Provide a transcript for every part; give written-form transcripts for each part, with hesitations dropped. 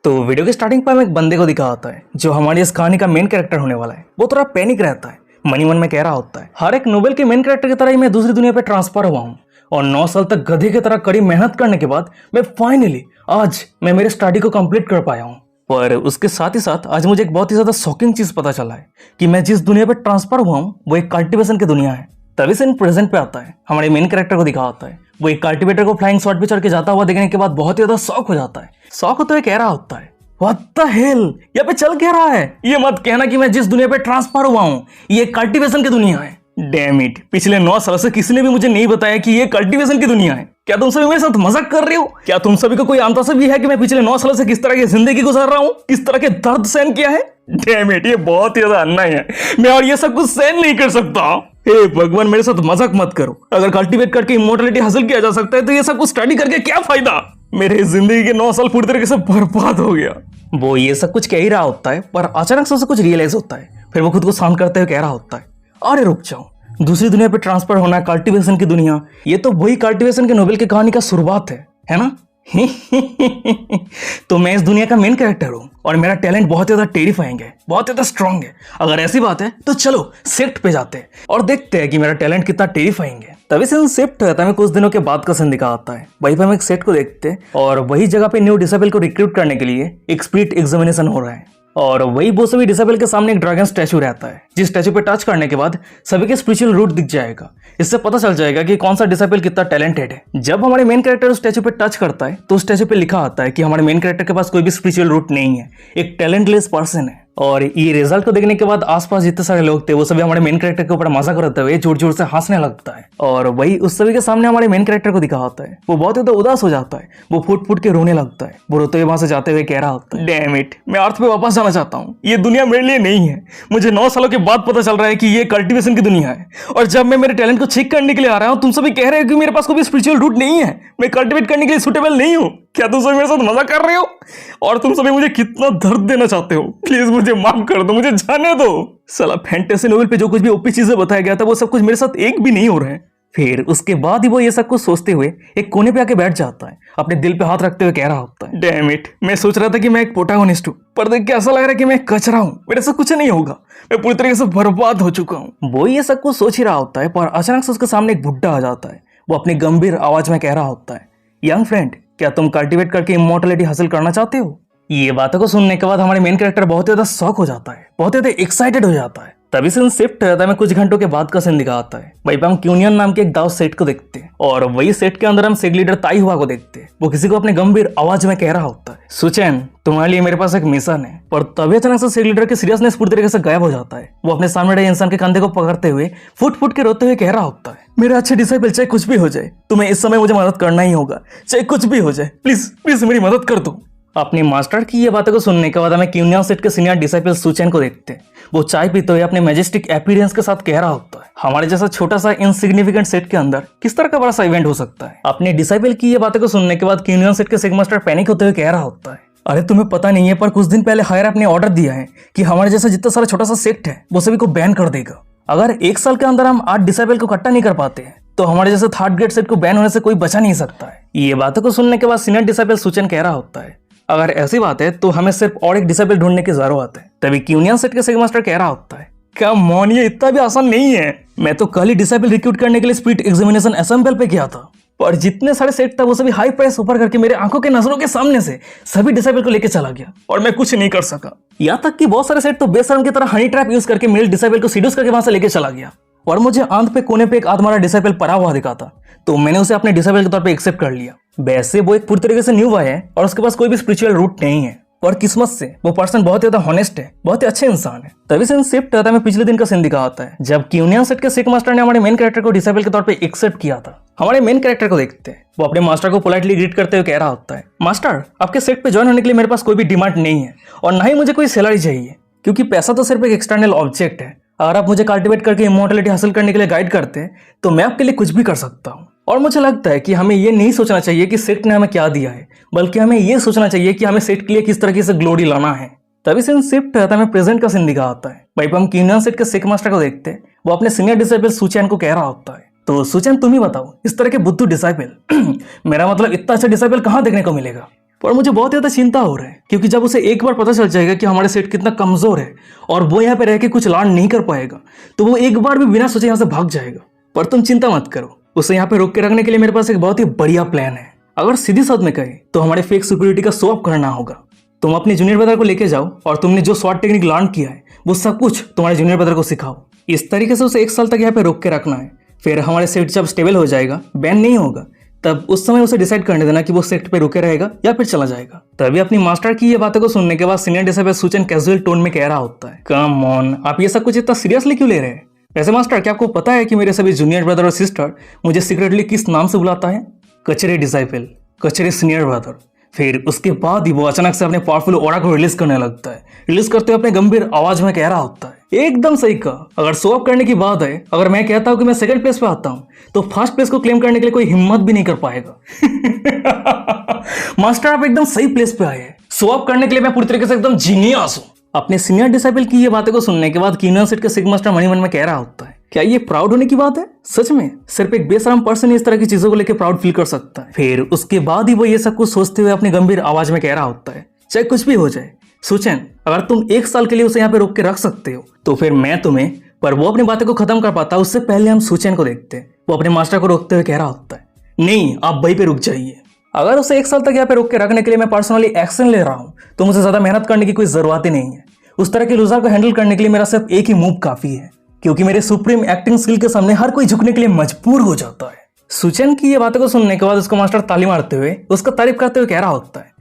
तो वीडियो के स्टार्टिंग पर हमें एक बंदे को दिखा होता है जो हमारी इस कहानी का मेन कैरेक्टर होने वाला है। वो थोड़ा पैनिक रहता है, मनी मन में कह रहा होता है हर एक नोवेल के मेन कैरेक्टर की तरह ही मैं दूसरी दुनिया पे ट्रांसफर हुआ हूँ और 9 साल तक गधे की तरह कड़ी मेहनत करने के बाद मैं फाइनली आज मैं मेरे स्टडी को कंप्लीट कर पाया हूँ। पर उसके साथ ही साथ आज मुझे एक बहुत ही ज्यादा शॉकिंग चीज पता चला है कि मैं जिस दुनिया पे ट्रांसफर हुआ हूँ वो एक कल्टिवेशन की दुनिया है। तभी से इन प्रेजेंट पे आता है, हमारे मेन कैरेक्टर को दिखा होता है वो एक कल्टिवेटर को फ्लाइंग शॉट पे चढ़ के जाता हुआ देखने के बाद बहुत ही ज्यादा शॉक हो जाता है। शॉक होते हुए कह रहा होता है व्हाट द हेल, यहाँ पे चल क्या रहा है? ये मत कहना कि मैं जिस दुनिया पे ट्रांसफर हुआ हूँ ये कल्टीवेशन की दुनिया है। डैम इट, पिछले 9 सालों से किसी ने भी मुझे नहीं बताया कि ये कल्टीवेशन की दुनिया है। क्या तुम सभी मेरे साथ मजाक कर रहे हो? क्या तुम सभी को कोई अंदाजा भी है कि मैं पिछले 9 सालों से किस तरह की जिंदगी गुजार रहा हूँ, किस तरह के दर्द सहन किया है? डैम इट, ये बहुत ही ज्यादा अन्याय है, मैं और ये सब कुछ सहन नहीं कर सकता। हे भगवान, मेरे साथ मजाक मत करो। अगर कल्टीवेट करके इमोर्टलिटी हासिल किया जा सकता है तो ये सब कुछ स्टडी करके क्या फायदा? मेरे जिंदगी के 9 साल पूरी तरीके से बर्बाद हो गया। वो ये सब कुछ कह ही रहा होता है पर अचानक से उसे कुछ रियलाइज होता है। फिर वो खुद को शांत करते हुए कह रहा होता है अरे रुक जाओ, दूसरी दुनिया पे ट्रांसफर होना, कल्टीवेशन की दुनिया, ये तो वही कल्टीवेशन के नोवेल की कहानी का शुरुआत है ना? तो मैं इस दुनिया का मेन कैरेक्टर हूँ और मेरा टैलेंट बहुत ज्यादा टेरिफाइंग है, बहुत ज्यादा स्ट्रांग है। अगर ऐसी बात है तो चलो शिफ्ट पे जाते हैं और देखते हैं कि मेरा टैलेंट कितना टेरिफाइंग है। तभी से शिफ्ट रहता है, कुछ दिनों के बाद का सीन दिखा आता है। वहीं पे हम एक सेट को देखते हैं और वही जगह पे न्यू डिसेबल को रिक्रूट करने के लिए एक स्पिरिट एग्जामिनेशन हो रहा है और वही वो सभी डिसेबल के सामने एक ड्रैगन स्टैचू रहता है जिस स्टैचू पे टच करने के बाद सभी के स्पिरिचुअल रूट दिख जाएगा। इससे पता चल जाएगा कि कौन सा डिसेबल कितना टैलेंटेड है। जब हमारे मेन कैरेक्टर उस स्टैचू पे टच करता है तो उस स्टैचू पे लिखा आता है कि हमारे मेन कैरेक्टर के पास कोई भी स्पिरिचुअल रूट नहीं है, एक टैलेंटलेस पर्सन है। और ये रिजल्ट को देखने के बाद आसपास जितने सारे लोग थे वो सभी हमारे मेन कैरेक्टर के ऊपर मजाक करते हुए जोर जोर से हंसने लगता है और वही उस सभी के सामने हमारे मेन कैरेक्टर को दिखा होता है। वो बहुत ज्यादा उदास हो जाता है, वो फुट फुट के रोने लगता है। वो रोते हुए वहां से जाते हुए कह रहा होता है डैम इट, मैं अर्थ पे वापस जाना चाहता हूँ, ये दुनिया मेरे लिए नहीं है। मुझे 9 सालों के बाद पता चल रहा है कि ये कल्टीवेशन की दुनिया है और जब मैं मेरे टैलेंट को चेक करने के लिए आ रहा हूँ तुम सभी कह रहे हो कि मेरे पास कोई भी स्पिरिचुअल रूट नहीं है, मैं कल्टीवेट करने के लिए सुटेबल नहीं हूँ। क्या तुम सभी मेरे साथ मजाक कर रहे हो? और तुम सभी मुझे कितना दर्द देना चाहते हो? प्लीज मुझे माफ कर दो, मुझे जाने दो। साला फैंटेसी नोवेल पे जो कुछ भी ओपी चीजें बताया गया था वो सब कुछ मेरे साथ एक भी नहीं हो रहा है। फिर उसके बाद ही वो ये सब कुछ सोचते हुए एक कोने पे आके बैठ जाता है, अपने दिल पे हाथ रखते हुए कह रहा होता है डैम इट, मैं सोच रहा था कि मैं एक प्रोटैगनिस्ट हूँ पर देख के ऐसा लग रहा है कि मैं एक कचरा हूँ, मेरे से कुछ नहीं होगा, मैं पूरी तरीके से बर्बाद हो चुका हूँ। वो ये सब कुछ सोच ही रहा होता है पर अचानक से उसके सामने एक बुड्ढा आ जाता है। वो अपनी गंभीर आवाज में कह रहा होता है यंग फ्रेंड, क्या तुम कल्टीवेट करके इमोर्टलिटी हासिल करना चाहते हो? ये बातों को सुनने के बाद हमारे मेन कैरेक्टर बहुत ज्यादा शॉक हो जाता है, बहुत ज्यादा एक्साइटेड हो जाता है। तभी से शिफ्ट रहता है, कुछ घंटों के बाद का सीन दिखा आता है। वहीं पे हम क्यूनियन नाम के एक दाव सेट को देखते हैं और वही सेट के अंदर हम सेग लीडर ताई हुआ को देखते हैं। वो किसी को अपने गंभीर आवाज में कह रहा होता है सुचैन, तुम्हारे लिए मेरे पास एक मिशन है। पर तभी अचानक से सेग लीडर की सीरियसनेस पूरी तरीके से गायब हो जाता है। वो अपने सामने रहे इंसान के कंधे को पकड़ते हुए फुट फुट के रोते हुए कह रहा होता है मेरे अच्छे डिसाइपल, चाहे कुछ भी हो जाए तुम्हें इस समय मुझे मदद करना ही होगा, चाहे कुछ भी हो जाए, प्लीज प्लीज मेरी मदद कर दो। अपने मास्टर की ये बातों को सुनने के बाद हमें क्यूनियन सेट के सीनियर डिसाइपल सुचैन को देखते हैं। वो चाय पीते हुए अपने मैजेस्टिक अपीयरेंस के साथ कह रहा होता है हमारे जैसा छोटा सा इनसिग्निफिकेंट सेट के अंदर किस तरह का बड़ा सा इवेंट हो सकता है। अपने डिसाइपल की ये बातों को सुनने के बाद क्यूनियन सेट के सेग मास्टर पैनिक होते हुए कह रहा होता है अरे तुम्हें पता नहीं है पर कुछ दिन पहले हायर अपने ऑर्डर दिया है कि हमारे जैसा जितना सारा छोटा सा सेट है वो सभी को बैन कर देगा। अगर 1 साल के अंदर हम 8 डिसाइपल को इकट्ठा नहीं कर पाते हैं तो हमारे जैसे थर्ड ग्रेड सेट को बैन होने से कोई बचा नहीं सकता है। ये बातों को सुनने के बाद सीनियर डिसाइपल सुचैन कह रहा होता है अगर ऐसी बात है तो हमें सिर्फ और एक डिसेबल ढूंढने की जरूरत है। तभी क्यूनियन सेट के सेग मास्टर कह रहा होता है क्या मॉन, ये इतना भी आसान नहीं है, मैं तो कल ही डिसेबल रिक्रूट करने के लिए स्पिरिट एग्जामिनेशन असेंबल पे किया था पर जितने सारे सेट था वो सभी हाई प्राइस ऑफर करके मेरे आंखों के नजरों के सामने से सभी डिसेबल को लेके चला गया और मैं कुछ नहीं कर सका। यहाँ तक कि बहुत सारे सेट तो बेशर्म की तरह हनी ट्रैप यूज करके मेल डिसेबल को सीड्यूस करके वहां से लेके चला गया और मुझे आंत पे कोने पे एक आधमारा डिसेबल पड़ा हुआ दिखा था तो मैंने उसे अपने डिसेबल के तौर पे एक्सेप्ट कर लिया। वैसे वो एक पूरी तरीके से न्यू बॉय है और उसके पास कोई भी स्पिरिचुअल रूट नहीं है और किस्मत से वो पर्सन बहुत ज्यादा हॉनेस्ट है, बहुत ही अच्छे इंसान है। तभी से शिफ्ट रहता है, पिछले दिन का सीन दिखा आता है जब क्यूनियन सेट के सेग मास्टर ने हमारे मेन कैरेक्टर को डिसेबल के तौर पे एक्सेप्ट किया था। हमारे मेन कैरेक्टर को देखते हैं, वो अपने मास्टर को पोलाइटली ग्रीट करते हुए कह रहा होता है मास्टर, आपके सेट पे ज्वाइन होने के लिए मेरे पास कोई भी डिमांड नहीं है और ना ही मुझे कोई सैलरी चाहिए क्योंकि पैसा तो सिर्फ एक एक्सटर्नल ऑब्जेक्ट है। अगर आप मुझे कल्टीवेट करके इमोर्टलिटी हासिल करने के लिए गाइड करते हैं तो मैं आपके लिए कुछ भी कर सकता हूँ। और मुझे लगता है कि हमें ये नहीं सोचना चाहिए कि सेट ने हमें क्या दिया है, बल्कि हमें ये सोचना चाहिए कि हमें सेट के लिए किस तरीके से ग्लोरी लाना है। तभी से शिफ्ट रहता है, प्रेजेंट का सीन दिखा आता है। वहीं पर हम क्यूनियन सेट के सेग मास्टर को देखते हैं, वो अपने सीनियर डिसाइपल सुचैन को कह रहा होता है तो सुचैन तुम ही बताओ, इस तरह के बुद्धू डिसाइपल मेरा मतलब इतना अच्छा डिसाइपल कहाँ देखने को मिलेगा? पर मुझे बहुत ज़्यादा चिंता हो रहा है, क्योंकि जब उसे एक बार पता चल जाएगा कि हमारे सेठ कितना कमज़ोर है और वो यहाँ पे रह के कुछ लर्न नहीं कर पाएगा, तो वो एक बार भी बिना सोचे यहाँ से भाग जाएगा। पर तुम चिंता मत करो, उसे यहाँ पे रोक के रखने के लिए मेरे पास एक बहुत ही बढ़िया प्लान है। अगर सीधी शब्द में कहे तो हमारे फेक सिक्योरिटी का शो ऑफ करना होगा। तुम अपने जूनियर ब्रदर को लेके जाओ और तुमने जो स्वॉट टेक्निक लर्न किया है वो सब कुछ तुम्हारे जूनियर ब्रदर को सिखाओ। इस तरीके से उसे 1 साल तक यहाँ पे रोक के रखना है। फिर हमारे सेट जब स्टेबल हो जाएगा, बैन नहीं होगा, तब उस समय उसे डिसाइड करने देना कि वो सेक्ट पे रुके रहेगा या फिर चला जाएगा। तभी अपनी मास्टर की ये बातों को सुनने के बाद सीनियर डिसाइबल सुचेन कैजुअल टोन में कह रहा होता है, कम ऑन, आप ये सब कुछ इतना सीरियसली क्यों ले रहे हैं? वैसे मास्टर, क्या आपको पता है कि मेरे सभी जूनियर ब्रदर और सिस्टर मुझे सीक्रेटली किस नाम से बुलाता है? कचरे डिसाइपल, कचरे सीनियर ब्रदर। फिर उसके बाद ही वो अचानक से अपने पावरफुल ऑरा को रिलीज करने लगता है। रिलीज करते हुए अपने गंभीर आवाज में कह रहा होता है, एकदम सही कहा। अगर शो ऑफ करने की बात है, अगर मैं कहता हूं कि मैं सेकंड प्लेस पे आता हूं, तो फर्स्ट प्लेस को क्लेम करने के लिए कोई हिम्मत भी नहीं कर पाएगा। मास्टर, आप एकदम सही प्लेस पे आए हैं। शो ऑफ करने के लिए मैं पूरी तरीके से एकदम जीनियस हूं। अपने सीनियर डिसाइपल की ये बातें को सुनने के बाद कीनन सेट के सिग मास्टर मनी मन में कह रहा होता है, क्या ये प्राउड होने की बात है? सच में सिर्फ एक बेशरम पर्सन इस तरह की चीजों को लेकर प्राउड फील कर सकता है। फिर उसके बाद ही वो ये सब कुछ सोचते हुए अपनी गंभीर आवाज में कह रहा होता है, चाहे कुछ भी हो जाए सुचेन, अगर तुम 1 साल के लिए उसे यहाँ पे रोक के रख सकते हो तो फिर मैं तुम्हें। पर वो अपनी बातें को खत्म कर पाता उससे पहले हम सुचेन को देखते हैं। वो अपने मास्टर को रोकते हुए कह रहा होता है, नहीं, आप वहीं पे रुक जाइए। अगर उसे 1 साल तक यहाँ पे रोक के रखने के लिए मैं पर्सनली एक्शन ले रहा हूँ तो मुझे ज्यादा मेहनत करने की कोई जरूरत ही नहीं है। उस तरह के लूजर को हैंडल करने के लिए मेरा सिर्फ एक ही मूव काफी है, क्योंकि मेरे सुप्रीम एक्टिंग स्किल के सामने हर कोई झुकने के लिए मजबूर हो जाता है। सुचेन की ये बातों को सुनने के बाद उसका मास्टर ताली मारते हुए उसका तारीफ करते हुए कह रहा होता है,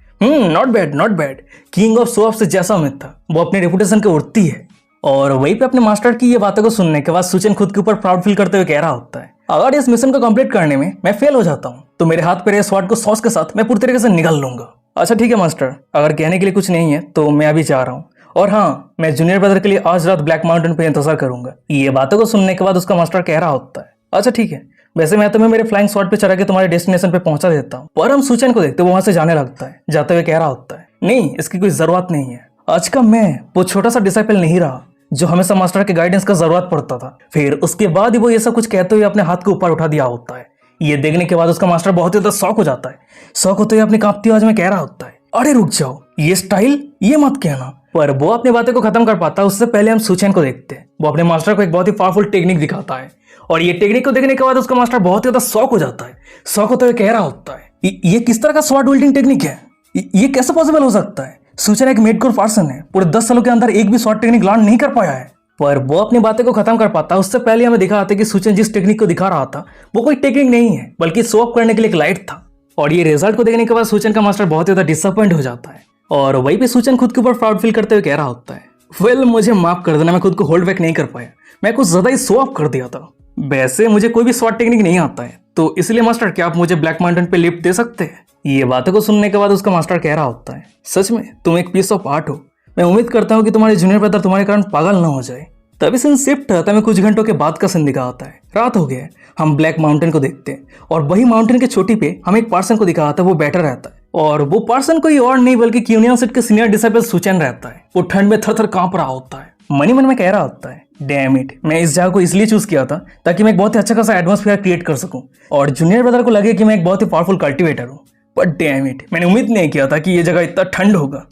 not bad not bad, king of show off से जैसा उम्मीद था वो अपने रेपुटेशन के उड़ती है। और वहीं पे अपने मास्टर की ये बातों को सुनने के बाद सुचेन खुद के ऊपर प्राउड फील करते हुए कह रहा होता है, अगर इस मिशन को कंप्लीट करने में मैं फेल हो जाता हूँ तो मेरे हाथ पे रहे स्वॉर्ड को सॉस के साथ मैं पूरी तरीके से निगल लूंगा। अच्छा ठीक है मास्टर, अगर कहने के लिए कुछ नहीं है तो मैं अभी जा रहा हूँ, और हाँ, मैं जूनियर ब्रदर के लिए आज रात ब्लैक माउंटेन पे इंतजार करूंगा। ये बातों को सुनने के बाद उसका मास्टर कह रहा होता है, अच्छा ठीक है, वैसे मैं तुम्हें मेरे फ्लाइंग स्वॉर्ड पे चढ़ा के तुम्हारे डेस्टिनेशन पे पहुंचा देता हूँ। पर हम सुचेन को देखते वहां से जाने लगता है। जाते हुए कह रहा होता है, नहीं, इसकी कोई जरूरत नहीं है। आज का मैं वो छोटा सा डिसाइपल नहीं रहा जो हमेशा मास्टर के गाइडेंस का जरूरत पड़ता था। फिर उसके बाद ही वो ये सब कुछ कहते हुए अपने हाथ को ऊपर उठा दिया होता है। ये देखने के बाद उसका मास्टर बहुत ही ज्यादा शौक हो जाता है। शौक होते हुए अपनी कांपती आवाज में कह रहा होता है, अरे रुक जाओ, ये स्टाइल, ये मत कहना। पर वो अपनी बातें को खत्म कर पाता उससे पहले हम सुचेन को देखते हैं। वो अपने मास्टर को एक बहुत ही पावरफुल टेक्निक दिखाता है, और ये टेक्निक को देखने के बाद उसका मास्टर बहुत ही ज्यादा शौक हो जाता है। शौक होते हुए कह रहा होता है, ये किस तरह का स्वॉर्ड विल्डिंग टेक्निक है? ये कैसे पॉसिबल हो सकता है? सुचेन एक मेडकोर पर्सन है, पूरे 10 सालों के अंदर एक भी स्वॉर्ड टेक्निक लर्न नहीं कर पाया है। पर वो अपनी बातें को खत्म कर पाता उससे पहले हमें दिखा था कि सुचेन जिस टेक्निक को दिखा रहा था वो कोई टेक्निक नहीं है, बल्कि शो ऑफ करने के लिए एक लाइट था। और ये रिजल्ट को देखने के बाद सुचेन का मास्टर बहुत ज्यादा डिसअपॉइंट हो जाता है। और वहीं पे सुचेन खुद के ऊपर प्राउड फील करते हुए कह रहा होता है, वेल, मुझे माफ कर देना, मैं खुद को होल्ड बैक नहीं कर पाया, मैं कुछ ज्यादा ही शो ऑफ कर दिया था। वैसे मुझे कोई भी स्वॉर्ड टेक्निक नहीं आता है, तो इसलिए मास्टर, क्या आप मुझे ब्लैक माउंटेन पे लिफ्ट दे सकते हैं? ये बातों को सुनने के बाद उसका मास्टर कह रहा होता है, सच में तुम एक पीस ऑफ आर्ट हो। मैं उम्मीद करता हूँ कि तुम्हारे जूनियर ब्रदर तुम्हारे कारण पागल ना हो जाए। तभी सीन शिफ्ट होता है, कुछ घंटों के बाद का सीन दिखा आता है। रात हो गया, हम ब्लैक माउंटेन को देखते हैं, और वही माउंटेन के चोटी पे हम एक पर्सन को दिखा आता है। वो बैठा रहता है, और वो पर्सन कोई और नहीं बल्कि क्यूनियन सेट के सीनियर डिसाइपल सुचेन रहता है। वो ठंड में थर थर कांप रहा होता है। मनी मन में कह रहा होता है, डैम इट, मैं इस जगह को इसलिए चूज किया था ताकि मैं एक बहुत ही अच्छा खासा एटमॉस्फेयर क्रिएट कर सकूं और जूनियर ब्रदर को लगे कि मैं एक बहुत ही पावरफुल कल्टिवेटर हूँ। बट डैम इट, मैंने उम्मीद नहीं किया था कि ये जगह इतना ठंड होगा।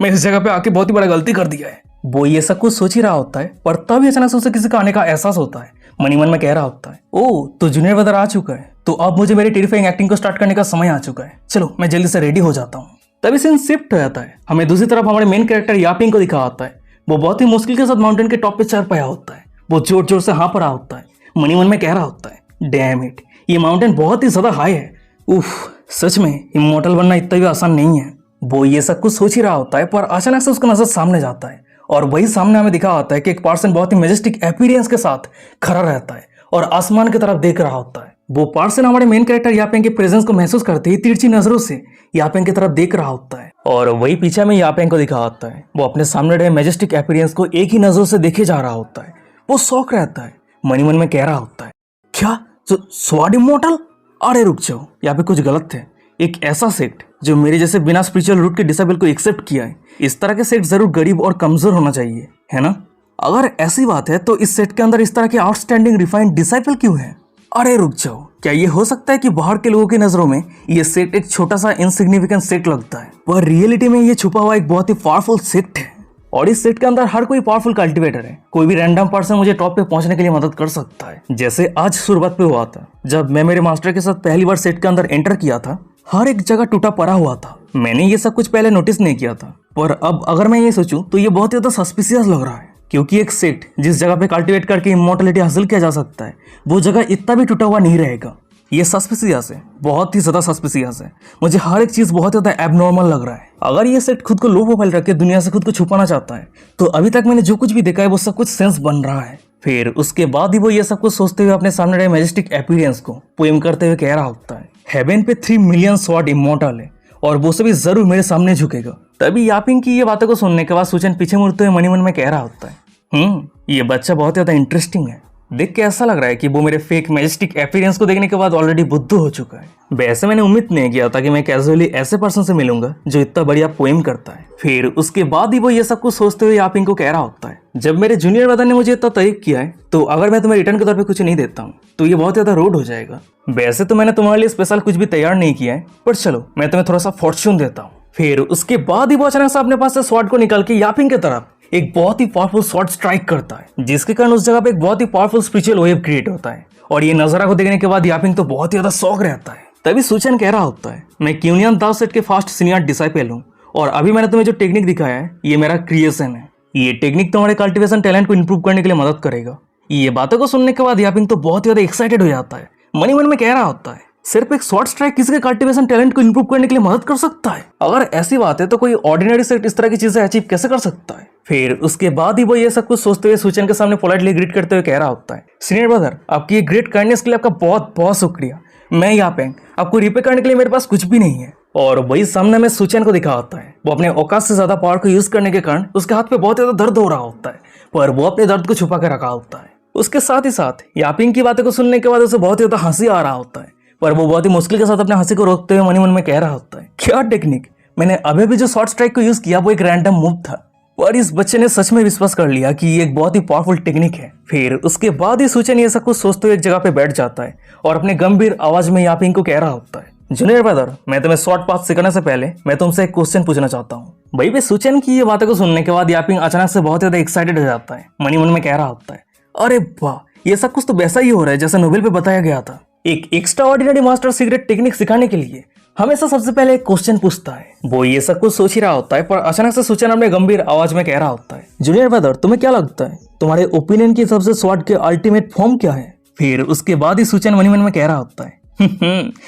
मैं इस जगह पे आके बहुत ही बड़ा गलती कर दिया है। वो ये सब कुछ सोच ही रहा होता है, पर तभी अचानक से उसे किसी का आने का एहसास होता है। मनी मन में कह रहा होता है, ओ, तो जूनियर ब्रदर आ चुका है, तो अब मुझे मेरी टेरिफाइंग एक्टिंग को स्टार्ट करने का समय आ चुका है। चलो मैं जल्दी से रेडी हो जाता हूँ। तभी सीन शिफ्ट हो जाता है। हमें दूसरी तरफ हमारे मेन कैरेक्टर यापिंग को दिखा आता है। वो बहुत ही मुश्किल के साथ माउंटेन के टॉप पे चढ़ पाया होता है। वो जोर जोर से हाँफ रहा होता है। मनी मन में कह रहा होता है, डैम इट, ये माउंटेन बहुत ही ज्यादा हाई है। उफ, सच में इमॉर्टल बनना इतना भी आसान नहीं है। वो ये सब कुछ सोच ही रहा होता है, पर अचानक से उसका नजर सामने जाता है, और वही सामने हमें दिखा आता है कि एक पर्सन बहुत ही मेजेस्टिक अपीयरेंस के साथ खड़ा रहता है और आसमान की तरफ देख रहा होता है। वो पर्सन हमारे मेन कैरेक्टर यापेंग के प्रेजेंस को महसूस करते ही तिरछी नजरों से यापेंग की तरफ देख रहा होता है, और वही पीछे में यापेंग को दिखा आता है। वो अपने सामने रहे मेजेस्टिक अपीयरेंस को एक ही नजरों से देखे जा रहा होता है। वो शौक रहता है। मनी मन में कह रहा होता है, क्या स्वॉर्ड इमॉर्टल? अरे रुक जाओ, यहाँ पे कुछ गलत है। एक ऐसा सेक्ट जो मेरे जैसे बिना स्पिरिचुअल रूट के डिसेबल को एक्सेप्ट किया है, इस तरह के सेट जरूर गरीब और कमजोर होना चाहिए, है ना? अगर ऐसी बात है तो इस सेट के अंदर इस तरह के आउटस्टैंडिंग रिफाइंड डिसाइपल क्यों है? अरे रुक जाओ, क्या ये हो सकता है कि बाहर के लोगों की नजरों में ये सेक्ट एक छोटा सा इनसिग्निफिकेंट सेक्ट लगता है, पर रियलिटी में ये छुपा हुआ एक बहुत ही पावरफुल सेक्ट है। और इस सेट के अंदर हर कोई पावरफुल कल्टीवेटर है। कोई भी रैंडम पर्सन मुझे टॉप पे पहुंचने के लिए मदद कर सकता है। जैसे आज शुरुआत पे हुआ था, जब मैं मेरे मास्टर के साथ पहली बार सेट के अंदर एंटर किया था, हर एक जगह टूटा पड़ा हुआ था। मैंने ये सब कुछ पहले नोटिस नहीं किया था, पर अब अगर मैं ये सोचूं तो ये बहुत ज्यादा सस्पिशियस लग रहा है, क्योंकि एक सेट जिस जगह पे कल्टीवेट करके इमॉर्टलिटी हासिल किया जा सकता है, वो जगह इतना भी टूटा हुआ नहीं रहेगा। ये सस्पिशियस है, बहुत ही ज्यादा सस्पिशियस है। मुझे हर एक चीज बहुत ज्यादा एबनॉर्मल लग रहा है। अगर ये सेट खुद को लो प्रोफाइल रख के दुनिया से खुद को छुपाना चाहता है, तो अभी तक मैंने जो कुछ भी देखा है वो सब कुछ सेंस बन रहा है। फिर उसके बाद ही वो ये सब कुछ सोचते हुए अपने सामने रहे मैजेस्टिक अपीयरेंस को पोएम करते हुए कह रहा होता है, हेवन पे 3 मिलियन स्वॉर्ड इमॉर्टल है और वो सभी जरूर मेरे सामने झुकेगा। तभी यापिंग की ये बातों को सुनने के बाद सुचन पीछे मुड़ते हुए मनी मन में कह रहा होता है, ये बच्चा बहुत ज्यादा इंटरेस्टिंग है। देख के ऐसा लग रहा है कि वो मेरे फेक मैजेस्टिक अपीयरेंस को देखने के बाद ऑलरेडी बुद्धू हो चुका है। वैसे मैंने उम्मीद नहीं किया था कि मैं कैजुअली ऐसे पर्सन से मिलूंगा जो इतना बढ़िया पोएम करता है। फिर उसके बाद ही वो ये सब कुछ सोचते हुए यापिंग को कह रहा होता है, जब मेरे जूनियर ब्रदर ने मुझे इतना तारीफ किया है, तो अगर मैं तुम्हें रिटर्न के तौर पे कुछ नहीं देता हूँ तो ये बहुत ज्यादा रूड हो जाएगा। वैसे तो मैंने तुम्हारे लिए स्पेशल कुछ भी तैयार नहीं किया है, पर चलो मैं तुम्हें थोड़ा सा फॉर्च्यून देता हूँ। फिर उसके बाद ही वो अचानक से अपने पास से स्वॉर्ड को निकाल के यापिंग की तरफ एक बहुत ही पावरफुल शॉट स्ट्राइक करता है, जिसके कारण उस जगह पे एक बहुत ही पावरफुल स्पिरिचुअल वेव क्रिएट होता है। और ये नजारा को देखने के बाद यापिंग तो बहुत ही ज्यादा शौक रहता है। तभी सुचन कह रहा होता है, मैं क्यूनियन दाओ सेट के फास्ट सीनियर डिसाइपल हूँ और अभी मैंने तुम्हें जो टेक्निक दिखाया है ये मेरा क्रिएशन है। ये टेक्निक तुम्हारे कल्टिवेशन टैलेंट को इंप्रूव करने के लिए मदद करेगा। ये बातों को सुनने के बाद यापिंग तो बहुत ही ज्यादा एक्साइटेड हो जाता है। मनी मन में कह रहा होता है, सिर्फ एक शॉर्ट स्ट्राइक किसी के कल्टिवेशन टैलेंट को इंप्रूव करने के लिए मदद कर सकता है? अगर ऐसी बात है तो कोई ऑर्डिनरी सेट इस तरह की चीजें अचीव कैसे कर सकता है? फिर उसके बाद ही वो ये सब कुछ सोचते हुए सुचन के सामने पोलाइटली ग्रीट करते हुए कह रहा होता है, सीनियर ब्रदर, आपकी ये ग्रेट काइंडनेस के लिए आपका बहुत बहुत शुक्रिया। मैं यापिंग, आपको रिपे करने के लिए मेरे पास कुछ भी नहीं है। और वही सामने में सुचन को दिखा होता है, वो अपने औकात से ज्यादा पावर को यूज करने के कारण उसके हाथ पे बहुत ज्यादा दर्द हो रहा होता है, पर वो अपने दर्द को छुपा के रखा होता है। उसके साथ ही साथ यापिंग की बातों को सुनने के बाद उसे बहुत ज्यादा हंसी आ रहा होता है, पर वो बहुत ही मुश्किल के साथ अपने हंसी को रोकते हुए मनी मन में कह रहा होता है, क्या टेक्निक? मैंने अभी भी जो शॉर्ट स्ट्राइक को यूज किया वो एक रैंडम मूव था, पर इस बच्चे ने सच में विश्वास कर लिया कि ये एक बहुत ही पावरफुल टेक्निक है। फिर उसके बाद ही सुचन ये सब कुछ सोचते हुए एक जगह पे बैठ जाता है और अपने गंभीर आवाज में यापिंग को कह रहा होता है, जूनियर ब्रदर, मैं तुम्हें शॉर्ट पाथ सिखाने से पहले मैं तुमसे एक क्वेश्चन पूछना चाहता हूँ। भाई भी सुचन की ये बातों को सुनने के बाद यापिंग अचानक से बहुत ज्यादा एक्साइटेड हो जाता है। मनी मन में कह रहा होता है, अरे वाह, ये सब कुछ तो वैसा ही हो रहा है जैसा नोवेल पे बताया गया था। एक extra ordinary master secret technique सिखाने के लिए हमेशा सबसे पहले एक क्वेश्चन पूछता है। वो ये सब कुछ सोच ही रहा होता है, पर अचानक से सुचन अपने गंभीर आवाज में कह रहा होता है, जूनियर ब्रदर, तुम्हें क्या लगता है तुम्हारे ओपिनियन की सबसे स्वॉर्ड के अल्टीमेट फॉर्म क्या है? फिर उसके बाद ही सुचन मनी मन में कह रहा होता है,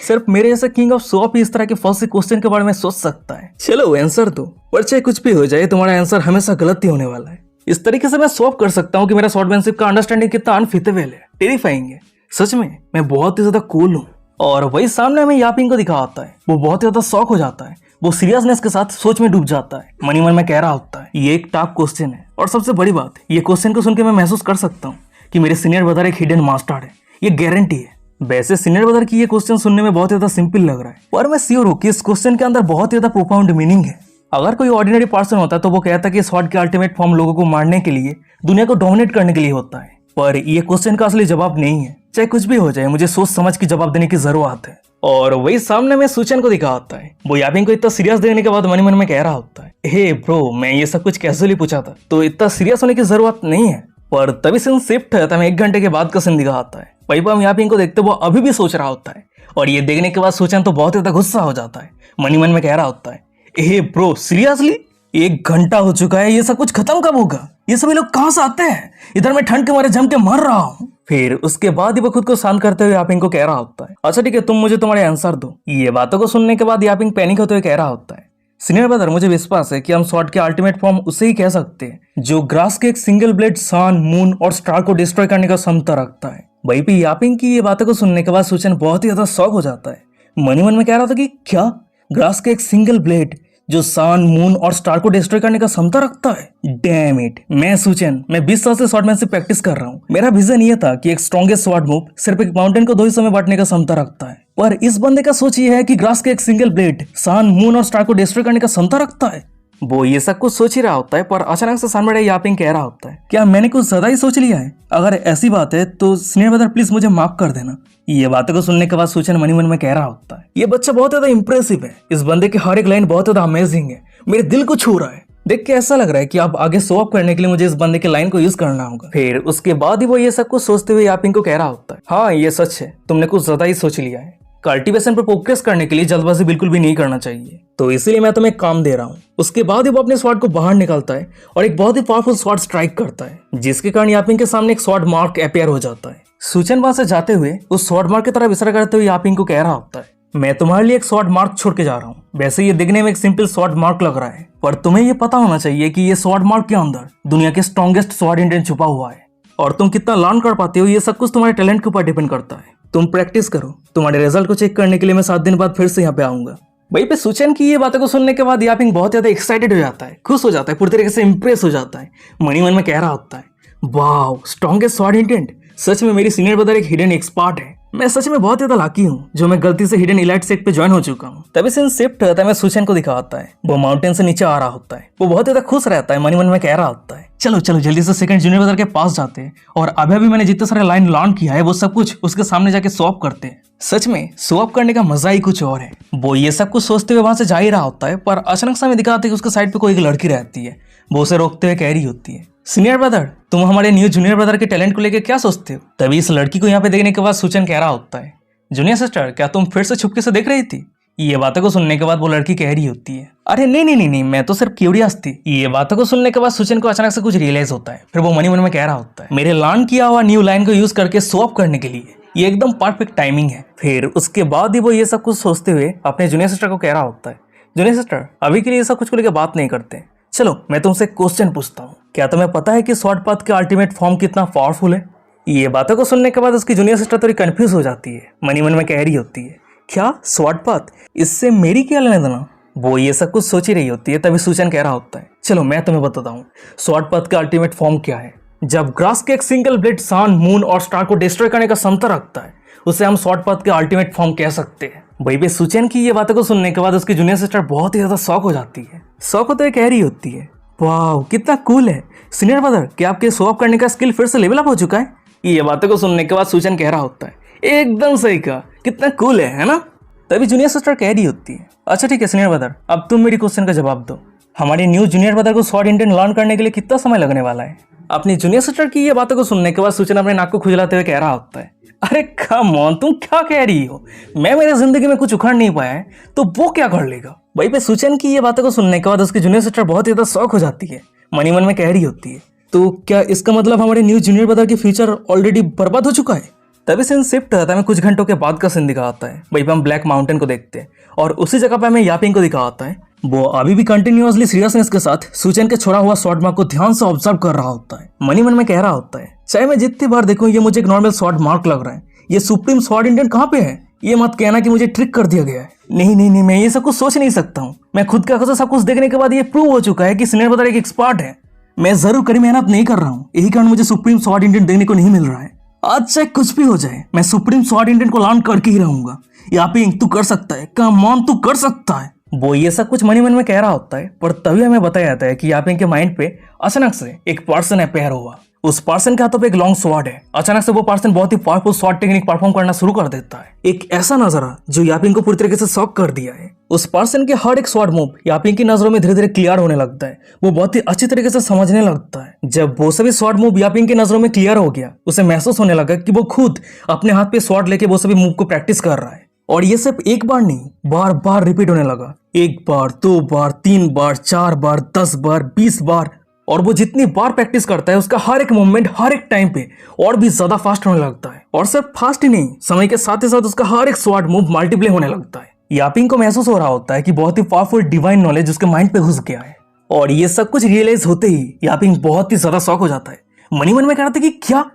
सिर्फ मेरे जैसा किंग ऑफ शो ऑफ इस तरह के फर्स्ट क्वेश्चन के बारे में सोच सकता है। चलो आंसर दो, पर चाहे कुछ भी हो जाए तुम्हारा आंसर हमेशा गलत ही होने वाला है। इस तरीके से मैं सॉल्व कर सकता हूँ कि मेरा शॉर्टमैनशिप का अंडरस्टैंडिंग कितना अनफिटेबल है, टेरिफाइंग है। सच में मैं बहुत ही ज्यादा कूल हूँ। और वही सामने हमें यापिंग को दिखा होता है, वो बहुत ज्यादा शॉक हो जाता है, वो सीरियसनेस के साथ सोच में डूब जाता है। मनी मन में कह रहा होता है, ये एक टॉप क्वेश्चन है और सबसे बड़ी बात, ये क्वेश्चन को सुन के मैं महसूस कर सकता हूँ कि मेरे सीनियर ब्रदर एक हिडन मास्टर है, ये गारंटी है। वैसे सीनियर ब्रदर की ये क्वेश्चन सुनने में बहुत ज्यादा सिंपल लग रहा है, पर मैं श्योर हूँ कि इस क्वेश्चन के अंदर बहुत ज्यादा प्रोफाउंड मीनिंग है। अगर कोई ऑर्डिनरी पर्सन होता तो वो कहता कि स्वॉर्ड के अल्टीमेट फॉर्म लोगों को मारने के लिए, दुनिया को डोमिनेट करने के लिए होता है, पर ये क्वेश्चन का असली जवाब नहीं है। चाहे कुछ भी हो जाए, मुझे सोच समझ के जवाब देने की जरूरत है। और वही सामने में सुचन को दिखा होता है, वो यापिंग को इतना सीरियस देखने के बाद मनी मन में कह रहा होता है, हे ब्रो, मैं ये सब कुछ कैजुअली पूछा था, तो इतना सीरियस होने की जरूरत नहीं है। पर तभी सीन शिफ्ट है, तब 1 घंटे के बाद का सीन दिखा आता है। पैपम यापिंग को देखते वो अभी भी सोच रहा होता है, और ये देखने के बाद सुचन तो बहुत ज्यादा गुस्सा हो जाता है। मनी मन में कह रहा होता है, हे ब्रो, सीरियसली 1 घंटा हो चुका है, ये सब कुछ खत्म कब होगा? ये सभी लोग कहाँ से आते हैं? इधर मैं ठंड के मारे जम के मर रहा हूँ। फिर उसके बाद ही वो खुद को शांत करते हुए यापिंग को कह रहा होता है, अच्छा ठीक है, तुम मुझे तुम्हारे आंसर दो। ये बातों को सुनने के बाद यापिंग पैनिक होते हुए कह रहा होता है, सीनियर ब्रदर, मुझे विश्वास है कि हम स्वॉर्ड के अल्टीमेट फॉर्म उसे ही कह सकते हैं जो ग्रास के एक सिंगल ब्लेड सन, मून और स्टार को डिस्ट्रॉय करने का क्षमता रखता है। वही भी यापिंग की ये बातों को सुनने के बाद सुचन बहुत ही ज्यादा शॉक हो जाता है। मनी मन में कह रहा था कि क्या ग्रास के एक सिंगल ब्लेड जो सन, मून और स्टार को डिस्ट्रॉय करने का क्षमता रखता है? डैम इट, मैं सुचन, मैं 20 साल से स्वॉर्डमैन से प्रैक्टिस कर रहा हूँ। मेरा विजन ये था कि एक स्ट्रॉन्गेस्ट स्वॉर्ड मूव सिर्फ एक माउंटेन को 2 हिस्सों में बांटने का क्षमता रखता है, पर इस बंदे का सोच ये है कि ग्रास के एक सिंगल ब्लेड सन, मून और स्टार को डिस्ट्रॉय करने का क्षमता रखता है। वो ये सब कुछ सोच ही रहा होता है, पर अचानक से सामने यापिंग कह रहा होता है, क्या मैंने कुछ ज्यादा ही सोच लिया है? अगर ऐसी बात है तो सीनियर ब्रदर प्लीज मुझे माफ कर देना। ये बातों को सुनने के बाद सूचन मनी मन में कह रहा होता है, ये बच्चा बहुत ज्यादा इंप्रेसिव है, इस बंदे की हर एक लाइन बहुत ज्यादा अमेजिंग है, मेरे दिल को छू रहा है। देख के ऐसा लग रहा है कि अब आगे शो अप करने के लिए मुझे इस बंदे के लाइन को यूज करना होगा। फिर उसके बाद ही वो ये सब कुछ सोचते हुए यापिंग को कह रहा होता है, हाँ ये सच है, तुमने कुछ ज्यादा ही सोच लिया है। कल्टीवेशन पर फोकस करने के लिए जल्दबाजी बिल्कुल भी नहीं करना चाहिए, तो इसीलिए मैं तुम्हें काम दे रहा हूँ। उसके बाद ही वो अपने स्वॉर्ड को बाहर निकालता है और एक बहुत ही पावरफुल स्वॉर्ड स्ट्राइक करता है, जिसके कारण यापिंग के सामने एक स्वॉर्ड मार्क अपीयर हो जाता है। सूचन वहां से जाते हुए उस स्वॉर्ड मार्क की तरफ इशारा करते हुए यापिंग को कह रहा होता है, मैं तुम्हारे लिए एक स्वॉर्ड मार्क छोड़ के जा रहा हूँ। वैसे ये दिखने में एक सिंपल स्वॉर्ड मार्क लग रहा है, पर तुम्हें ये पता होना चाहिए कि ये स्वॉर्ड मार्क के अंदर दुनिया के स्ट्रॉन्गेस्ट स्वॉर्ड इंडेंट छुपा हुआ है, और तुम कितना लर्न कर पाते हो ये सब कुछ तुम्हारे टैलेंट के ऊपर डिपेंड करता है। तुम प्रैक्टिस करो, तुम्हारे रिजल्ट को चेक करने के लिए मैं 7 दिन बाद फिर से यहाँ पे आऊंगा। वहीं पे सूचन की ये बातों को सुनने के बाद यापिंग बहुत ज्यादा एक्साइटेड हो जाता है, खुश हो जाता है, पूरी तरीके से इंप्रेस हो जाता है। मनी मन में कह रहा होता है, वाह स्ट्रॉन्गेस्ट स्वॉर्ड इंडेंट, सच में मेरी सीनियर ब्रदर एक हिडन एक्सपर्ट है। मैं सच में बहुत ज्यादा लाकी हूँ जो मैं गलती से हिडन इलाइट सेक्ट पे ज्वाइन हो चुका हूँ। तभी सीन शिफ्ट होता है, मैं सूचन को दिखाता है, वो माउंटेन से नीचे आ रहा होता है, वो बहुत ज्यादा खुश रहता है। मनी मन में कह रहा होता है, चलो चलो जल्दी से सेकंड जूनियर ब्रदर के पास जाते हैं और अभी मैंने जितने सारे लाइन लर्न किया है वो सब कुछ उसके सामने जाके शो ऑफ करते हैं। सच में शो ऑफ करने का मजा ही कुछ और है। वो ये सब कुछ सोचते हुए वहां से जा ही रहा होता है, पर अचानक से हमें दिखाते हैं कि उसके साइड पे कोई एक लड़की रहती है। वो उसे रोकते हुए कह रही होती है, सीनियर ब्रदर तुम हमारे न्यू जूनियर ब्रदर के टैलेंट को लेकर क्या सोचते हो? तभी इस लड़की को यहाँ पे देखने के बाद सूचन कह रहा होता है, जूनियर सिस्टर क्या तुम फिर से छुपके से देख रही थी? ये बातों को सुनने के बाद वो लड़की कह रही होती है, अरे नहीं मैं तो सिर्फ क्यूरियस थी। ये बातों को सुनने के बाद सूचन को अचानक से कुछ रियलाइज होता है। फिर वो मनी मन में कह रहा होता है, मेरे लर्न किया हुआ न्यू लाइन को यूज करके शो ऑफ करने के लिए ये एकदम परफेक्ट टाइमिंग है। फिर उसके बाद ही वो ये सब कुछ सोचते हुए अपने जूनियर सिस्टर को कह रहा होता है, जूनियर सिस्टर अभी के लिए ये सब कुछ को लेकर बात नहीं करते, चलो मैं तुमसे एक क्वेश्चन पूछता हूँ, क्या तुम्हें पता है कि स्वॉर्ड पाथ के अल्टीमेट फॉर्म कितना पावरफुल है? ये बातों को सुनने के बाद उसकी जूनियर सिस्टर थोड़ी कंफ्यूज हो जाती है। मनी मन में कह रही होती है, क्या स्वॉर्ड पाथ, इससे मेरी क्या लेना देना? वो ये सब कुछ सोच ही रही होती है। तभी सूचन कह रहा होता है, चलो मैं तुम्हें बताता हूँ स्वॉर्ड पाथ का अल्टीमेट फॉर्म क्या है। जब ग्रास के एक सिंगल ब्लेड सन, मून और स्टार को डिस्ट्रॉय करने का क्षमता रखता है उसे हम स्वॉर्ड पाथ के अल्टीमेट फॉर्म कह सकते हैं। वही पे सूचन की ये बातों को सुनने के बाद उसकी जूनियर सिस्टर बहुत ही ज्यादा शॉक हो जाती है। शॉक होते हुए कह रही होती है, वाह कितना कूल है सीनियर ब्रदर, क्या आपके शो ऑफ करने का स्किल फिर से लेवल अप हो चुका है? ये बातों को सुनने के बाद सूचन कह रहा होता है, एकदम सही कहा, कितना कूल है ना? तभी जूनियर सिस्टर कह रही होती है, अच्छा ठीक है सीनियर ब्रदर अब तुम मेरी क्वेश्चन का जवाब दो, हमारे न्यू जूनियर ब्रदर को स्वॉर्ड इंडेंट लर्न करने के लिए कितना समय लगने वाला है? अपनी जूनियर सिस्टर की ये बातों को सुनने के बाद सूचन अपने नाक को खुजलाते हुए कह रहा होता है, अरे कम ऑन तुम क्या कह रही हो, मैं मेरे जिंदगी में कुछ उखाड़ नहीं पाया है तो वो क्या कर लेगा? वहीं पे सूचन की ये बातों को सुनने के बाद उसकी जूनियर सिस्टर बहुत ज्यादा शॉक हो जाती है। मनी मन में कह रही होती है, तो क्या इसका मतलब हमारे न्यू जूनियर ब्रदर की फ्यूचर ऑलरेडी बर्बाद हो चुका है? तभी सीन शिफ्ट होता है, कुछ घंटों के बाद का सीन दिखाता है। वहीं पे हम ब्लैक माउंटेन को देखते हैं और उसी जगह पे हमें यापिंग को दिखाता है। वो अभी भी कंटिन्यूअसली सीरियसनेस के साथ सूचन के छोड़ा हुआ स्वॉर्ड मार्क को ध्यान से ऑब्जर्व कर रहा होता है। मनी मन में कह रहा होता है, चाहे मैं जितनी बार देखूं ये मुझे एक नॉर्मल स्वॉर्ड मार्क लग रहा है, ये सुप्रीम स्वॉर्ड इंडेंट कहाँ पे है? ये मत कहना कि मुझे ट्रिक कर दिया गया है। नहीं मैं ये सब कुछ सोच नहीं सकता हूँ। मैं खुद का खुद सब कुछ देखने के बाद ये प्रूव हो चुका है कि सीनियर ब्रदर एक एक्सपर्ट है। मैं जरूर कड़ी मेहनत नहीं कर रहा हूँ, यही कारण मुझे सुप्रीम स्वॉर्ड इंडेंट देखने को नहीं मिल रहा है। आज चाहे कुछ भी हो जाए मैं सुप्रीम स्वॉर्ड इंडेंट को लर्न करके ही रहूंगा। यापिंग तू कर सकता है, कम ऑन तू कर सकता है। वो ये सब कुछ मनी मन में कह रहा होता है, पर तभी हमें बताया जाता है कि यापिंग के माइंड पे अचानक से एक पर्सन अपीयर हुआ। उस पर्सन के हाथों पे एक लॉन्ग स्वॉर्ड है। अचानक से वो पर्सन बहुत ही पावरफुल स्वॉर्ड टेक्निक परफॉर्म करना शुरू कर देता है। एक ऐसा नजारा जो यापिंग को पूरी तरीके से शॉक कर दिया है। उस पर्सन के हर एक स्वॉर्ड मूव यापिंग की नजरों में धीरे धीरे क्लियर होने लगता है। वो बहुत ही अच्छी तरीके से समझने लगता है। जब वो सभी स्वॉर्ड मूव यापिंग की नजरों में क्लियर हो गया, उसे महसूस होने लगा कि वो खुद अपने हाथ पे स्वॉर्ड लेके वो सभी मूव को प्रैक्टिस कर रहा है। और ये सिर्फ एक बार नहीं, बार बार रिपीट होने लगा। 1 बार, 2 बार, 3 बार, 4 बार, 10 बार, 20 बार। और वो जितनी बार प्रैक्टिस करता है उसका हर एक मूवमेंट हर एक टाइम पे और भी ज्यादा फास्ट होने लगता है। और सिर्फ फास्ट ही नहीं, समय के साथ ही साथ उसका हर एक स्वॉर्ड मूव मल्टीप्लाई होने लगता है। यापिंग को महसूस हो रहा होता है कि बहुत ही पावरफुल डिवाइन नॉलेज उसके माइंड पे घुस गया है। और ये सब कुछ रियलाइज होते ही यापिंग बहुत ही ज्यादा शॉक हो जाता है। मनी मन में कह रहा था कि क्या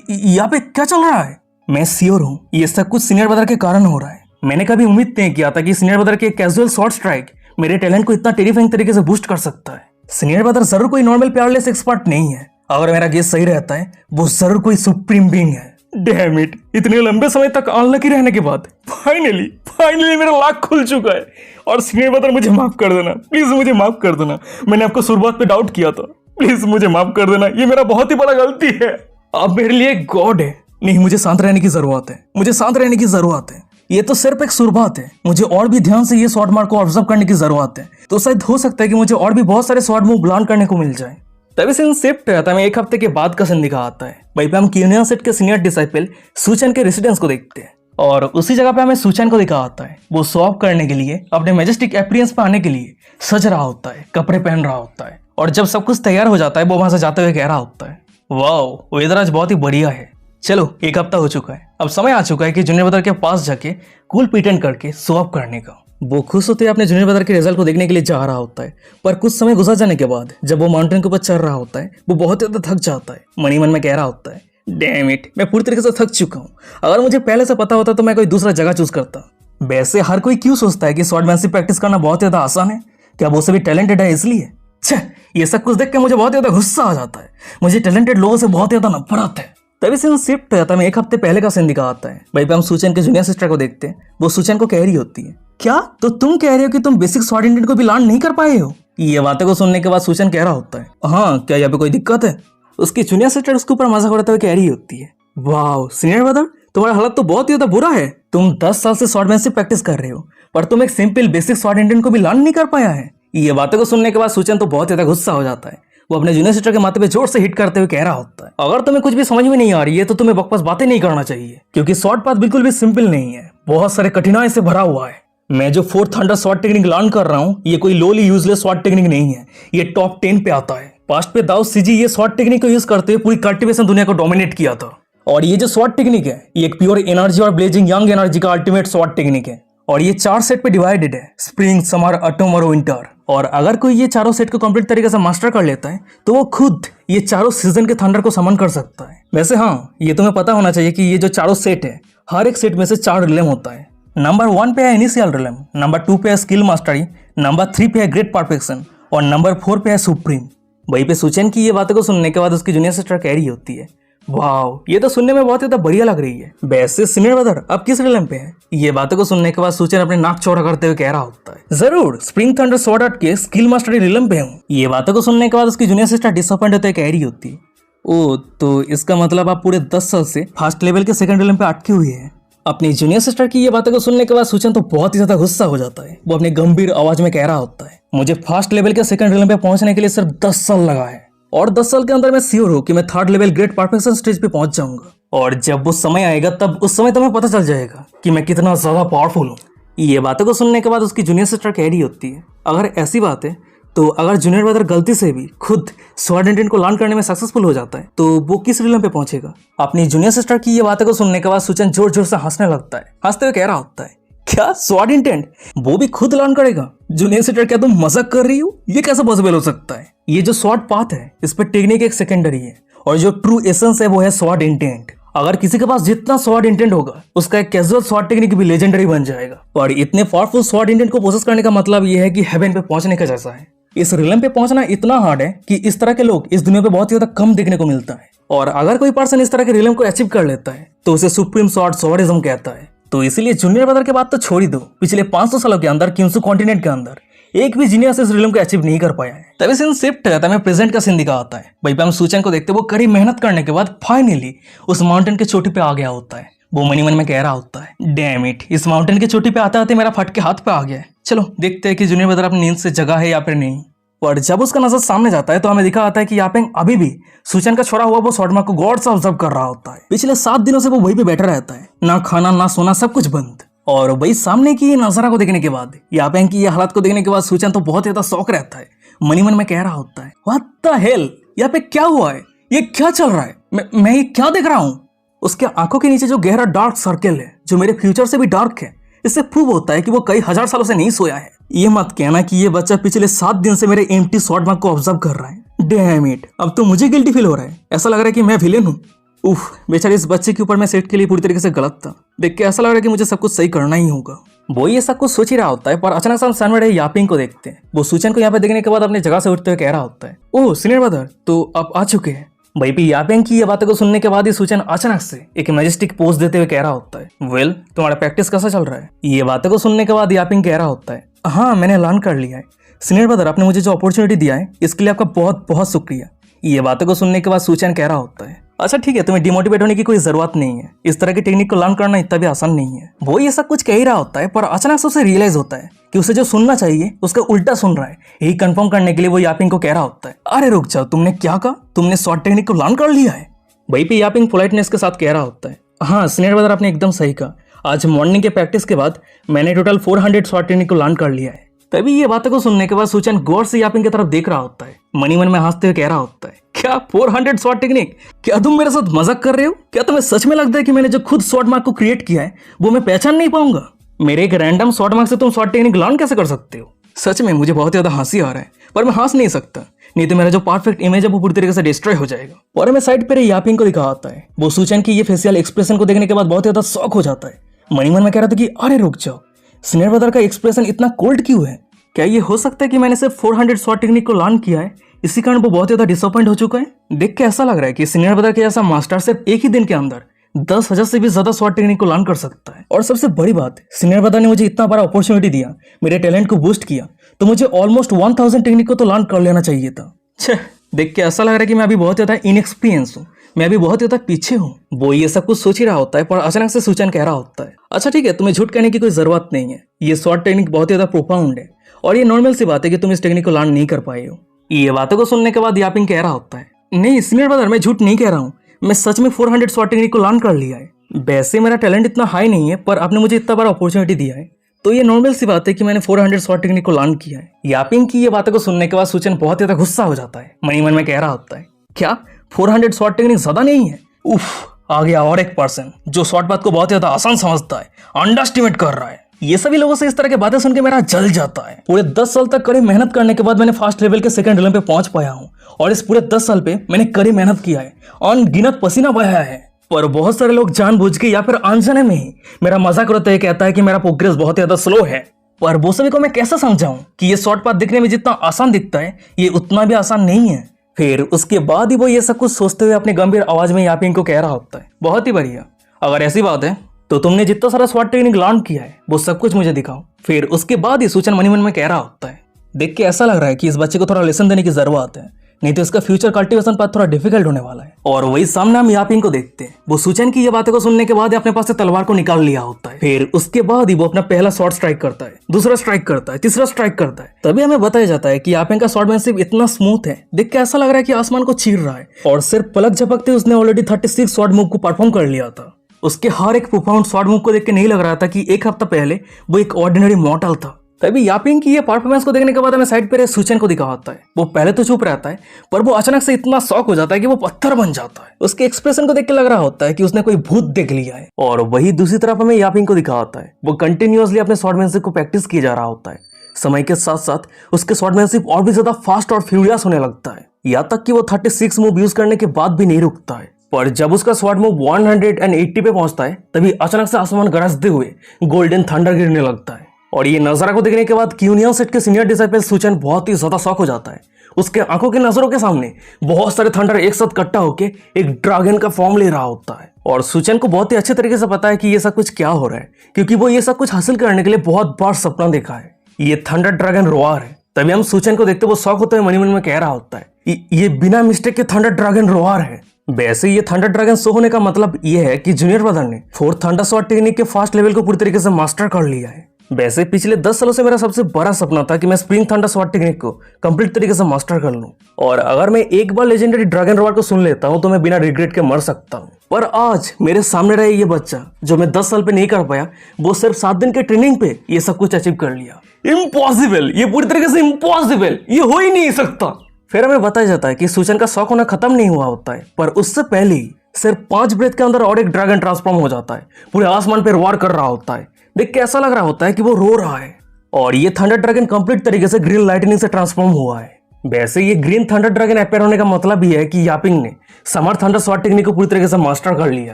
यहाँ पे क्या चल रहा है? मैं श्योर हूँ ये सब कुछ सीनियर ब्रदर के कारण हो रहा है। मैंने कभी उम्मीद नहीं किया था कि सीनियर ब्रदर के कैजुअल शॉर्ट स्ट्राइक मेरे टैलेंट को इतना टेरिफाइंग तरीके से बूस्ट कर सकता है। सीनियर ब्रदर जरूर कोई नॉर्मल प्यारलेस एक्सपर्ट नहीं है। अगर मेरा गेस सही रहता है वो जरूर कोई सुप्रीम बीइंग है। डैम इट, इतने लंबे समय तक अनलकी रहने के बाद फाइनली फाइनली मेरा लाख खुल चुका है। और सीनियर ब्रदर मुझे माफ कर देना, प्लीज मुझे माफ कर देना। मैंने आपको शुरुआत पे डाउट किया था, प्लीज मुझे माफ कर देना, ये मेरा बहुत ही बड़ा गलती है। आप मेरे लिए गॉड है। नहीं, मुझे शांत रहने की जरूरत है, मुझे शांत रहने की जरूरत है। ये तो सिर्फ एक शुरुआत है, मुझे और भी ध्यान से ये शॉर्ट मार्क को ऑब्जर्व करने की जरूरत है। तो शायद हो सकता है कि मुझे और भी बहुत सारे शॉर्ट मूव लर्न करने को मिल जाए। तभी सीन शिफ्ट है, हमें एक हफ्ते के बाद का सीन दिखा आता है। वहीं पे हम क्यूनिया सेट के सीनियर डिसाइपल सूचन के रेसिडेंस को देखते हैं और उसी जगह पे हमें सूचन को दिखा आता है। वो स्वैप करने के लिए, अपने मैजेस्टिक अपीयरेंस पे आने के लिए सज रहा होता है, कपड़े पहन रहा होता है और जब सब कुछ तैयार हो जाता है वो वहां से जाते हुए कह रहा होता है, वाओ वेदर आज बहुत ही बढ़िया है। चलो, एक हफ्ता हो चुका है, अब समय आ चुका है कि जूनियर ब्रदर के पास जाके कूल प्रिटेंड करके स्वैप करने का। वो खुश होते अपने जूनियर ब्रदर के रिजल्ट को देखने के लिए जा रहा होता है। पर कुछ समय गुजर जाने के बाद जब वो माउंटेन के ऊपर चढ़ रहा होता है, वो बहुत ज्यादा थक जाता है। मनी मन में कह रहा होता है, डैम इट, मैं पूरी तरीके से थक चुका हूँ। अगर मुझे पहले से पता होता तो मैं कोई दूसरा जगह चूज करता। वैसे हर कोई क्यों सोचता है कि स्वॉर्डमैनशिप प्रैक्टिस करना बहुत ज्यादा आसान है? क्या वो सभी टैलेंटेड है इसलिए? छे, ये सब कुछ देख के मुझे बहुत ज्यादा गुस्सा आ जाता है। मुझे टैलेंटेड लोगों से बहुत ज्यादा नफरत है। तभी सीन शिफ्ट होता है, एक हफ्ते पहले का सीन दिखा आता है। वहीं पे हम सूचन के जूनियर सिस्टर को देखते हैं। वो सूचन को कह रही होती है, क्या तो तुम कह रहे हो कि तुम बेसिक स्वॉर्ड इंटेंट को भी लर्न नहीं कर पाए हो? ये बातें को सुनने के बाद सूचन कह रहा होता है, हाँ क्या यहाँ पे कोई दिक्कत है? उसकी जूनियर सिस्टर उसके ऊपर मजाक उड़ाते हुए कह रही होती है, वाह सीनियर ब्रदर, तुम्हारा हालत तो बहुत ज्यादा बुरा है। तुम 10 साल से स्वॉर्डमैनशिप प्रैक्टिस कर रहे हो पर तुम एक सिंपल बेसिक स्वॉर्ड इंटेंट को भी लर्न नहीं कर पाया है। ये बातें को सुनने के बाद सूचन तो बहुत ज्यादा गुस्सा हो जाता है। वो अपने जूनियर सिस्टर के माथे पे जोर से हिट करते हुए कह रहा होता है, अगर तुम्हें कुछ भी समझ में नहीं आ रही है तो तुम्हें बकवास बातें नहीं करना चाहिए, क्योंकि शॉर्ट पाथ बिल्कुल भी सिंपल नहीं है, बहुत सारे कठिनाई से भरा हुआ है। मैं जो 4th thunder short technique learn कर रहा हूँ ये कोई लोली यूजलेस शॉर्ट टेक्निक नहीं है, ये टॉप 10 पे आता है। पास्ट पे दाऊद सीजी ये शॉर्ट टेक्निक को यूज करते हुए पूरी कल्टीवेशन दुनिया को डोमिनेट किया था। और ये जो शॉर्ट टेक्निक है ये एक प्योर एनर्जी और ब्लेजिंग यंग एनर्जी का अल्टीमेट शॉर्ट टेक्निक है। और ये 4 सेट पे डिवाइडेड है, स्प्रिंग, समर, ऑटम और विंटर। और अगर कोई ये चारों सेट को कंप्लीट तरीके से मास्टर कर लेता है तो वो खुद ये चारों सीजन के थंडर को समन कर सकता है। वैसे हाँ, ये तुम्हें पता होना चाहिए कि ये जो चारों सेट है हर एक सेट में से 4 रिलेम होता है। नंबर 1 पे है इनिशियल रिलेम, नंबर 2 पे है स्किल मास्टरी, नंबर 3 पे है ग्रेट परफेक्शन और नंबर 4 पे है सुप्रीम। वहीं पे सूचन की ये बातों को सुनने के बाद उसकी जूनियर सिस्टर कह रही होती है, वाह ये तो सुनने में बहुत ज्यादा बढ़िया लग रही है। वैसे सीनियर ब्रदर अब किस रिलेम पे है? ये बातों को सुनने के बाद सूचन अपने नाक चौड़ा करते हुए कह रहा होता है, जरूर स्प्रिंग थंडर स्वॉर्ड आर्ट के स्किल मास्टरी रिलेम पे हूँ। ये बातों को सुनने के बाद उसकी जूनियर सिस्टर डिसअपॉइंट होते हुए कह रही होती है, ओ तो इसका मतलब आप पूरे 10 साल से फर्स्ट लेवल के सेकंड रिलेम पे अटके हुए हैं। अपनी जूनियर सिस्टर की ये बातें को सुनने के बाद सूचन तो बहुत ही ज्यादा गुस्सा हो जाता है। वो अपने गंभीर आवाज में कह रहा होता है, मुझे फर्स्ट लेवल के सेकंड रिलेम पे पहुंचने के लिए सिर्फ 10 साल लगा है और 10 साल के अंदर मैं श्योर हूँ कि मैं 3rd level great perfection stage पे पहुंच जाऊंगा। और जब वो समय आएगा तब उस समय तुम्हें पता चल जाएगा कि मैं कितना ज्यादा पावरफुल हूँ। ये बातों को सुनने के बाद उसकी जूनियर सिस्टर कह रही होती है, अगर ऐसी बात है तो अगर जूनियर ब्रदर गलती से भी खुद स्वॉर्ड इंटेंट को लर्न करने में सक्सेसफुल हो जाता है तो वो किस रिलेम पे पहुंचेगा? अपनी जूनियर सिस्टर की ये बातें को सुनने के बाद सूचन जोर जोर से हंसने लगता है। हंसते हुए कह रहा होता है, क्या स्वॉर्ड इंटेंट वो भी खुद लर्न करेगा? जूनियर सिस्टर क्या तुम मजाक कर रही हो? ये कैसे पॉसिबल हो सकता है? ये जो स्वॉर्ड पाथ है इस पर टेक्निक एक सेकेंडरी है और जो ट्रू एसेंस है वो है स्वॉर्ड इंटेंट। अगर किसी के पास जितना स्वॉर्ड इंटेंट होगा उसका एक कैजुअल स्वॉर्ड टेक्निक भी लेजेंडरी बन जाएगा। और इतने पावरफुल स्वॉर्ड इंटेंट को प्रोसेस करने का मतलब ये है कि हेवन पे पहुंचने का जैसा है। इस रिलेम पे पहुंचना इतना हार्ड है कि इस तरह के लोग इस दुनिया पे बहुत ज्यादा कम देखने को मिलता है। और अगर कोई पर्सन इस तरह के रिलेम को अचीव कर लेता है तो उसे सुप्रीम स्वॉर्डिज्म कहता है। तो इसीलिए जूनियर ब्रदर के बात तो छोड़ ही दो, पिछले 500 सालों के अंदर किंसु कॉन्टिनेंट के अंदर एक भी जीनियस इस रिलेम को अचीव नहीं कर पाया है। तभी सीन शिफ्ट है, तभी प्रेजेंट का सीन दिखा आता है। वहीं पे हम सूचन को देखते वो कड़ी मेहनत करने के बाद फाइनली उस माउंटेन के चोटी पे आ गया होता है। वो मनी मन में कह रहा होता है, डैम इट, इस माउंटेन की चोटी पे आते आते मेरा फट के हाथ पे आ गया है। चलो देखते हैं कि जूनियर ब्रदर अपनी नींद से जगा है या फिर नहीं। और जब उसका नजर सामने जाता है तो हमें दिखा आता है कि यापेंग अभी भी सूचन का छोड़ा हुआ वो शॉर्ट मार्क को गौर से ऑब्जर्व कर रहा होता है। पिछले 7 दिनों से वो वहीं पे बैठा रहता है, ना खाना ना सोना, सब कुछ बंद। और वही सामने की नजारा को देखने के बाद, यापेंग की ये हालत को देखने के बाद सूचन तो बहुत ज्यादा शौक रहता है। मनी मन में कह रहा होता है, व्हाट द हेल, यहाँ पे क्या हुआ है? ये क्या चल रहा है? मैं ये क्या देख रहा हूँ? उसके आंखों के नीचे जो गहरा डार्क सर्कल है जो मेरे फ्यूचर से भी डार्क है, इससे प्रूव होता है कि वो कई हजार सालों से नहीं सोया है। ये मत कहना कि ये बच्चा पिछले 7 दिन से मेरे एम्प्टी शॉर्ट मार्क को ऑब्जर्व कर रहा है। डैम इट, अब तो मुझे गिल्टी फील हो रहा है। ऐसा लग रहा है कि मैं विलेन हूँ। उफ, बेचारे इस बच्चे के ऊपर मैं सेट के लिए पूरी तरीके से गलत था। देख के ऐसा लग रहा है कि मुझे सब कुछ सही करना ही होगा। वो ये सब कुछ सोच ही रहा होता है पर अचानक से हम सामने यापिंग को देखते हैं। वो सूचन को यहाँ पे देखने के बाद अपनी जगह से उठते हुए कह रहा होता है, ओह सीनियर ब्रदर, तो आप आ चुके हैं। भाई पे यापिंग की ये बातों को सुनने के बाद ही सूचन अचानक से एक मैजेस्टिक पोज देते हुए कह रहा होता है, वेल तुम्हारा प्रैक्टिस कैसा चल रहा है? ये बातों को सुनने के बाद यापिंग कह रहा होता है, हाँ मैंने ऐलान कर लिया है। सीनियर ब्रदर, आपने मुझे जो अपॉर्चुनिटी दिया है इसके लिए आपका बहुत बहुत शुक्रिया। ये बातों को सुनने के बाद सूचन कह रहा होता है, अच्छा ठीक है, तुम्हें डिमोटिवेट होने की कोई जरूरत नहीं है। इस तरह की टेक्निक को लर्न करना इतना भी आसान नहीं है। वो ये सब कुछ कह ही रहा होता है, पर अचानक से उसे रियलाइज होता है कि उसे जो सुनना चाहिए उसका उल्टा सुन रहा है। यही कंफर्म करने के लिए वो यापिंग को कह रहा होता है, अरे रुक जाओ, तुमने क्या कहा? तुमने शॉर्ट टेक्निक को लर्न कर लिया है? वहीं पे यापिंग पोलाइटनेस के साथ कह रहा होता है, हाँ सीनियर ब्रदर, आपने एकदम सही कहा। आज मॉर्निंग के प्रैक्टिस के बाद मैंने टोटल 400 शॉर्ट टेक्निक को लर्न कर लिया है। तभी ये बातों को सुनने के बाद सूचन गौर से यापिंग की तरफ देख रहा होता है। मनी मन में हंसते हुए कह रहा होता है, क्या 400 शॉर्ट टेक्निक? क्या तुम मेरे साथ मजाक कर रहे हो? क्या तुम्हें सच में लगता है कि मैंने जो खुद शॉर्ट मार्क को क्रिएट किया है वो मैं पहचान नहीं पाऊंगा? मेरे एक रैंडम शॉर्ट मार्क से तुम शॉर्ट टेक्निक लर्न कैसे कर सकते हो? सच में मुझे बहुत ज्यादा हंसी आ रहा है, पर मैं हंस नहीं सकता, नहीं तो मेरा जो परफेक्ट इमेज है वो पूरी तरीके से डिस्ट्रॉय हो जाएगा। और मैं साइड पर यापिंग को दिखा आता है। वो सूचन की ये फेशियल एक्सप्रेशन को देखने के बाद बहुत ज्यादा शॉक हो जाता है। मनी मन में कह रहा था कि अरे रुक जाओ, सीनियर ब्रदर का एक्सप्रेशन इतना कोल्ड क्यों है? क्या ये हो सकता है कि मैंने सिर्फ 400 शॉर्ट टेक्निक को लर्न किया है, इसी कारण वो बहुत ज्यादा डिसअपॉइंट हो चुका है? देख के ऐसा लग रहा है कि सीनियर ब्रदर के जैसा मास्टर सिर्फ एक ही दिन के अंदर 10,000 से भी ज्यादा शॉर्ट टेक्निक को लर्न कर सकता है। और सबसे बड़ी बात, सीनियर ब्रदर ने मुझे इतना बड़ा अपॉर्चुनिटी दिया, मेरे टैलेंट को बूस्ट किया, तो मुझे ऑलमोस्ट 1000 टेक्निक को तो लर्न कर लेना चाहिए था। छह, देख के ऐसा लग रहा है कि मैं अभी बहुत ज्यादा इनएक्सपीरियंस हूँ, मैं अभी बहुत ज्यादा पीछे हूँ। वो ये सब कुछ सोच ही रहा होता है, पर अचानक से सूचन कह रहा होता है, अच्छा ठीक है, तुम्हें झूठ कहने की कोई जरूरत नहीं है। ये शॉर्ट टेक्निक बहुत ज्यादा प्रोफाउंड है और ये नॉर्मल सी बात है कि तुम इस टेक्निक को लर्न नहीं कर पाए हो। ये बातों को सुनने के बाद यापिंग कह रहा होता है, नहीं सीनियर ब्रदर, मैं झूठ नहीं कह रहा हूँ, मैं सच में 400 शॉर्ट टेक्निक को लर्न कर लिया है। वैसे मेरा टैलेंट इतना हाई नहीं है, पर आपने मुझे इतना बड़ा अपॉर्चुनिटी दिया है, तो ये नॉर्मल सी बात है कि मैंने 400 शॉर्ट टेक्निक को लर्न किया है। यापिंग की ये बातों को सुनने के बाद सूचन बहुत ज्यादा गुस्सा हो जाता है। मनी मन में कह रहा होता है, क्या 400 शॉर्ट टेक्निक ज्यादा नहीं है? उफ, आ गया और एक पर्सन जो शॉर्ट बात को बहुत ज्यादा आसान समझता है, अंडरस्टिमेट कर रहा है। ये सभी लोगों से इस तरह की बातें सुन के मेरा जल जाता है। पूरे 10 साल तक कड़ी मेहनत करने के बाद मैंने फर्स्ट लेवल के सेकंड लेवल पे पहुंच पाया हूँ, और इस पूरे 10 साल पे मैंने कड़ी मेहनत किया है, अनगिनत पसीना बहाया है। पर बहुत सारे लोग जानबूझ के या फिर अनजाने में ही मेरा मजाक उड़ाते हुए कहता है कि मेरा प्रोग्रेस बहुत ज्यादा स्लो है। पर वो सभी को मैं कैसे समझाऊं कि ये शॉर्ट पाथ दिखने में जितना आसान दिखता है, ये उतना भी आसान नहीं है। फिर उसके बाद ही वो ये सब कुछ सोचते हुए अपनी गंभीर आवाज में यापिंग को कह रहा होता है, बहुत ही बढ़िया, अगर ऐसी बात है तो तुमने जितना सारा शॉर्ट टेक्निक लर्न किया है वो सब कुछ मुझे दिखाओ। फिर उसके बाद ही सूचन मनी मन में कह रहा होता है, देख के ऐसा लग रहा है कि इस बच्चे को थोड़ा लेसन देने की जरूरत है, नहीं तो इसका फ्यूचर कल्टीवेशन पाथ थोड़ा डिफिकल्ट होने वाला है। और वही सामने हम यापिंग को देखते हैं। वो सूचन की ये बातें को सुनने के बाद अपने पास से तलवार को निकाल लिया होता है। फिर उसके बाद ही वो अपना पहला शॉर्ट स्ट्राइक करता है, दूसरा स्ट्राइक करता है, तीसरा स्ट्राइक करता है। तभी हमें बताया जाता है कि यापिंग का शॉर्टमैनशिप इतना स्मूथ है, देख के ऐसा लग रहा है कि आसमान को चीर रहा है। और सिर्फ पलक झपकते उसने ऑलरेडी 36 शॉर्ट मूव को परफॉर्म कर लिया था। उसके हर एक प्रोफाउंड शॉर्ट मूव को देख के नहीं लग रहा था कि एक हफ्ता पहले वो एक ऑर्डिनरी मॉर्टल था। तभी यापिंग की ये परफॉर्मेंस को देखने के बाद हमें साइड पर सूचन को दिखा होता है। वो पहले तो चुप रहता है, पर वो अचानक से इतना शॉक हो जाता है कि वो पत्थर बन जाता है। उसके एक्सप्रेशन को देख के लग रहा होता है कि उसने कोई भूत देख लिया है। और वही दूसरी तरफ हमें यापिंग को दिखा होता है। वो कंटिन्यूअसली अपने शॉर्टमैनशिप को प्रैक्टिस किया जा रहा होता है। समय के साथ साथ उसके शॉर्टमैनशिप और भी ज्यादा फास्ट और फ्यूरियस होने लगता है, यहाँ तक कि वो 36 मूव यूज करने के बाद भी नहीं रुकता है। पर जब उसका शॉर्ट मूव 180 पे पहुंचता है, तभी अचानक से आसमान गरजते हुए गोल्डन थंडर गिरने लगता है। और ये नजारा को देखने के बाद क्यूनियन सेट के सीनियर डिसाइपल सूचन बहुत ही ज्यादा शॉक हो जाता है। उसके आंखों की नजरों के सामने बहुत सारे थंडर एक साथ इकट्ठा होकर एक ड्रैगन का फॉर्म ले रहा होता है। और सूचन को बहुत ही अच्छे तरीके से पता है कि ये सब कुछ क्या हो रहा है, क्योंकि वो ये सब कुछ हासिल करने के लिए बहुत बार सपना देखा है। ये थंडर ड्रैगन रोआर है। तभी हम सूचन को देखते वो शौक होते हुए मन में कह रहा होता है, ये बिना मिस्टेक के थंडर ड्रैगन रोआर है। वैसे ये थंडर ड्रैगन शो होने का मतलब ये है कि जूनियर ब्रदर ने 4th थंडर शॉट टेक्निक के फास्ट लेवल को पूरी तरीके से मास्टर कर लिया है। वैसे पिछले 10 सालों से मेरा सबसे बड़ा सपना था कि मैं स्प्रिंग थंडर शॉट टेक्निक को कंप्लीट तरीके से मास्टर कर लूं, और अगर मैं एक बार लेजेंडरी ड्रैगन रोआर को सुन लेता हूं तो मैं बिना रिग्रेट के मर सकता हूं। पर आज मेरे सामने रहे ये बच्चा जो मैं 10 साल पे नहीं कर पाया, वो सिर्फ 7 दिन के ट्रेनिंग पे ये सब कुछ अचीव कर लिया। इम्पॉसिबल, ये पूरी तरीके से इम्पॉसिबल, ये हो ही नहीं सकता। फिर हमें बताया जाता है कि सूचन का शौक होना खत्म नहीं हुआ होता है, पर उससे पहले ही सिर्फ 5 ब्रेथ के अंदर और एक ड्रैगन ट्रांसफॉर्म हो जाता है, पूरे आसमान पे वार कर रहा होता है। देख के ऐसा लग रहा होता है कि वो रो रहा है। और ये थंडर ड्रैगन कंप्लीट तरीके से ग्रीन लाइटनिंग से ट्रांसफॉर्म हुआ है। वैसे ये ग्रीन थंडर ड्रैगन अपेयर होने का मतलब ये है कि यापिंग ने समर थंडर शॉट टेक्निक को पूरी तरीके से मास्टर कर लिया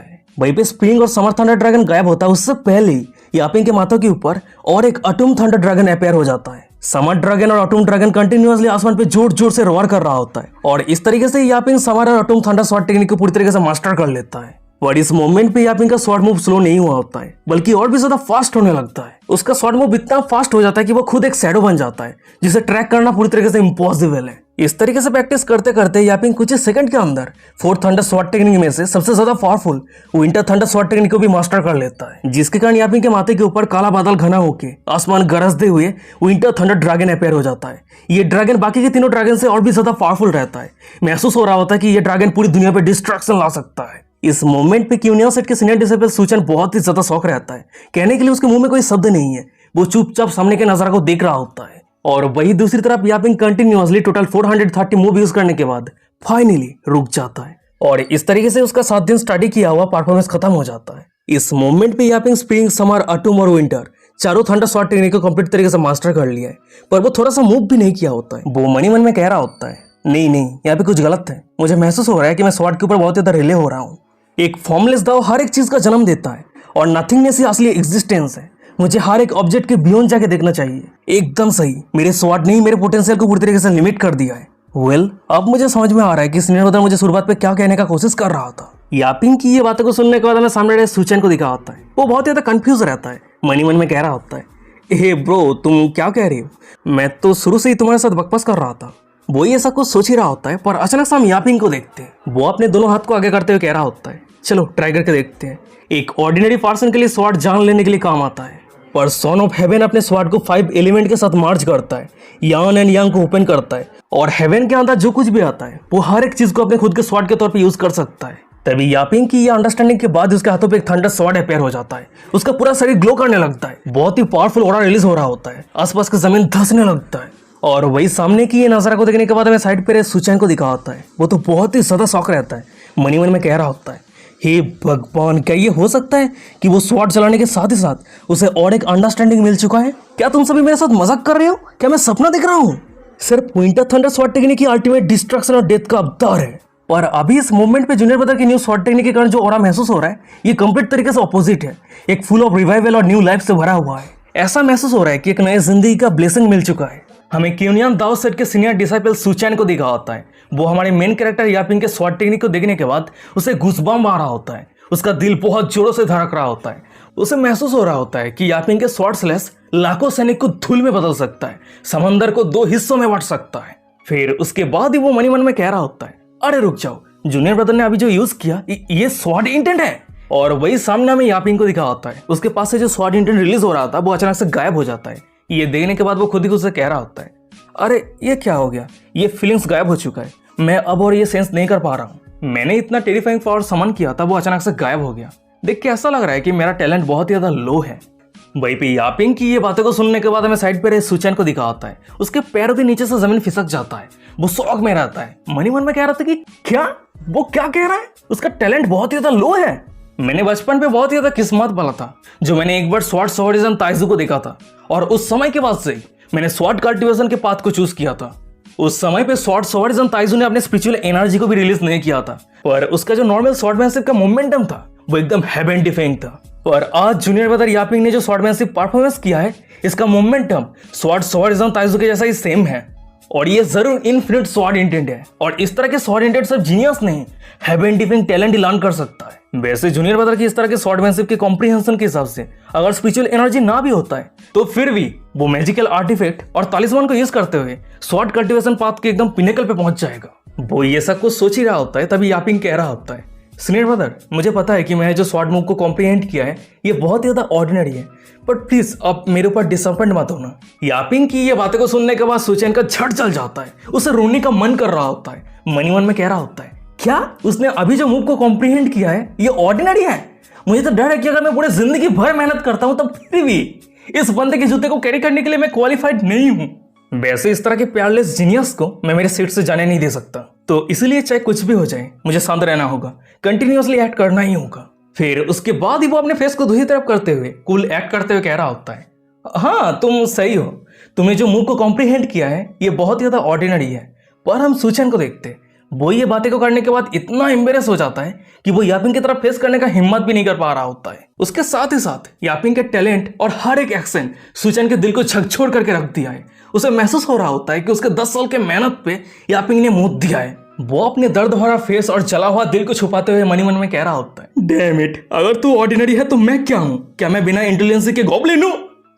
है। वहीं पे स्प्रिंग और समर थंडर ड्रैगन गायब होता है, उससे पहले ही यापिंग के माथों के ऊपर और एक अटूम थंडर ड्रैगन अपेयर हो जाता है। समर ड्रैगन और एटम ड्रैगन कंटिन्यूअसली आसमान पे जोर जोर से रोर कर रहा होता है और इस तरीके से यापिंग समर और एटम थंडर स्वॉर्ड टेक्निक को पूरी तरीके से मास्टर कर लेता है। और इस मोमेंट पे यापिंग का स्वॉर्ड मूव स्लो नहीं हुआ होता है बल्कि और भी ज्यादा फास्ट होने लगता है। उसका स्वॉर्ड मूव इतना फास्ट हो जाता है कि वो खुद एक शैडो बन जाता है जिसे ट्रैक करना पूरी तरीके से इम्पॉसिबल है। इस तरीके से प्रैक्टिस करते करते यापिंग कुछ ही सेकंड के अंदर फोर्थ थंडर स्वॉर्ड टेक्निक में से सबसे ज्यादा powerful winter thunder sword technique को भी मास्टर कर लेता है, जिसके कारण यापिंग के माथे के ऊपर काला बादल घना होकर आसमान गरजते हुए विंटर थंडर ड्रैगन अपेयर हो जाता है। ये ड्रैगन बाकी के तीनों ड्रैगन से और भी ज्यादा पावरफुल रहता है। महसूस हो रहा होता है कि ये ड्रैगन पूरी दुनिया पे डिस्ट्रक्शन ला सकता है। इस मोमेंट पे क्यूनिया सेट के सीनियर डिसिपल सुचन बहुत ही ज्यादा शौक रहता है। कहने के लिए उसके मुंह में कोई शब्द नहीं है, वो चुपचाप सामने के नजारा को देख रहा होता है। और वही दूसरी तरफ Yaping continuously total 430 move use करने के बाद फाइनली रुक जाता है और इस तरीके से उसका 7 दिन स्टडी किया हुआ परफॉर्मेंस खत्म हो जाता है। इस मोमेंट पे यापिंग स्प्रिंग, समर, ऑटम और विंटर चारों थंडर स्वॉर्ड टेक्निक को कंप्लीट तरीके से मास्टर कर लिया है, पर वो थोड़ा सा मूव भी नहीं किया होता है। वो मन ही मन में कह रहा होता है, नहीं यहाँ पे कुछ गलत है। मुझे महसूस हो रहा है कि मैं स्वॉर्ड के ऊपर बहुत ज्यादा रिले हो रहा हूँ। एक फॉर्मलेस दाव हर एक चीज का जन्म देता है और नथिंगनेस ही असली एग्जिस्टेंस है। मुझे हर एक ऑब्जेक्ट के बियॉन्ड जाके देखना चाहिए। एकदम सही, मेरे स्वॉर्ड ने ही मेरे पोटेंशियल को पूरी तरीके से लिमिट कर दिया है। अब मुझे समझ में आ रहा है कि सीनियर ब्रदर मुझे शुरुआत पे क्या कहने का कोशिश कर रहा था। यापिंग की ये बातों को सुनने के बाद हमें सामने रहे सुचेन को दिखा होता है। वो बहुत ज्यादा कंफ्यूज रहता है, मन ही मन में कह रहा होता है, हे ब्रो तुम क्या कह रही हो? मैं तो शुरू से ही तुम्हारे साथ बकवास कर रहा था। वो ये सब कुछ सोच ही रहा होता है, पर अचानक से हम यापिंग को देखते हैं। वो अपने दोनों हाथ को आगे करते हुए कह रहा होता है, चलो ट्राई करके देखते हैं। एक ऑर्डिनरी पर्सन के लिए स्वॉर्ड जान लेने के लिए काम आता है, पर सन ऑफ हेवन अपने स्वॉर्ड को 5 एलिमेंट के साथ मार्च करता है, यान एंड यांग को ओपन करता है और हेवन के अंदर जो कुछ भी आता है वो हर एक चीज को अपने खुद के स्वॉर्ड के तौर पे यूज कर सकता है। तभी यापिंग की ये अंडरस्टैंडिंग के बाद उसके हाथों पे एक थंडर स्वॉर्ड अपेयर हो जाता है। उसका पूरा शरीर ग्लो करने लगता है, बहुत ही पावरफुल ऑरा रिलीज हो रहा होता है, आसपास की जमीन धंसने लगता है। और वही सामने की ये नजारा को देखने के बाद हमें साइड पे सुचैन को दिखा होता है। वो तो बहुत ही ज्यादा शौक रहता है, मन ही मन में कह रहा होता है, हे भगवान क्या ये हो सकता है कि वो स्वॉर्ड चलाने के साथ ही साथ उसे और एक अंडरस्टैंडिंग मिल चुका है? क्या तुम सभी मेरे साथ मजाक कर रहे हो? क्या मैं सपना देख रहा हूँ? सिर्फ विंटर थंडर स्वॉर्ड टेक्निक की अल्टीमेट डिस्ट्रक्शन और डेथ का अवतार है। पर अभी इस मूवमेंट पे जूनियर ब्रदर की न्यू स्वॉर्ड टेक्निक के कारण जो ऑरा महसूस हो रहा है ये कंप्लीट तरीके से ऑपोजिट है। एक फुल ऑफ रिवाइवल और न्यू लाइफ से भरा हुआ है। ऐसा महसूस हो रहा है कि एक नए जिंदगी का ब्लेसिंग मिल चुका है। हमें क्यूनियन दाओ सेट के सीनियर डिसाइपल सुचैन को दिखा होता है। वो हमारे मेन कैरेक्टर यापिंग के स्वॉर्ड टेक्निक को देखने के बाद उसे गूज़बम्प आ रहा होता है। उसका दिल बहुत जोरों से धड़क रहा होता है। उसे महसूस हो रहा होता है कि यापिंग के स्वॉर्ड स्लैश लाखों सैनिक को धूल में बदल सकता है, समंदर को 2 हिस्सों में बांट सकता है। फिर उसके बाद ही वो मन ही मन में कह रहा होता है, अरे रुक जाओ, जूनियर ब्रदर ने अभी जो यूज किया ये स्वॉर्ड इंटेंट है। और वही सामने में यापिंग को दिखा होता है। उसके पास से जो स्वॉर्ड इंटेंट रिलीज हो रहा था वो अचानक से गायब हो जाता है। ये देखने के बाद वो खुद ही खुद से कह रहा होता है, अरे ये क्या हो गया? ये फीलिंग्स गायब हो चुका है, मैं अब और ये सेंस नहीं कर पा रहा हूँ। मैंने इतना टेरिफाइंग पावर समन किया था वो अचानक से गायब हो गया। देख के ऐसा लग रहा है कि मेरा टैलेंट बहुत ही ज्यादा लो है। वहीं पे यापिंग की ये बातों को सुनने के बाद हमें साइड पे सुचैन को दिखा होता है। उसके पैरों के नीचे से जमीन फिसक जाता है। वो शौक में रहता है, मन ही मन में कह रहा था कि क्या वो क्या कह रहा है, उसका टैलेंट बहुत ही ज्यादा लो है। मैंने बचपन पे बहुत ही ज्यादा किस्मत वाला था जो मैंने एक बार स्वॉर्ड स्वॉर्डिज्म ताइजू को देखा था और उस समय के बाद से मैंने स्वॉर्ड कल्टिवेशन के पाथ को चूज किया था। उस समय पे स्वॉर्ड स्वॉर्डिज्म ताइजू ने अपने स्पिरिचुअल एनर्जी को भी रिलीज नहीं किया था, पर उसका जो नॉर्मल स्वॉर्डमैनशिप का मोमेंटम था वो एकदम हेवन डिफाइंग था। पर आज जूनियर ब्रदर यापिंग ने जो स्वॉर्डमैनशिप परफॉर्मेंस किया है इसका मोमेंटम स्वॉर्ड स्वॉर्डिज्म ताइजू के जैसा ही सेम है और ये जरूर इनफिनिट स्वॉर्ड इंटेंट है। और इस तरह के स्वॉर्ड इंटेंट सिर्फ जीनियस नहीं, हेवन डिफाइंग टैलेंट ही लर्न कर सकता है। वैसे जूनियर ब्रदर की इस तरह के स्वॉर्डमैनशिप के कॉम्प्रिहेंशन के हिसाब से अगर स्पिरिचुअल एनर्जी ना भी होता है तो फिर भी वो मैजिकल आर्टिफैक्ट और तालिस्मान को यूज करते हुए स्वॉर्ड कल्टिवेशन पाथ के एकदम पिनेकल पे पहुंच जाएगा। वो ये सब कुछ सोच ही रहा होता है तभी यापिंग कह रहा होता है, सीनियर ब्रदर मुझे पता है कि मैंने जो स्वॉर्ड मूव को कॉम्प्रिहेंड किया है ये बहुत ही ज्यादा ऑर्डिनरी है, बट प्लीज अब मेरे ऊपर डिसअपॉइंट मत होना। यापिंग की ये बातें को सुनने के बाद सुचैन का झट चल जाता है। उसे रोने का मन कर रहा होता है, मन ही मन में कह रहा होता है, क्या उसने अभी जो मूव को कॉम्प्रिहेंड किया है ये ऑर्डिनरी है? मुझे तो डर है कि अगर मैं पूरी जिंदगी भर मेहनत करता हूं तब फिर भी इस बंदे के जूते को कैरी करने के लिए मैं क्वालिफाइड नहीं हूं। वैसे इस तरह के प्यारलेस जीनियस को मैं मेरे सीट से जाने नहीं दे सकता, तो इसलिए चाहे कुछ भी हो जाए मुझे शांत रहना होगा, कंटिन्यूअसली एक्ट करना ही होगा। फिर उसके बाद ही वो अपने फेस को दूसरी तरफ करते हुए कूल एक्ट करते हुए कह रहा होता है, हाँ तुम सही हो, तुमने जो मूव को कॉम्प्रिहेंड किया है ये बहुत ही ज्यादा ऑर्डिनरी है। पर हम सुचैन को देखते, वो ये बातें को करने के बाद इतना एम्बेरस हो जाता है कि वो यापिंग की तरफ फेस करने का हिम्मत भी नहीं कर पा रहा होता है। उसके साथ ही साथ यापिंग के टैलेंट और हर एक एक्शन सुचैन के दिल को झकझोर करके रख दिया है उसे महसूस हो रहा होता है कि उसके 10 साल के मेहनत पे यापिंग ने मुंह दिया है। वो अपने दर्द भरा फेस और जला हुआ दिल को छुपाते हुए मन ही मन में कह रहा होता है, डैम इट, अगर तू ऑर्डिनरी है तो मैं क्या हूँ? क्या मैं बिना इंटेलिजेंस के गॉब्लिन हूँ?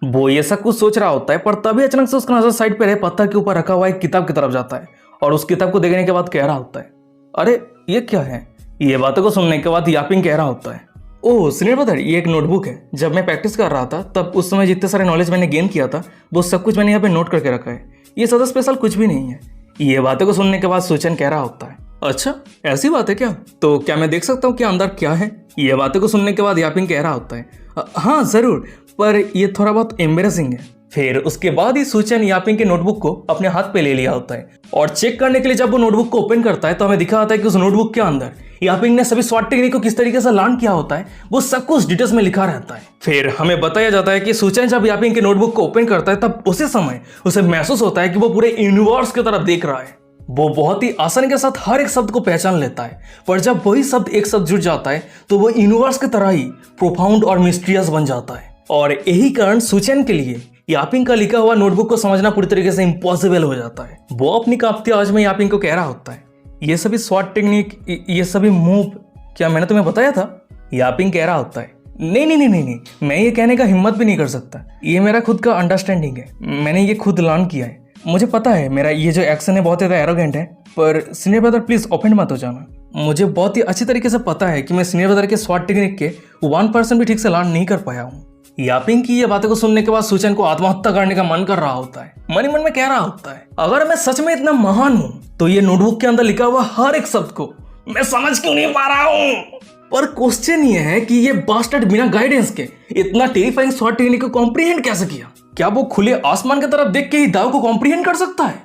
वो ये सब कुछ सोच रहा होता है, पर तभी अचानक से उसका नजर साइड पे रहे पत्थर के ऊपर रखा हुआ एक किताब की तरफ जाता है और उस किताब को देखने के बाद कह रहा होता है, अरे ये क्या है? ये बातों को सुनने के बाद यापिंग कह रहा होता है, ओह सीनियर ब्रदर, ये एक नोटबुक है। जब मैं प्रैक्टिस कर रहा था तब उस समय जितने सारे नॉलेज मैंने गेन किया था वो सब कुछ मैंने यहाँ पे नोट करके रखा है। ये ज़्यादा स्पेशल कुछ भी नहीं है। ये बातों को सुनने के बाद सूचन कह रहा होता है, अच्छा ऐसी बात है क्या? तो क्या मैं देख सकता हूँ कि अंदर क्या है? ये बातों को सुनने के बाद यापिंग कह रहा होता है, हाँ ज़रूर, पर ये थोड़ा बहुत एम्बेरसिंग है। फिर उसके बाद ही सूचन यापिंग के नोटबुक को अपने हाथ पे ले लिया होता है और चेक करने के लिए जब वो नोटबुक को ओपन करता है तो हमें दिखा होता है कि उस नोटबुक के अंदर यापिंग ने सभी स्वॉट टेक्निक को किस तरीके से लर्न किया होता है वो सब कुछ डिटेल्स में लिखा रहता है। फिर हमें बताया जाता है कि सूचन जब यापिंग के नोटबुक को ओपन करता है तब उसी समय उसे महसूस होता है कि वो पूरे यूनिवर्स की तरफ देख रहा है। वो बहुत ही आसानी के साथ हर एक शब्द को पहचान लेता है, पर जब वही शब्द एक साथ जुड़ जाता है तो वो यूनिवर्स की तरह ही प्रोफाउंड और मिस्टीरियस बन जाता है। और यही कारण सूचन के लिए यापिंग का लिखा हुआ नोटबुक को समझना पूरी तरीके से इम्पॉसिबल हो जाता है। वो अपनी कांपती आवाज में यापिंग को कह रहा होता है, ये सभी स्वॉट टेक्निक, ये सभी मूव क्या मैंने तुम्हें बताया था? यापिंग कह रहा होता है, नहीं नहीं नहीं नहीं नहीं, मैं ये कहने का हिम्मत भी नहीं कर सकता। ये मेरा खुद का अंडरस्टैंडिंग है, मैंने ये खुद लर्न किया है। मुझे पता है मेरा ये जो एक्शन है बहुत ज़्यादा एरोगेंट है, पर सीनियर ब्रदर प्लीज़ ऑफेंड मत हो जाना। मुझे बहुत ही अच्छी तरीके से पता है कि मैं सीनियर ब्रदर के स्वॉट टेक्निक के 1% भी ठीक से लर्न नहीं कर पाया हूँ। यापिंग की ये बातें को सुनने के बाद सूचन को आत्महत्या करने का मन कर रहा होता है। मन ही मन में कह रहा होता है, अगर मैं सच में इतना महान हूँ तो ये नोटबुक के अंदर लिखा हुआ हर एक शब्द को मैं समझ क्यों नहीं पा रहा हूँ? पर क्वेश्चन ये है कि ये बास्टर्ड बिना गाइडेंस के इतना टेरिफाइंग स्वॉट टेक्निक को कॉम्प्रिहेंड कैसे किया? क्या वो खुले आसमान की तरफ देख के ही दाव को कॉम्प्रिहेंड कर सकता है?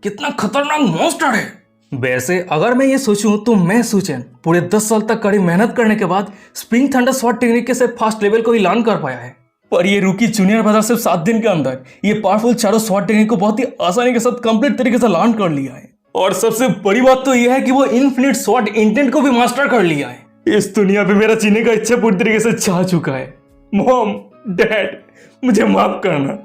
कितना खतरनाक मॉन्स्टर है। वैसे अगर मैं ये सोचूं तो मैं सूचन पूरे 10 साल तक कड़ी मेहनत करने के बाद स्प्रिंग थंडर स्वॉट टेक्निक के सिर्फ फर्स्ट लेवल को ही लर्न कर पाया है, पर ये रूकी जूनियर ब्रदर सिर्फ 7 दिन के अंदर ये पावरफुल चारों स्वॉट टेक्निक को बहुत ही आसानी के साथ कंप्लीट तरीके से लर्न कर लिया है। और सबसे बड़ी बात तो यह है कि वो इनफिनिट स्वॉट इंटेंट को भी मास्टर कर लिया है। इस दुनिया पे मेरा जीने का इच्छा पूरी तरीके से चाह चुका है। मॉम, डैड, मुझे माफ करना,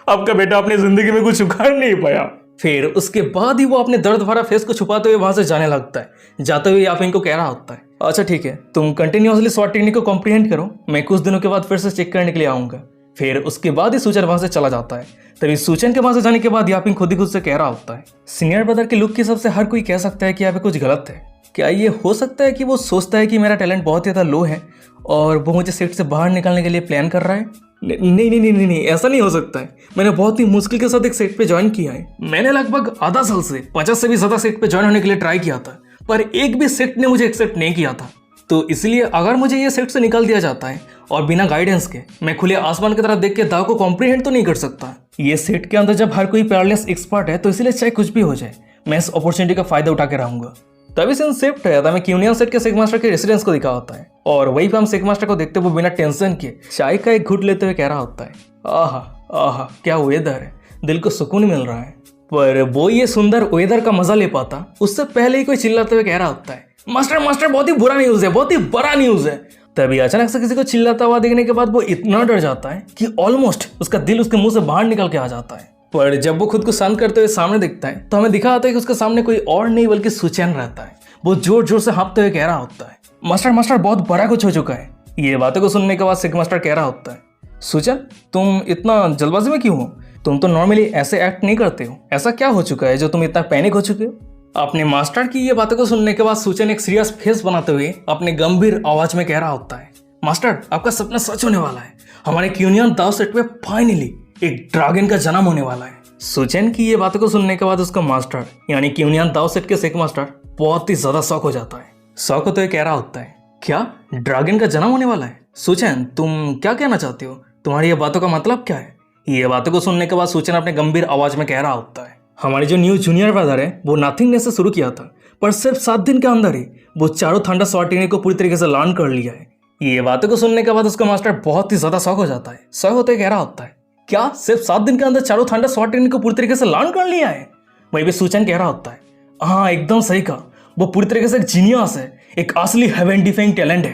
आपका बेटा अपनी जिंदगी में कुछ उखाड़ नहीं पाया। फिर उसके बाद ही वो अपने दर्द भरा फेस को छुपाते हुए वहां से जाने लगता है। जाते हुए यापिंग को कह रहा होता है, अच्छा ठीक है, तुम कंटिन्यूअसली स्वॉट टेक्निक को कॉम्प्रिहेंड करो, मैं कुछ दिनों के बाद फिर से चेक करने के लिए आऊंगा। फिर उसके बाद ही सूचन वहां से चला जाता है। तभी सूचन के वहां से जाने के बाद यापिंग खुद ही खुद से कह रहा होता है, सीनियर ब्रदर के लुक के हिसाब से हर कोई कह सकता है कि यहाँ पे कुछ गलत है। क्या ये हो सकता है कि वो सोचता है कि मेरा टैलेंट बहुत ही ज़्यादा लो है और वो मुझे सेट से बाहर निकालने के लिए प्लान कर रहा है? नहीं नहीं नहीं नहीं नहीं, ऐसा नहीं हो सकता है। मैंने बहुत ही मुश्किल के साथ एक सेट पे ज्वाइन किया है। मैंने लगभग आधा साल से 50 से भी ज़्यादा सेट पे ज्वाइन होने के लिए ट्राई किया था, पर एक भी सेट ने मुझे एक्सेप्ट नहीं किया था। तो इसलिए अगर मुझे ये सेट से निकाल दिया जाता है और बिना गाइडेंस के मैं खुले आसमान की तरफ देख के दाव को कॉम्प्रिहेंड तो नहीं कर सकता। ये सेट के अंदर जब हर कोई पैरालेस एक्सपर्ट है तो इसलिए चाहे कुछ भी हो जाए मैं इस अपॉर्चुनिटी का फायदा उठा के रहूंगा। तभी से शिफ्ट है हमें यूनियन सेट के सेक मास्टर के रेसिडेंस को दिखा होता है और वही पे हम सेक मास्टर को देखते हुए बिना टेंशन के चाय का एक घुट लेते हुए कह रहा होता है, आहा आहा क्या वेदर है, दिल को सुकून मिल रहा है। पर वो ये सुंदर वेदर का मजा ले पाता उससे पहले ही कोई चिल्लाते हुए कह रहा होता है, मास्टर मास्टर बहुत ही बुरा न्यूज है, बहुत ही बड़ा न्यूज है। तभी अचानक से किसी को चिल्लाता हुआ देखने के बाद वो इतना डर जाता है कि ऑलमोस्ट उसका दिल उसके मुंह से बाहर निकल के आ जाता है। पर जब वो खुद को शांत करते हुए सामने दिखता है तो हमें दिखा आता है कि उसके सामने कोई और नहीं बल्कि सूचन रहता है। वो जोर जोर से हाँफते हुए कह रहा होता है, मास्टर मास्टर बहुत बड़ा कुछ हो चुका है। ये बातों को सुनने के बाद सिक मास्टर कह रहा होता है, सूचन तुम इतना जल्दबाजी में क्यों हो? तुम तो नॉर्मली ऐसे एक्ट नहीं करते हो, ऐसा क्या हो चुका है जो तुम इतना पैनिक हो चुके हो? अपने मास्टर की ये बातों को सुनने के बाद सूचन एक सीरियस फेस बनाते हुए अपने गंभीर आवाज में कह रहा होता है, मास्टर आपका सपना सच होने वाला है। हमारे यूनियन दाव सेट पे फाइनली एक ड्रैगन का जन्म होने वाला है। सूचन की ये बातों को सुनने के बाद उसका मास्टर यानी कि यूनियन दाव सेट के सेक मास्टर बहुत ही ज्यादा शौक हो जाता है। शौक होते हुए कह रहा होता है, क्या ड्रैगन का जन्म होने वाला है? सूचन तुम क्या कहना चाहते हो? तुम्हारी ये बातों का मतलब क्या है? ये बातों को सुनने के बाद सूचन अपने गंभीर आवाज में कह रहा होता है, हमारे जो न्यू जूनियर ब्रदर है वो नथिंगनेस से शुरू किया था, पर सिर्फ 7 दिन के अंदर ही वो चारों थंडर स्वॉट टेक्निक को पूरी तरीके से लर्न कर लिया है। ये बातों को सुनने के बाद उसका मास्टर बहुत ही ज्यादा शौक हो जाता है। शौक होते कह रहा होता है, क्या सिर्फ 7 दिन के अंदर चारों थंडर स्वॉट टेक्निक को पूरी तरीके से लर्न कर लिया है? वही भी सूचन कह रहा होता है, हाँ एकदम सही कहा, वो पूरी तरीके से एक जीनियस है, एक असली हेवन डिफाइंग टैलेंट है।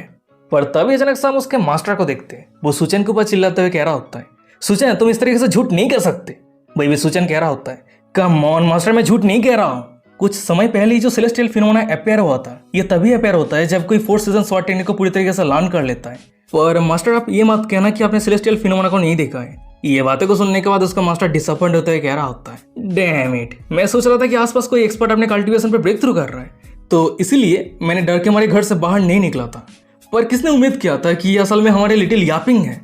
पर तभी अचानक से हम उसके मास्टर को देखते हैं। वो सूचन के ऊपर चिल्लाते हुए कह रहा होता है, सूचन तुम इस तरीके से झूठ नहीं कर सकते। भाई भी सुचन कह रहा होता है, कम ऑन मास्टर, मैं झूठ नहीं कह रहा हूँ। कुछ समय पहले ही जो सेलेस्टियल फिनोमेना अपेयर हुआ था, ये तभी अपेयर होता है जब कोई फोर्थ सीजन स्वॉट टेक्निक को पूरी तरीके से लर्न कर लेता है। पर मास्टर आप ये मत कहना कि आपने सेलेस्टियल फिनोमेना को नहीं देखा है। ये बातें को सुनने के बाद उसका मास्टर डिसअपॉइंट होते हुए कह रहा होता है, डैम इट, मैं सोच रहा था कि आसपास कोई एक्सपर्ट अपने कल्टीवेशन पे ब्रेक थ्रू कर रहा है, तो इसीलिए मैंने डर के मारे घर से बाहर नहीं निकला था। पर किसने उम्मीद किया था कि ये असल में हमारे लिटिल यापिंग है।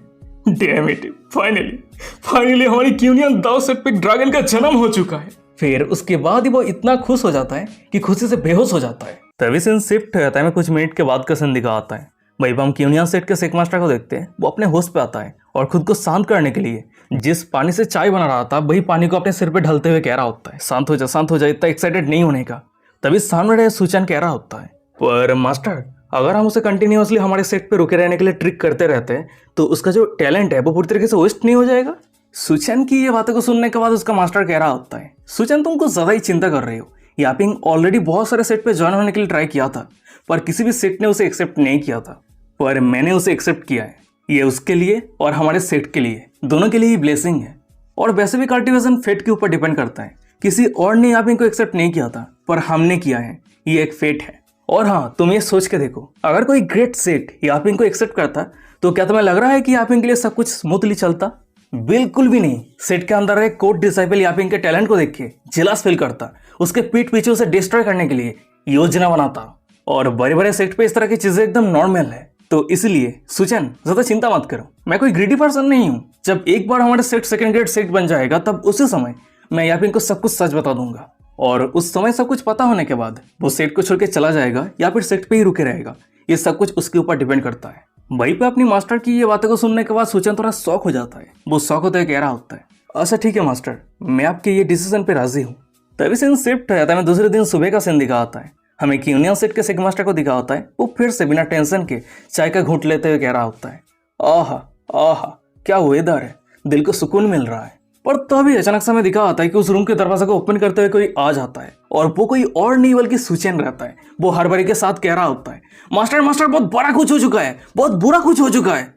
डैम इट, फाइनली हमारी क्यूनियन दाव सेट पे ड्रैगन का जन्म हो चुका है। फिर उसके बाद ही वो इतना खुश हो जाता है कि खुशी से बेहोश हो जाता है। तभी सीन शिफ्ट हो जाता है, कुछ मिनट के बाद का सीन दिखा आता है। वहीं पर हम क्यूनियन सेट के सेक मास्टर को देखते हैं, वो अपने होश पे आता है और खुद को शांत करने के लिए जिस पानी से चाय बना रहा था वही पानी को अपने सिर पे ढलते हुए कह रहा होता है, शांत हो जा, इतना एक्साइटेड नहीं होने का। तभी सामने रहे सुचन कह रहा होता है, पर मास्टर अगर हम उसे कंटिन्यूअसली हमारे सेट पे रुके रहने के लिए ट्रिक करते रहते हैं तो उसका जो टैलेंट है वो पूरी तरीके से वेस्ट नहीं हो जाएगा। सुचन की ये बातों को सुनने के बाद उसका मास्टर कह रहा होता है, सुचन तुम कुछ ज्यादा ही चिंता कर रहे हो। यापिंग ऑलरेडी बहुत सारे सेट पे ज्वाइन होने के लिए ट्राई किया था, पर किसी भी सेट ने उसे एक्सेप्ट नहीं किया था, पर मैंने उसे एक्सेप्ट किया है। ये उसके लिए और हमारे सेट के लिए, दोनों के लिए ही ब्लेसिंग है। और वैसे भी कल्टीवेशन फेट के ऊपर डिपेंड करता है, किसी और ने यापिंग को एक्सेप्ट नहीं किया था पर हमने किया है, ये एक फेट है। और हाँ, तुम ये सोच के देखो, अगर कोई ग्रेट सेट यापिंग को एक्सेप्ट करता तो क्या तुम्हें लग रहा है कि यापिंग के लिए सब कुछ स्मूथली चलता? बिल्कुल भी नहीं। सेट के अंदर एक कोड डिसाइपल यापिंग के टैलेंट को देख के जेलस फील करता, उसके पीठ पीछे उसे डिस्ट्रॉय करने के लिए योजना बनाता। और बड़े बड़े सेट पे इस तरह की चीजें एकदम नॉर्मल है। तो इसलिए सुचन ज्यादा चिंता मत करो, मैं कोई ग्रीडी पर्सन नहीं हूँ। जब एक बार हमारा सेट सेकंड ग्रेड सेट बन जाएगा तब उसी समय मैं यापिंग को सब कुछ सच बता दूंगा। और उस समय सब कुछ पता होने के बाद वो सेट को छोड़ के चला जाएगा या फिर सेट पे ही रुके रहेगा, ये सब कुछ उसके ऊपर डिपेंड करता है। वहीं पे अपनी मास्टर की ये बातें को सुनने के बाद सुचन थोड़ा शॉक हो जाता है। वो शॉक होते हुए कह रहा होता है, अच्छा ठीक है मास्टर, मैं आपके ये डिसीजन पे राजी हूँ। तभी सीन शिफ्ट हो जाता है, दूसरे दिन सुबह का सीन दिखा आता है। हमें यूनियन सेट के सेक मास्टर को दिखा होता है, वो फिर से बिना टेंशन के चाय का घूंट लेते हुए कह रहा होता है, आहा आहा क्या वेदर है, दिल को सुकून मिल रहा है। पर तभी अचानक से हमें दिखा आता है कि उस रूम के दरवाजे को ओपन करते हुए कोई आ जाता है और वो कोई और नहीं बल्कि सुचन रहता है। वो हड़बड़ी के साथ कह रहा होता है, मास्टर मास्टर बहुत बड़ा कुछ हो चुका है, बहुत बुरा कुछ हो चुका है।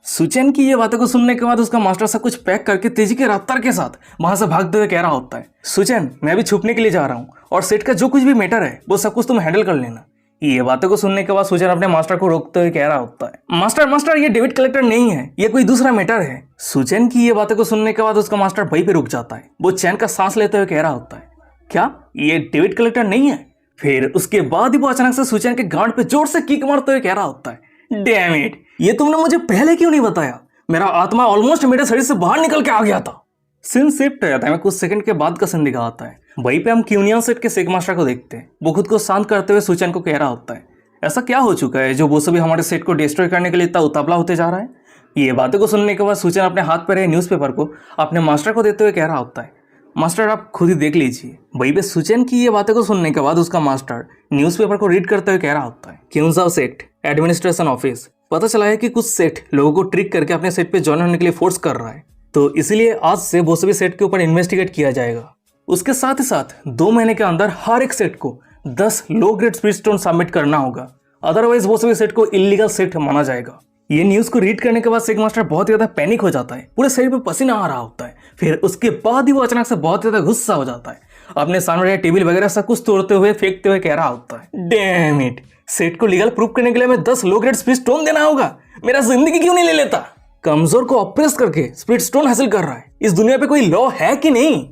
सुचन की ये बातें को सुनने के बाद उसका मास्टर सब कुछ पैक करके तेजी के रफ्तार के साथ वहां से भागते हुए कह रहा होता है, सुचन मैं भी छुपने के लिए जा रहा हूँ और सेट का जो कुछ भी मैटर है वो सब कुछ तुम हैंडल कर लेना। ये बातों को सुनने के बाद सुचन अपने मास्टर को रोकते हुए कह रहा होता है, मास्टर मास्टर ये डेविड कलेक्टर नहीं है, ये कोई दूसरा मैटर है। सुचन की ये बातों को सुनने के बाद उसका मास्टर वहीं पे रुक जाता है। वो चैन का सांस लेते हुए कह रहा होता है, क्या ये डेविड कलेक्टर नहीं है? फिर उसके बाद ही वो अचानक से सुचन के गांड पे जोर से किक मारते हुए कह रहा होता है, डैम इट, ये तुमने मुझे पहले क्यों नहीं बताया? मेरा आत्मा ऑलमोस्ट मेरे शरीर से बाहर निकल के आ गया था। सीन शिफ्ट हो जाता है, कुछ सेकंड के बाद का सीन दिखा आता है। वहीं पे हम क्यूनियन सेट के सेक मास्टर को देखते हैं। वो खुद को शांत करते हुए सुचन को कह रहा होता है, ऐसा क्या हो चुका है जो वो सभी हमारे सेट को डिस्ट्रॉय करने के लिए इतना उतावला होते जा रहा है? ये बातों को सुनने के बाद सुचन अपने हाथ पर रहे न्यूज़पेपर को अपने मास्टर को देते हुए कह रहा होता है, मास्टर आप खुद ही देख लीजिए। वहीं पे सुचन की ये बातें को सुनने के बाद उसका मास्टर न्यूज़पेपर को रीड करते हुए कह रहा होता है, क्यूंसाव सेट एडमिनिस्ट्रेशन ऑफिस, पता चला है कि कुछ सेट लोगों को ट्रिक करके अपने सेट पे ज्वाइन होने के लिए फोर्स कर रहा है, तो इसलिए आज से वो सभी सेट के ऊपर इन्वेस्टिगेट किया जाएगा। उसके साथ ही साथ 2 महीने के अंदर हर एक सेट को 10 low grade speed stone submit करना होगा, अदरवाइज वो सभी सेट को इलीगल सेट माना जाएगा। ये न्यूज को रीड करने के बाद सेक मास्टर बहुत ज्यादा पैनिक हो जाता है, पूरे शरीर पे पसीना आ रहा होता है। फिर उसके बाद ही वो अचानक से बहुत ज्यादा गुस्सा हो जाता है, अपने सामने टेबल वगैरह सब कुछ तोड़ते हुए फेंकते हुए कह रहा होता है, डैम इट, सेट को लीगल प्रूफ करने के लिए मैं 10 लो ग्रेड स्पीड स्टोन देना होगा, मेरा जिंदगी क्यों नहीं ले लेता? कमजोर को ऑप्रेस करके स्पीड स्टोन हासिल कर रहा है, इस दुनिया पे कोई लॉ है कि नहीं?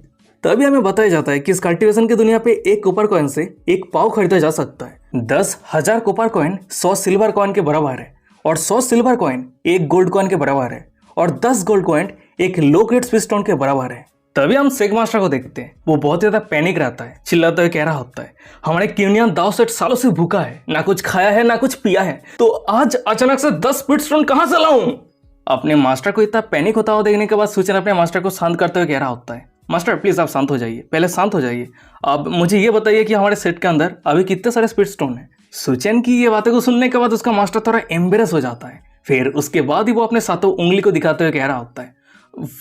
तभी हमें बताया जाता है कि इस कल्टीवेशन की दुनिया पे एक कॉपर कॉइन से एक पाव खरीदा जा सकता है। 10,000 कॉपर कॉइन 100 सिल्वर कॉइन के बराबर है और 100 सिल्वर कॉइन 1 गोल्ड कॉइन के बराबर है और 10 गोल्ड कॉइन एक लो ग्रेड स्पीड स्टोन के बराबर है। तभी हम सेक मास्टर को देखते हैं, वो बहुत ज्यादा पैनिक रहता है, चिल्लाते हुए कह रहा होता है, हमारे क्यूनियन दाव सेट सालों से भूखा है, ना कुछ खाया है ना कुछ पिया है, तो आज अचानक से 10 स्पीड स्टोन कहां से लाऊं? अपने मास्टर को इतना पैनिक होता हुआ देखने के बाद सुचन अपने मास्टर को शांत करते हुए कह रहा होता है, मास्टर प्लीज आप शांत हो जाइए, पहले शांत हो जाइए, अब मुझे ये बताइए कि हमारे सेट के अंदर अभी कितने सारे स्पीड स्टोन है? सुचन की ये बातें को सुनने के बाद उसका मास्टर थोड़ा एम्बेरस हो जाता है। फिर उसके बाद ही वो अपने साथों उंगली को दिखाते हुए कह रहा होता है,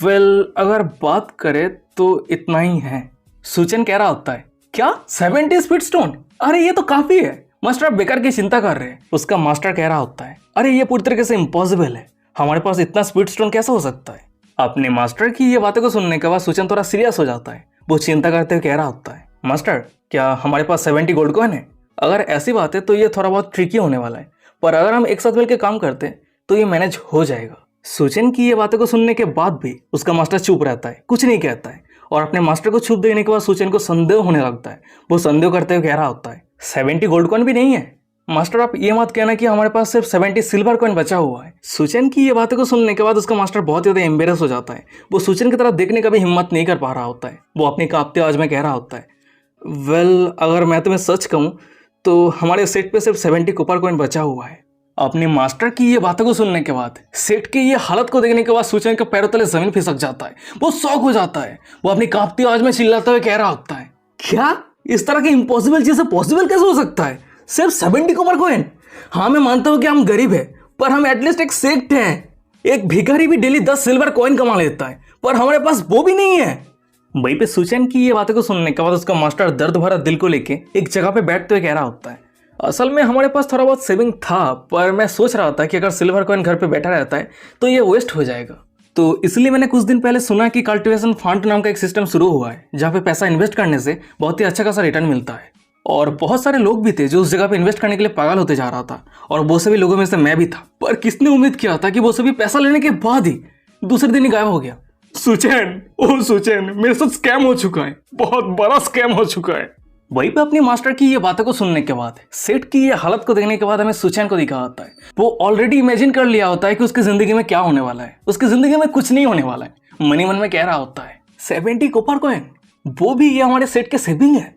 वेल अगर बात करें तो इतना ही है। सुचन कह रहा होता है, क्या 70 स्पीड स्टोन? अरे ये तो काफी है, मास्टर आप बेकार की चिंता कर रहे हैं। उसका मास्टर कह रहा होता है, अरे ये पूरी तरीके से इम्पॉसिबल है, हमारे पास इतना स्पीड स्टोन कैसा हो सकता है? अपने मास्टर की ये बातों को सुनने के बाद सुचन थोड़ा सीरियस हो जाता है। वो चिंता करते हुए कह रहा होता है, मास्टर क्या हमारे पास 70 गोल्ड कॉइन है? अगर ऐसी बात है तो ये थोड़ा बहुत ट्रिकी होने वाला है, पर अगर हम एक साथ मिलकर काम करते हैं तो ये मैनेज हो जाएगा। सुचन की ये बातों को सुनने के बाद भी उसका मास्टर चुप रहता है, कुछ नहीं कहता है। और अपने मास्टर को छुप देने के बाद सुचन को संदेह होने लगता है। वो संदेह करते हुए कह रहा होता है, 70 गोल्ड कॉइन भी नहीं है मास्टर, आप ये मत कहना कि हमारे पास सिर्फ 70 सिल्वर कॉइन बचा हुआ है। सुचन की ये बातों को सुनने के बाद उसका मास्टर बहुत ज्यादा एम्बेरस हो जाता है। वो सुचन की तरफ देखने का भी हिम्मत नहीं कर पा रहा होता है। वो अपनी कांपती आवाज में कह रहा होता है, वेल अगर मैं तुम्हें सच कहूँ तो हमारे सेट पे सिर्फ 70 कॉपर कॉइन बचा हुआ है। अपने मास्टर की ये बातों को सुनने के बाद, सेट की ये हालत को देखने के बाद सुचन के पैरों तले जमीन खिसक जाता है। वो शॉक हो जाता है। वो अपनी कांपती आवाज में चिल्लाते हुए कह रहा होता है, क्या इस तरह की इम्पॉसिबल चीजें पॉसिबल कैसे हो सकता है? सिर्फ 70 कॉपर कॉइन? हाँ मैं मानता हूँ कि हम गरीब है, पर हम एटलीस्ट एक सेक्ट हैं। एक भिखारी भी डेली 10 सिल्वर कॉइन कमा लेता है, पर हमारे पास वो भी नहीं है। वहीं पे सुचन की ये बातें को सुनने के बाद उसका मास्टर दर्द भरा दिल को लेके एक जगह पे बैठते हुए कह रहा होता है, असल में हमारे पास थोड़ा बहुत सेविंग था, पर मैं सोच रहा था कि अगर सिल्वर कॉइन घर पे बैठा रहता है तो ये वेस्ट हो जाएगा। तो इसलिए मैंने कुछ दिन पहले सुना कि कल्टीवेशन फंड नाम का एक सिस्टम शुरू हुआ है, जहाँ पे पैसा इन्वेस्ट करने से बहुत ही अच्छा खासा रिटर्न मिलता है। और बहुत सारे लोग भी थे जो उस जगह पे इन्वेस्ट करने के लिए पागल होते जा रहा था, और वो सभी लोगों में से मैं भी था। पर किसने उम्मीद किया था कि वो सभी पैसा लेने के बाद ही दूसरे दिन ही गायब हो गया। सुचैन, ओ सुचैन, मेरे साथ स्कैम हो चुका है, बहुत बड़ा स्कैम हो चुका है। वहीं पे अपने मास्टर की ये बातों को सुनने के बाद, सेठ की ये हालत को देखने के बाद हमें सुचैन को दिखा होता है। वो ऑलरेडी इमेजिन कर लिया होता है कि उसकी जिंदगी में क्या होने वाला है। उसकी जिंदगी में कुछ नहीं होने वाला है। मन ही मन में कह रहा होता है, 70 कॉपर कॉइन, वो भी ये हमारे सेठ के सेविंग है।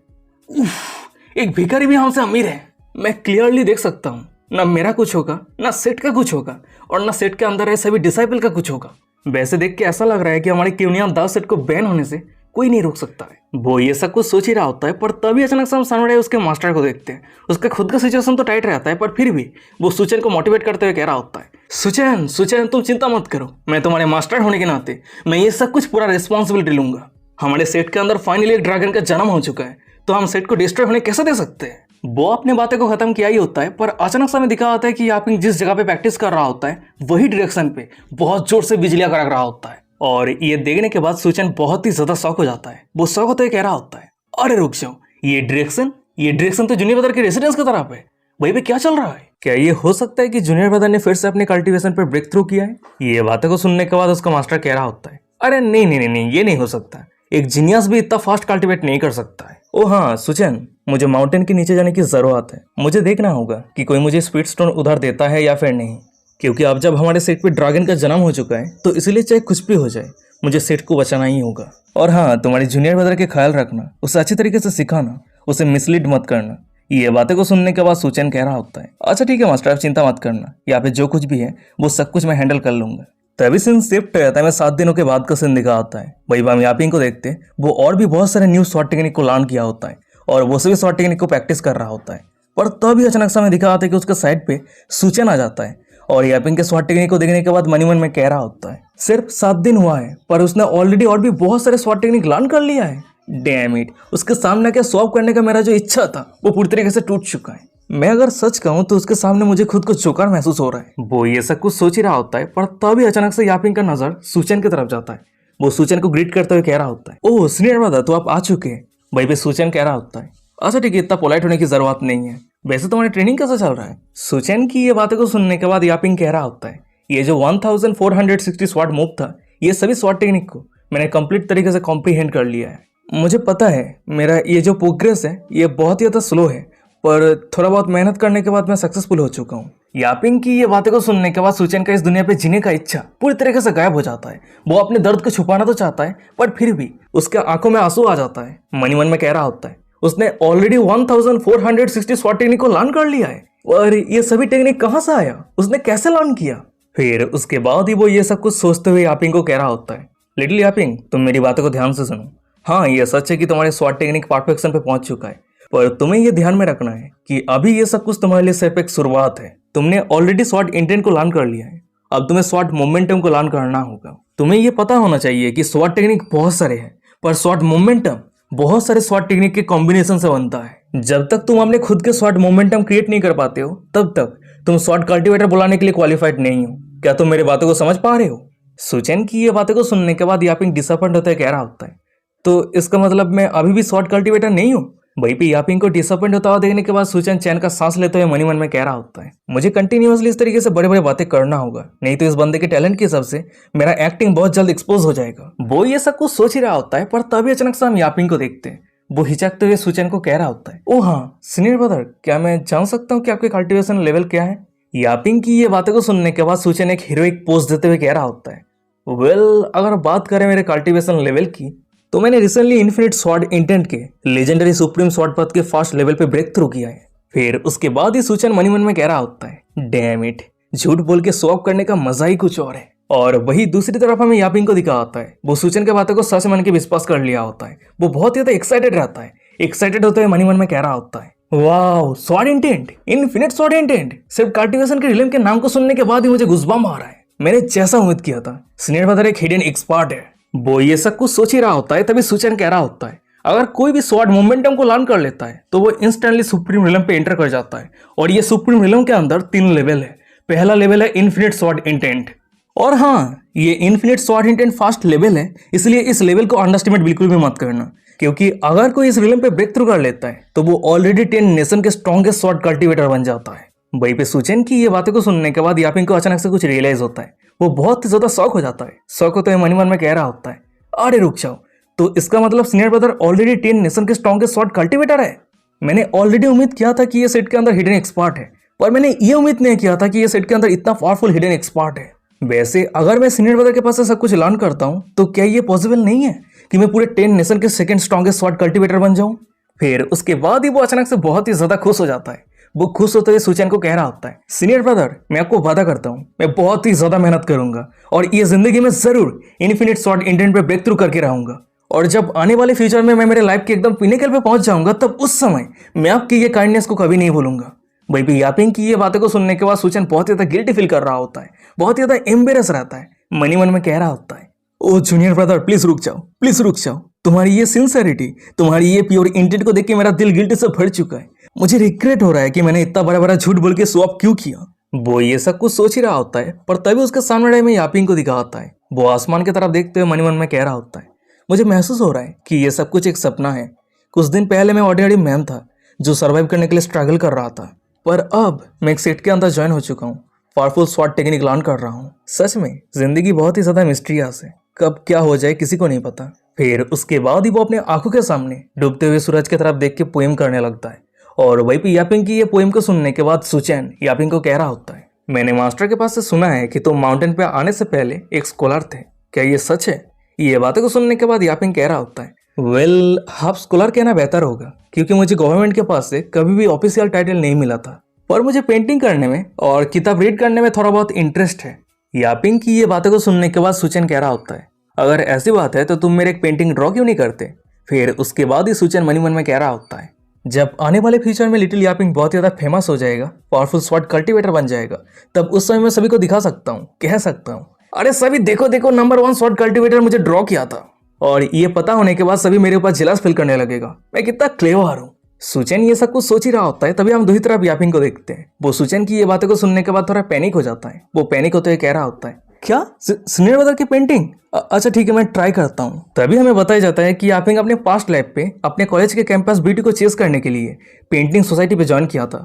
एक भिखारी भी हमसे अमीर है। मैं क्लियरली देख सकता हूँ, ना मेरा कुछ होगा, ना सेठ का कुछ होगा, और ना सेठ के अंदर रहे सभी डिसाइपल का कुछ होगा। वैसे देख के ऐसा लग रहा है कि हमारे क्यूनियम दास सेठ को बैन होने से कोई नहीं रोक सकता है। वो ये सब कुछ सोच ही रहा होता है, पर तभी अचानक से हम सामने उसके मास्टर को देखते हैं। उसका खुद का सिचुएशन तो टाइट रहता है, पर फिर भी वो सुचैन को मोटिवेट करते हुए कह रहा होता है, सुचैन सुचैन तुम चिंता मत करो, मैं तुम्हारे मास्टर होने के नाते मैं ये सब कुछ पूरा रिस्पॉन्सिबिलिटी लूंगा। हमारे सेठ के अंदर फाइनली एक ड्रैगन का जन्म हो चुका है, तो हम सेठ को डिस्ट्रॉय होने कैसे दे सकते हैं। वो अपने बातें को खत्म किया ही होता है, पर अचानक से हमें दिखा होता है कि यापिंग जिस जगह पे प्रैक्टिस कर रहा होता है वही डायरेक्शन पे बहुत जोर से बिजलियां कड़क रहा होता है। और ये देखने के बाद सुचैन बहुत ही ज्यादा शॉक हो जाता है। वो शॉक होते हुए कह रहा होता है, अरे रुक जाओ, ये डायरेक्शन तो जूनियर ब्रदर के रेसिडेंस की तरफ है। वहीं पे क्या चल रहा है? क्या ये हो सकता है कि जूनियर ब्रदर ने फिर से अपने कल्टीवेशन पर ब्रेक थ्रू किया है? ये बातें को सुनने के बाद उसका मास्टर कह रहा होता है, अरे नहीं नहीं नहीं नहीं, ये नहीं हो सकता। एक जीनियस भी इतना फास्ट कल्टीवेट नहीं कर सकता है। ओ हाँ सुचैन, मुझे माउंटेन के नीचे जाने की जरूरत है। मुझे देखना होगा कि कोई मुझे स्पीड स्टोन उधार देता है या फिर नहीं, क्योंकि अब जब हमारे सेट पे ड्रैगन का जन्म हो चुका है तो इसलिए चाहे कुछ भी हो जाए मुझे सेट को बचाना ही होगा। और हाँ, तुम्हारी जूनियर ब्रदर के ख्याल रखना, उसे अच्छी तरीके से सिखाना, उसे मिसलीड मत करना। ये बातें को सुनने के बाद सुचैन कह रहा होता है, अच्छा ठीक है मास्टर, आप चिंता मत करना, यहाँ पे जो कुछ भी है वो सब कुछ मैं हैंडल कर लूंगा। तभी सीन शिफ्ट रहता है। मैं 7 दिनों के बाद का सीन दिखा होता है। वही हम यापिंग को देखते हैं, वो और भी बहुत सारे न्यू शॉट टेक्निक को लर्न किया होता है और वो सभी शॉट टेक्निक को प्रैक्टिस कर रहा होता है। पर तभी अचानक से हमें दिखा होता है कि उसके साइड पे सुचैन आ जाता है और यापिंग के शॉट टेक्निक को देखने के बाद मनी मन में कह रहा होता है, सिर्फ 7 दिन हुआ है पर उसने ऑलरेडी और भी बहुत सारे शॉट टेक्निक लर्न कर लिया है। डैम इट, उसके सामने क्या सॉल्व करने का मेरा जो इच्छा था वो पूरी तरीके से टूट चुका है। मैं अगर सच कहूँ तो उसके सामने मुझे खुद को चौकार महसूस हो रहा है। वो ये सब कुछ सोच ही रहा होता है, पर तभी अचानक से यापिंग का नजर सुचैन की तरफ जाता है। वो सुचैन को ग्रीट करते हुए कह रहा होता है, ओह सीनियर ब्रदर, तो आप आ चुके हैं। वहीं पे सुचैन कह रहा होता है, अच्छा ठीक है, इतना पोलाइट होने की जरूरत नहीं है। वैसे तुम्हारी ट्रेनिंग कैसा चल रहा है? सुचैन की ये बातें को सुनने के बाद यापिंग कह रहा होता है, ये जो 1460 स्वॉट मूव था, ये सभी स्वॉट टेक्निक को मैंने कंप्लीट तरीके से कॉम्प्रीहेंड कर लिया है। मुझे पता है मेरा ये जो प्रोग्रेस है ये बहुत ही ज़्यादा स्लो है, पर थोड़ा बहुत मेहनत करने के बाद मैं सक्सेसफुल हो चुका हूँ। यापिंग की ये बातें को सुनने के बाद सुचैन का इस दुनिया पे जीने का इच्छा पूरी तरीके से गायब हो जाता है। वो अपने दर्द को छुपाना तो चाहता है, पर फिर भी उसके आंखों में आंसू आ जाता है। मनी मन में कह रहा होता है, उसने ऑलरेडी 1460 स्वॉट टेक्निक को लर्न कर लिया है, और ये सभी टेक्निक कहाँ से आया, उसने कैसे लर्न किया? फिर उसके बाद ही वो ये सब कुछ सोचते हुए यापिंग को कह रहा होता है, लिटिल यापिंग, तुम मेरी बातों को ध्यान से सुनो। हाँ, ये सच है कि तुम्हारे स्वॉट टेक्निक परफेक्शन पे पहुंच चुका है, पर तुम्हें ये ध्यान में रखना है कि अभी ये सब कुछ तुम्हारे लिए सिर्फ एक शुरुआत है। तुमने ऑलरेडी स्वॉट इंटेंट को लर्न कर लिया है, अब तुम्हें स्वॉट मोमेंटम को लर्न करना होगा। तुम्हें ये पता होना चाहिए कि स्वॉट टेक्निक बहुत सारे हैं, पर स्वॉट मोमेंटम बहुत सारे स्वॉट टेक्निक के कॉम्बिनेशन से बनता है। जब तक तुम अपने खुद के स्वॉट मोमेंटम क्रिएट नहीं कर पाते हो, तब तक तुम स्वॉट कल्टीवेटर बुलाने के लिए क्वालिफाइड नहीं हो। क्या तुम मेरी बातों को समझ पा रहे हो? सुचेन की ये बातें को सुनने के बाद यापिंग डिसअपॉइंट होते कह रहा होता है, तो इसका मतलब मैं अभी भी स्वॉर्ड कल्टीवेटर नहीं हूँ। वहीं पे यापिंग को डिसअपॉइंट होता हुआ देखने के बाद सुचेन चैन का सांस लेते हुए मनी मन में कह रहा होता है, मुझे कंटिन्यूअसली इस तरीके से बड़े बड़े बातें करना होगा, नहीं तो इस बंदे के टैलेंट के हिसाब से मेरा एक्टिंग बहुत जल्द एक्सपोज हो जाएगा। वो ये सब कुछ सोच ही रहा होता है, पर तभी अचानक से हम यापिंग को देखते हैं। वो हिचकते हुए सुचेन को कह रहा होता है, ओ हाँ सीनियर ब्रदर, क्या मैं जान सकता हूँ कि आपके कल्टीवेशन लेवल क्या है? यापिंग की ये बातें को सुनने के बाद सुचेन एक हीरोइक पोज देते हुए कह रहा होता है, वेल अगर बात करें मेरे कल्टीवेशन लेवल की, तो मैंने रिसेंटली इन्फिनिट स्वॉर्ड इंटेंट के लेजेंडरी सुप्रीम स्वॉर्ड पथ के फर्स्ट लेवल पे ब्रेक थ्रू किया है। फिर उसके बाद ही सुचेन मनी मन में कह रहा होता है, डैम इट, झूठ बोल के स्वॉप करने का मजा ही कुछ और है। और वही दूसरी तरफ हमें यापिंग को दिखा होता है, वो सुचेन के बातों को सच मन के विश्वास कर लिया होता है। वो बहुत ही ज्यादा एक्साइटेड रहता है, एक्साइटेड होते हुए मनी मन में कह रहा होता है, wow sword intent, infinite sword intent. सिर्फ कल्टीवेशन के रिलेम के नाम को सुनने के बाद ही मुझे गुस्बम्प आ रहा है। मैंने जैसा उम्मीद किया था, सीनियर ब्रदर एक हिडन एक्सपर्ट है। वो ये सब कुछ सोच ही रहा होता है, तभी सुचेन कह रहा होता है, अगर कोई भी स्वॉर्ड मोमेंटम को लर्न कर लेता है तो वो इंस्टेंटली सुप्रीम रिलम पे एंटर कर जाता है। और ये सुप्रीम रिलम के अंदर 3 लेवल है। पहला लेवल है इन्फिनिट स्वॉर्ड इंटेंट, और हाँ ये infinite sword intent first level है, इसलिए इस लेवल को अंडरस्टिमेट बिल्कुल भी मत करना, क्योंकि अगर कोई इस रिलम पे ब्रेक थ्रू कर लेता है तो वो ऑलरेडी 10 नेशन के स्ट्रॉन्गेस्ट स्वॉर्ड कल्टीवेटर बन जाता है। वहीं पे सुचेन की ये बातें को सुनने के बाद यापिंग को अचानक से कुछ रियलाइज होता है। वो बहुत ही ज्यादा शॉक हो जाता है। शॉक होते हुए मन में कह रहा होता है, अरे रुक जाओ, तो इसका मतलब सीनियर ब्रदर ऑलरेडी 10 नेशन के स्ट्रॉन्गेस्ट स्वॉर्ड कल्टीवेटर है। मैंने ऑलरेडी उम्मीद किया था कि ये सेट के अंदर हिडन एक्सपर्ट है, पर मैंने ये उम्मीद नहीं किया था कि ये सेट के अंदर इतना पावरफुल हिडन एक्सपर्ट है। वैसे अगर मैं सीनियर ब्रदर के पास से सब कुछ लर्न करता हूँ तो क्या ये पॉसिबल नहीं है कि मैं पूरे 10 नेशन के सेकंड स्ट्रॉन्गेस्ट स्वॉर्ड कल्टीवेटर बन जाऊं? फिर उसके बाद ही वो अचानक से बहुत ही ज्यादा खुश हो जाता है। वो खुश होते हुए सुचेन को कह रहा होता है, सीनियर ब्रदर मैं आपको वादा करता हूँ मैं बहुत ही ज्यादा मेहनत करूंगा और ये जिंदगी में जरूर इन्फिनिट स्वॉर्ड इंटेंट पे ब्रेक थ्रू करके रहूंगा, और जब आने वाले फ्यूचर में मैं मेरे लाइफ के एकदम पिनेकल पे पहुंच जाऊंगा तब उस समय मैं आपकी ये काइंडनेस को कभी नहीं भूलूंगा। वही भी यापिंग की ये बातें को सुनने के बाद सुचेन बहुत ही ज्यादा गिल्टी फील कर रहा होता है, बहुत ही ज्यादा एम्बेरस रहता है। मनी मन में कह रहा होता है, ओ जूनियर ब्रदर प्लीज रुक जाओ, प्लीज रुक जाओ, तुम्हारी ये सिंसेरिटी, तुम्हारी ये प्योर इंटेंट को देख के मेरा दिल गिल्ट से भर चुका है। मुझे रिग्रेट हो रहा है कि मैंने इतना बड़ा बड़ा झूठ बोल के स्वैप क्यों किया। वो ये सब कुछ सोच ही रहा होता है, पर तभी उसके सामने में यापिंग को दिखा होता है। वो आसमान की तरफ देखते हुए मन में कह रहा होता है, मुझे महसूस हो रहा है कि ये सब कुछ एक सपना है। कुछ दिन पहले मैं ऑर्डिनरी मैन था जो सर्वाइव करने के लिए स्ट्रगल कर रहा था, पर अब मैं एक सेट के अंदर ज्वाइन हो चुका हूँ, पावरफुल स्वॉर्ड टेक्निक लर्न कर रहा हूँ। सच में जिंदगी बहुत ही ज्यादा मिस्टीरियस है, कब क्या हो जाए किसी को नहीं पता। फिर उसके बाद ही वो अपने आंखों के सामने डूबते हुए सूरज की तरफ देख के पोएम करने लगता है। और वहीं पे यापिंग की ये पोएम को सुनने के बाद सुचेन यापिंग को कह रहा होता है, मैंने मास्टर के पास से सुना है कि तुम माउंटेन पे आने से पहले एक स्कॉलर थे, क्या ये सच है? ये बातें को सुनने के बाद यापिंग कह रहा होता है, वेल आप स्कॉलर कहना बेहतर होगा, क्योंकि मुझे गवर्नमेंट के पास से कभी भी ऑफिशियल टाइटल नहीं मिला था, पर मुझे पेंटिंग करने में और किताब रीड करने में थोड़ा बहुत इंटरेस्ट है। यापिंग की ये बातें को सुनने के बाद सुचेन कह रहा होता है, अगर ऐसी बात है तो तुम मेरे एक पेंटिंग ड्रॉ क्यों नहीं करते? फिर उसके बाद ही सुचेन मन में कह रहा होता है, जब आने वाले फ्यूचर में लिटिल यापिंग बहुत ज्यादा फेमस हो जाएगा, पावरफुल स्वॉर्ड कल्टीवेटर बन जाएगा, तब उस समय मैं सभी को दिखा सकता हूँ, कह सकता हूँ, अरे सभी देखो देखो नंबर 1 स्वॉर्ड कल्टीवेटर मुझे ड्रॉ किया था। और ये पता होने के बाद सभी मेरे ऊपर जेलस फील करने लगेगा, मैं कितना क्लेवर हूँ। सुचेन ये सब कुछ सोच ही रहा होता है, तभी हम दूसरी तरफ यापिंग को देखते हैं। वो सुचेन की ये बातें को सुनने के बाद थोड़ा पैनिक हो जाता है। वो पैनिक होते हुए कह रहा होता है, क्या सीनियर ब्रदर की पेंटिंग? अच्छा ठीक है मैं ट्राई करता हूँ। तभी हमें बताया जाता है कि यापिंग अपने पास्ट लाइफ पे अपने कॉलेज के कैंपस ब्यूटी को चेस करने के लिए पेंटिंग सोसाइटी पे ज्वाइन किया था।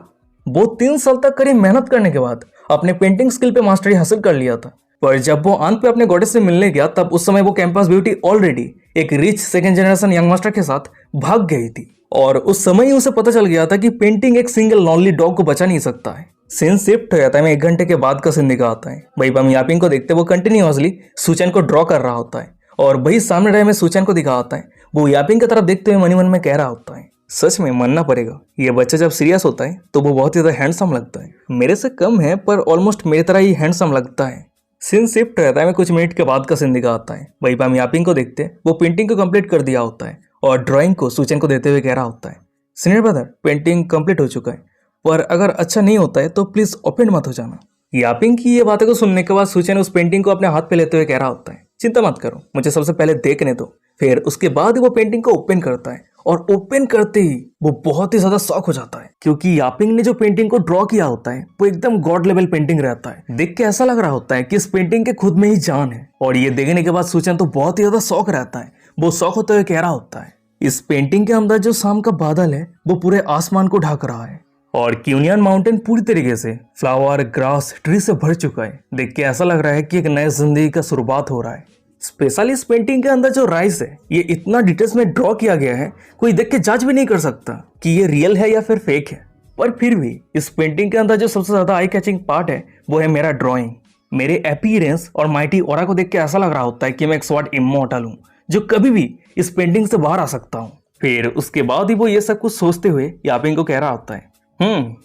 वो 3 साल तक करीब मेहनत करने के बाद अपने पेंटिंग स्किल पे मास्टरी हासिल कर लिया था, पर जब वो अंत पे अपने गॉडेस से मिलने गया तब उस समय वो कैंपस ब्यूटी ऑलरेडी एक rich second generation young master के साथ भाग गई थी, और उस समय ही उसे पता चल गया था कि पेंटिंग एक सिंगल लॉनली डॉग को बचा नहीं सकता है। सीन शिफ्ट हो जाता है, 1 घंटे के बाद का सीन दिखाता है। वही हम यापिंग को देखते वो कंटिन्यूअसली सुचेन को ड्रॉ कर रहा होता है, और वही सामने रहे में सुचेन को दिखा होता है। वो यापिंग की तरफ देखते हुए मन में कह रहा होता है, सच में मानना पड़ेगा ये बच्चा जब सीरियस होता है तो वो बहुत ही ज्यादा हैंडसम लगता है। मेरे से कम है पर ऑलमोस्ट मेरी तरह ही हैंडसम लगता है। सीन शिफ्ट रहता है, कुछ मिनट के बाद का सीन दिखाता है। वही हम यापिंग को देखते वो पेंटिंग को कंप्लीट कर दिया होता है और ड्राइंग को सुचेन को देते हुए कह रहा होता है, सीनियर ब्रदर पेंटिंग कंप्लीट हो चुका है, पर अगर अच्छा नहीं होता है तो प्लीज ओपन मत हो जाना। यापिंग की ये बातें को सुनने के बाद सुचेन उस पेंटिंग को अपने हाथ पे लेते हुए कह रहा होता है, चिंता मत करो, मुझे सबसे पहले देखने दो। फिर उसके बाद वो पेंटिंग को ओपन करता है, और ओपन करते ही वो बहुत ही ज्यादा शॉक हो जाता है क्योंकि यापिंग ने जो पेंटिंग को ड्रॉ किया होता है वो एकदम गॉड लेवल पेंटिंग रहता है। देख के ऐसा लग रहा होता है कि इस पेंटिंग के खुद में ही जान है। और ये देखने के बाद सुचेन तो बहुत ही ज्यादा शौक रहता है। वो शौक होते हुए कह रहा होता है इस पेंटिंग के अंदर जो शाम का बादल है वो पूरे आसमान को ढक रहा है और क्यूनियन माउंटेन पूरी तरीके से फ्लावर, ग्रास, ट्री से भर चुका है। देख के ऐसा लग रहा है कि एक नए जिंदगी का शुरुआत हो रहा है। स्पेशली इस पेंटिंग के अंदर जो राइस है ये इतना डिटेल्स में ड्रॉ किया गया है, कोई देख के जज भी नहीं कर सकता कि ये रियल है या फिर फेक है। पर फिर भी इस पेंटिंग के अंदर जो सबसे ज्यादा आई कैचिंग पार्ट है वो है मेरा ड्राइंग। मेरे अपीयरेंस और माइटी ऑरा को देख के ऐसा लग रहा होता है कि मैं एक स्वॉर्ड इमॉर्टल हूँ जो कभी भी इस पेंटिंग से बाहर आ सकता हूँ। फिर उसके बाद ही वो ये सब कुछ सोचते हुए यापिंग को कह रहा होता है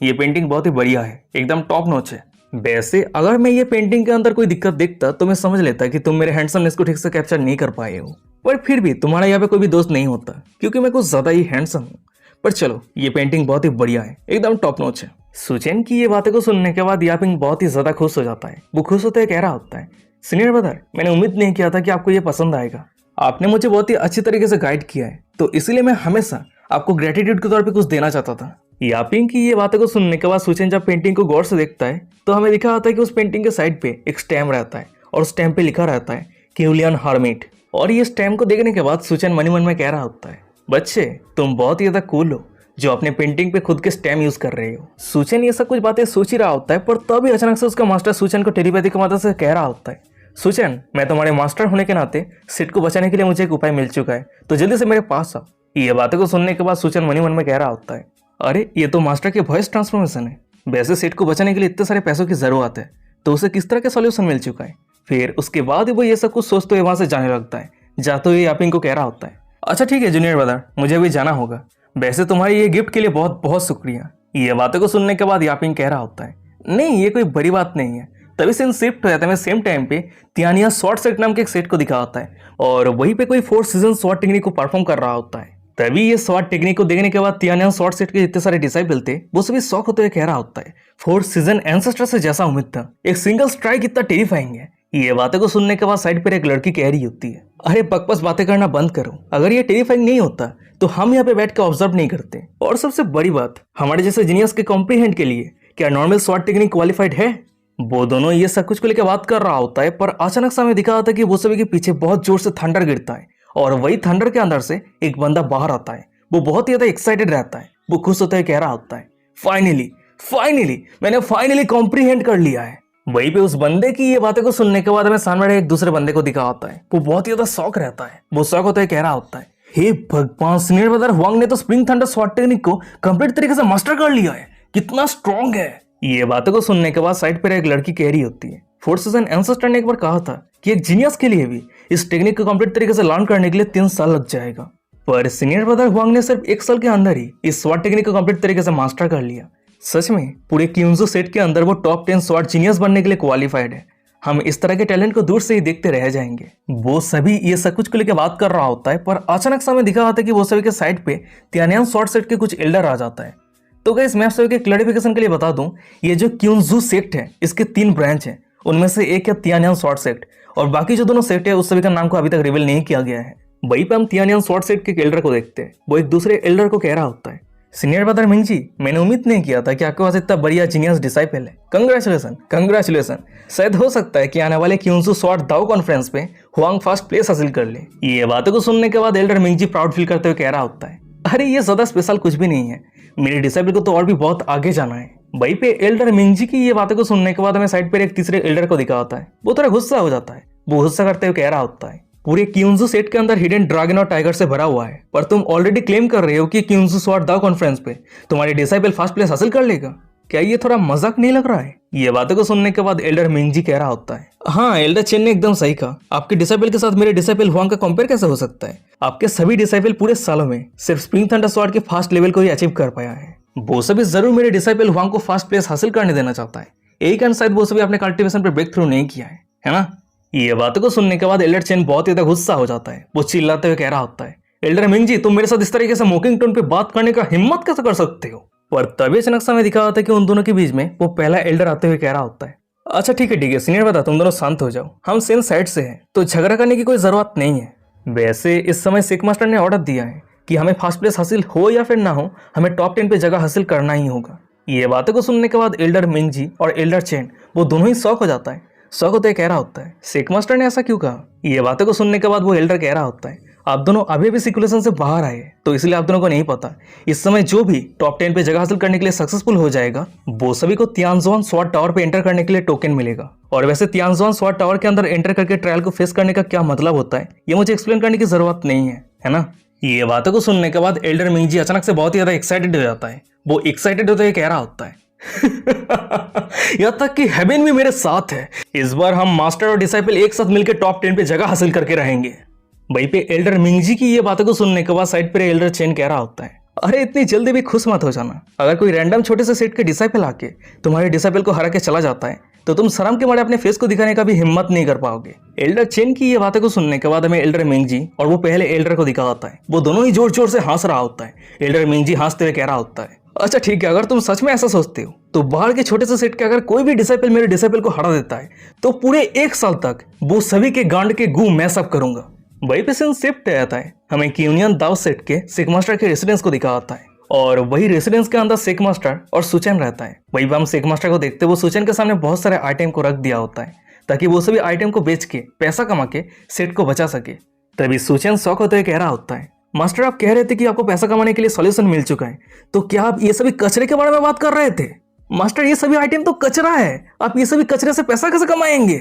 ये पेंटिंग बहुत ही बढ़िया है, एकदम टॉप नॉच है। वैसे अगर मैं ये पेंटिंग के अंदर कोई दिक्कत देखता तो मैं समझ लेता कि तुम मेरे हैंडसमनेस को ठीक से कैप्चर नहीं कर पाए हो। पर फिर भी तुम्हारा यहाँ पे कोई भी दोस्त नहीं होता क्योंकि मैं कुछ ज्यादा ही हैंडसम हूँ। पर चलो, ये पेंटिंग बहुत ही बढ़िया है, एकदम टॉप नॉच है। सुचेन की ये बातें को सुनने के बाद यापिंग बहुत ही ज्यादा खुश हो जाता है। वो खुश होते हुए कह रहा होता है सीनियर ब्रदर, मैंने उम्मीद नहीं किया था कि आपको ये पसंद आएगा। आपने मुझे बहुत ही अच्छी तरीके से गाइड किया है, तो इसीलिए मैं हमेशा आपको ग्रेटिट्यूड के तौर पे कुछ देना चाहता था। यापिंग की ये बातें को सुनने के बाद सुचेन जब पेंटिंग को गौर से देखता है तो हमें दिखा होता है कि उस पेंटिंग के साइड पे एक स्टैम्प रहता है और उस स्टैम्प पे लिखा रहता है क्यूलियन हर्मिट। और ये स्टैम्प को देखने के बाद सुचेन मन ही मन में कह रहा होता है बच्चे, तुम बहुत ही ज्यादा कूल हो जो अपने पेंटिंग पे खुद के स्टैम्प यूज कर रहे हो। सुचेन ये सब कुछ बातें सोच ही रहा होता है, पर तभी अचानक से उसका मास्टर सुचेन को टेलीपैथी की मदद से कह रहा होता है सुचेन, मैं तुम्हारे मास्टर होने के नाते सिट को बचाने के लिए मुझे एक उपाय मिल चुका है, तो जल्दी से मेरे पास आओ। ये बातें को सुनने के बाद सुचेन मन ही मन में कह रहा होता है अरे ये तो मास्टर की वॉइस ट्रांसफॉर्मेशन है। वैसे सिट को बचाने के लिए इतने सारे पैसों की जरूरत है, तो उसे किस तरह का सॉल्यूशन मिल चुका है। फिर उसके बाद वो ये सब कुछ सोचते हुए वहां से जाने लगता है। जाते हुए यापिंग को कह रहा होता है अच्छा ठीक है जूनियर ब्रदर, मुझे अभी जाना होगा। वैसे तुम्हारी ये गिफ्ट के लिए बहुत बहुत शुक्रिया। ये बातों को सुनने के बाद यापिंग कह रहा होता है नहीं, ये कोई बड़ी बात नहीं है। तभी सीन शिफ्ट हो जाता है। सेम टाइम पे तियानिया शॉर्ट सेट नाम के एक सेट को दिखा होता है और वहीं पे कोई 4 सीजन शॉर्ट टेक्निक को परफॉर्म कर रहा होता है। तभी ये शॉर्ट टेक्निक को देखने के बाद तियानिया शॉर्ट सेट के जितने सारे डिसाइपल थे वो सभी शौक होते हुए कह रहा होता है 4 सीजन एंसेस्टर से जैसा उम्मीद था, एक सिंगल स्ट्राइक इतना टेरिफाइंग है। ये बातें को सुनने के बाद साइड पर एक लड़की कह रही होती है अरे बकवास बातें करना बंद करो, अगर ये टेरिफाइंग नहीं होता तो हम यहाँ पे बैठ के ऑब्जर्व नहीं करते। और सबसे बड़ी बात, हमारे जैसे जीनियस के कॉम्प्रीहेंड के लिए क्या नॉर्मल शॉर्ट टेक्निक क्वालिफाइड है। वो दोनों ये सब कुछ को लेकर बात कर रहा होता है, पर अचानक से हमें दिखा होता है कि वो सभी के पीछे बहुत जोर से थंडर गिरता है और वही थंडर के अंदर से एक बंदा बाहर आता है। वो बहुत ही ज्यादा एक्साइटेड रहता है। वो खुश होते हुए कह रहा होता है फाइनली मैंने फाइनली कॉम्प्रीहेंड कर लिया है। वहीं पे उस बंदे की ये बातें को सुनने के बाद हमें सामने एक दूसरे बंदे को दिखा होता है। वो बहुत ही ज्यादा शौक रहता है। वो शौक होते हुए कह रहा होता है हे भगवान, सीनियर ब्रदर हुआंग ने तो स्प्रिंग थंडर शॉर्ट टेक्निक को कंप्लीट तरीके से मास्टर कर लिया है, कितना स्ट्रॉन्ग है। ये बातों को सुनने के बाद साइड पर एक लड़की कह रही होती है 4 सीजन एंसेस्टर ने एक बार कहा था कि एक जीनियस के लिए भी इस टेक्निक को कंप्लीट तरीके से लर्न करने के लिए 3 साल लग जाएगा, पर सीनियर ब्रदर हुआंग ने सिर्फ 1 साल के अंदर ही इस स्वॉर्ड टेक्निक को कंप्लीट तरीके से मास्टर कर लिया। सच में पूरे क्यूंजो सेट के अंदर वो टॉप 10 स्वॉर्ड जीनियस बनने के लिए क्वालिफाइड है। हम इस तरह के टैलेंट को दूर से ही देखते रह जाएंगे। वो सभी ये सब कुछ को लेकर बात कर रहा होता है, पर अचानक से हमें दिखा होता है कि वो सभी के साइड पे तियानियन स्वॉर्ड सेट के कुछ एल्डर आ जाता है। तो गाइस मैं आप सभी के क्लैरिफिकेशन के लिए बता दूं, ये जो क्यूंजो सेक्ट है इसके 3 ब्रांच हैं, उनमें से एक है तियानियन स्वॉर्ड सेक्ट और बाकी जो दोनों सेक्ट है उस सभी का नाम को अभी तक रिवील नहीं किया गया है। वहीं पे हम तियानियन स्वॉर्ड सेट के एल्डर को देखते हैं। वो एक दूसरे एल्डर को कह रहा होता है सीनियर ब्रदर मिंग जी, मैंने उम्मीद नहीं किया था कि आपके पास इतना बढ़िया जीनियस डिसाइपल है। कंग्रेचुलेसन। शायद हो सकता है कि आने वाले क्यूंजो स्वॉर्ड दाओ कॉन्फ्रेंस पे हुआंग फर्स्ट प्लेस हासिल कर ले। ये बातों को सुनने के बाद एल्डर मिंग जी प्राउड फील करते हुए कह रहा होता है अरे ये ज्यादा स्पेशल कुछ भी नहीं है, मेरे डिसाइपल को तो और भी बहुत आगे जाना है। वहीं पे एल्डर मिंग जी की ये बातें को सुनने के बाद हमें साइड पर एक तीसरे एल्डर को दिखा होता है। वो थोड़ा गुस्सा हो जाता है। वो गुस्सा करते हुए कह रहा होता है पूरे क्यूंजो सेट के अंदर हिडन ड्रैगन और टाइगर से भरा हुआ है, पर तुम ऑलरेडी क्लेम कर रहे हो कि क्यूंजो स्वॉर्ड दाओ कॉन्फ्रेंस पे तुम्हारे डिसाइपल फर्स्ट प्लेस हासिल कर लेगा। क्या ये थोड़ा मजाक नहीं लग रहा है। ये बातों को सुनने के बाद एल्डर मिंग जी कह रहा होता है हाँ एल्डर चेन ने एकदम सही कहा, आपके डिसाइपल के साथ मेरे डिसाइपल हुआंग का कंपेयर कैसे हो सकता है। आपके सभी डिसाइपल पूरे सालों में सिर्फ स्प्रिंग थंडर स्वॉर्ड के फास्ट लेवल को ही अचीव कर पाया है। वो सभी जरूर मेरे डिसाइपल हुआंग को फर्स्ट प्लेस हासिल करने देना चाहता है, यही कारण शायद वो सभी अपने कल्टिवेशन पर ब्रेक थ्रू नहीं किया है ना। ये बातों को सुनने के बाद एल्डर चेन बहुत ही ज्यादा गुस्सा हो जाता है। वो चिल्लाते हुए कह रहा होता है एल्डर मिंग जी, तुम मेरे साथ इस तरीके से मॉकिंग टोन पे बात करने का हिम्मत कैसे कर सकते हो। पर तभी अचानक से हमें दिखा होता है कि उन दोनों के बीच में वो पहला एल्डर आते हुए कह रहा होता है अच्छा ठीक है सीनियर बता, तुम दोनों शांत हो जाओ, हम सेम साइड से हैं तो झगड़ा करने की कोई जरूरत नहीं है। वैसे इस समय सिक मास्टर ने ऑर्डर दिया है कि हमें फर्स्ट प्लेस हासिल हो या फिर ना हो, हमें टॉप 10 पे जगह हासिल करना ही होगा। ये बातों को सुनने के बाद एल्डर मिंग जी और एल्डर चेन वो दोनों ही शौक हो जाता है। शौक होते कह रहा होता है सिक मास्टर ने ऐसा क्यों कहा। ये बातों को सुनने के बाद वो एल्डर कह रहा होता है आप दोनों अभी भी सिकुलेशन से बाहर आए, तो इसलिए आप दोनों को नहीं पता इस समय जो भी टॉप 10 पे जगह हासिल करने के लिए सक्सेसफुल हो जाएगा वो सभी को तियानजुआन स्वॉर्ड टावर पे एंटर करने के लिए टोकन मिलेगा। और वैसे तियानजुआन स्वॉर्ड टावर के अंदर एंटर करके ट्रायल को फेस करने का क्या मतलब होता है ये मुझे एक्सप्लेन करने की जरूरत नहीं है ना। ये बातों को सुनने के बाद एल्डर मिंग जी अचानक से बहुत ही ज्यादा एक्साइटेड हो जाता है। वो एक्साइटेड होते हुए कह रहा होता है यहाँ तक कि हेवन भी मेरे साथ है, इस बार हम मास्टर और डिसाइपल एक साथ मिलकर टॉप 10 पे जगह हासिल करके रहेंगे। वहीं पे एल्डर मिंग जी की ये बातों को सुनने के बाद साइड पर एल्डर चेन कह रहा होता है अरे इतनी जल्दी भी खुश मत हो जाना, अगर कोई रैंडम छोटे से सेट के डिसाइपल आके तुम्हारे डिसाइपल को हरा के चला जाता है तो तुम शर्म के मारे अपने फेस को दिखाने का भी हिम्मत नहीं कर पाओगे। एल्डर चेन की ये बातों को सुनने के बाद हमें एल्डर मिंग जी और वो पहले एल्डर को दिखा होता है, वो दोनों ही जोर जोर से हंस रहा होता है। एल्डर मिंग जी हंसते हुए कह रहा होता है अच्छा ठीक है, अगर तुम सच में ऐसा सोचते हो तो बाहर के छोटे से सेट के अगर कोई भी डिसाइपल मेरे डिसाइपल को हरा देता है तो पूरे 1 साल तक वो सभी के गांड के गू मैं सब करूंगा। वही पे सीन शिफ्ट आता है, हमें यूनियन दाव सेट के सिक मास्टर के रेसिडेंस को दिखा आता है और वही रेसिडेंस के अंदर सिक मास्टर और सुचेन रहता है। वही पे हम सिक मास्टर को देखते वो सुचेन के सामने बहुत सारे आइटम को रख दिया होता है ताकि वो सभी आइटम को बेच के पैसा कमा के सेट को बचा सके। तभी सुचेन शौक होते हुए कह रहा होता है मास्टर आप कह रहे थे कि आपको पैसा कमाने के लिए सॉल्यूशन मिल चुका है, तो क्या आप ये सभी कचरे के बारे में बात कर रहे थे। मास्टर ये सभी आइटम तो कचरा है, आप ये सभी कचरे से पैसा कैसे कमाएंगे।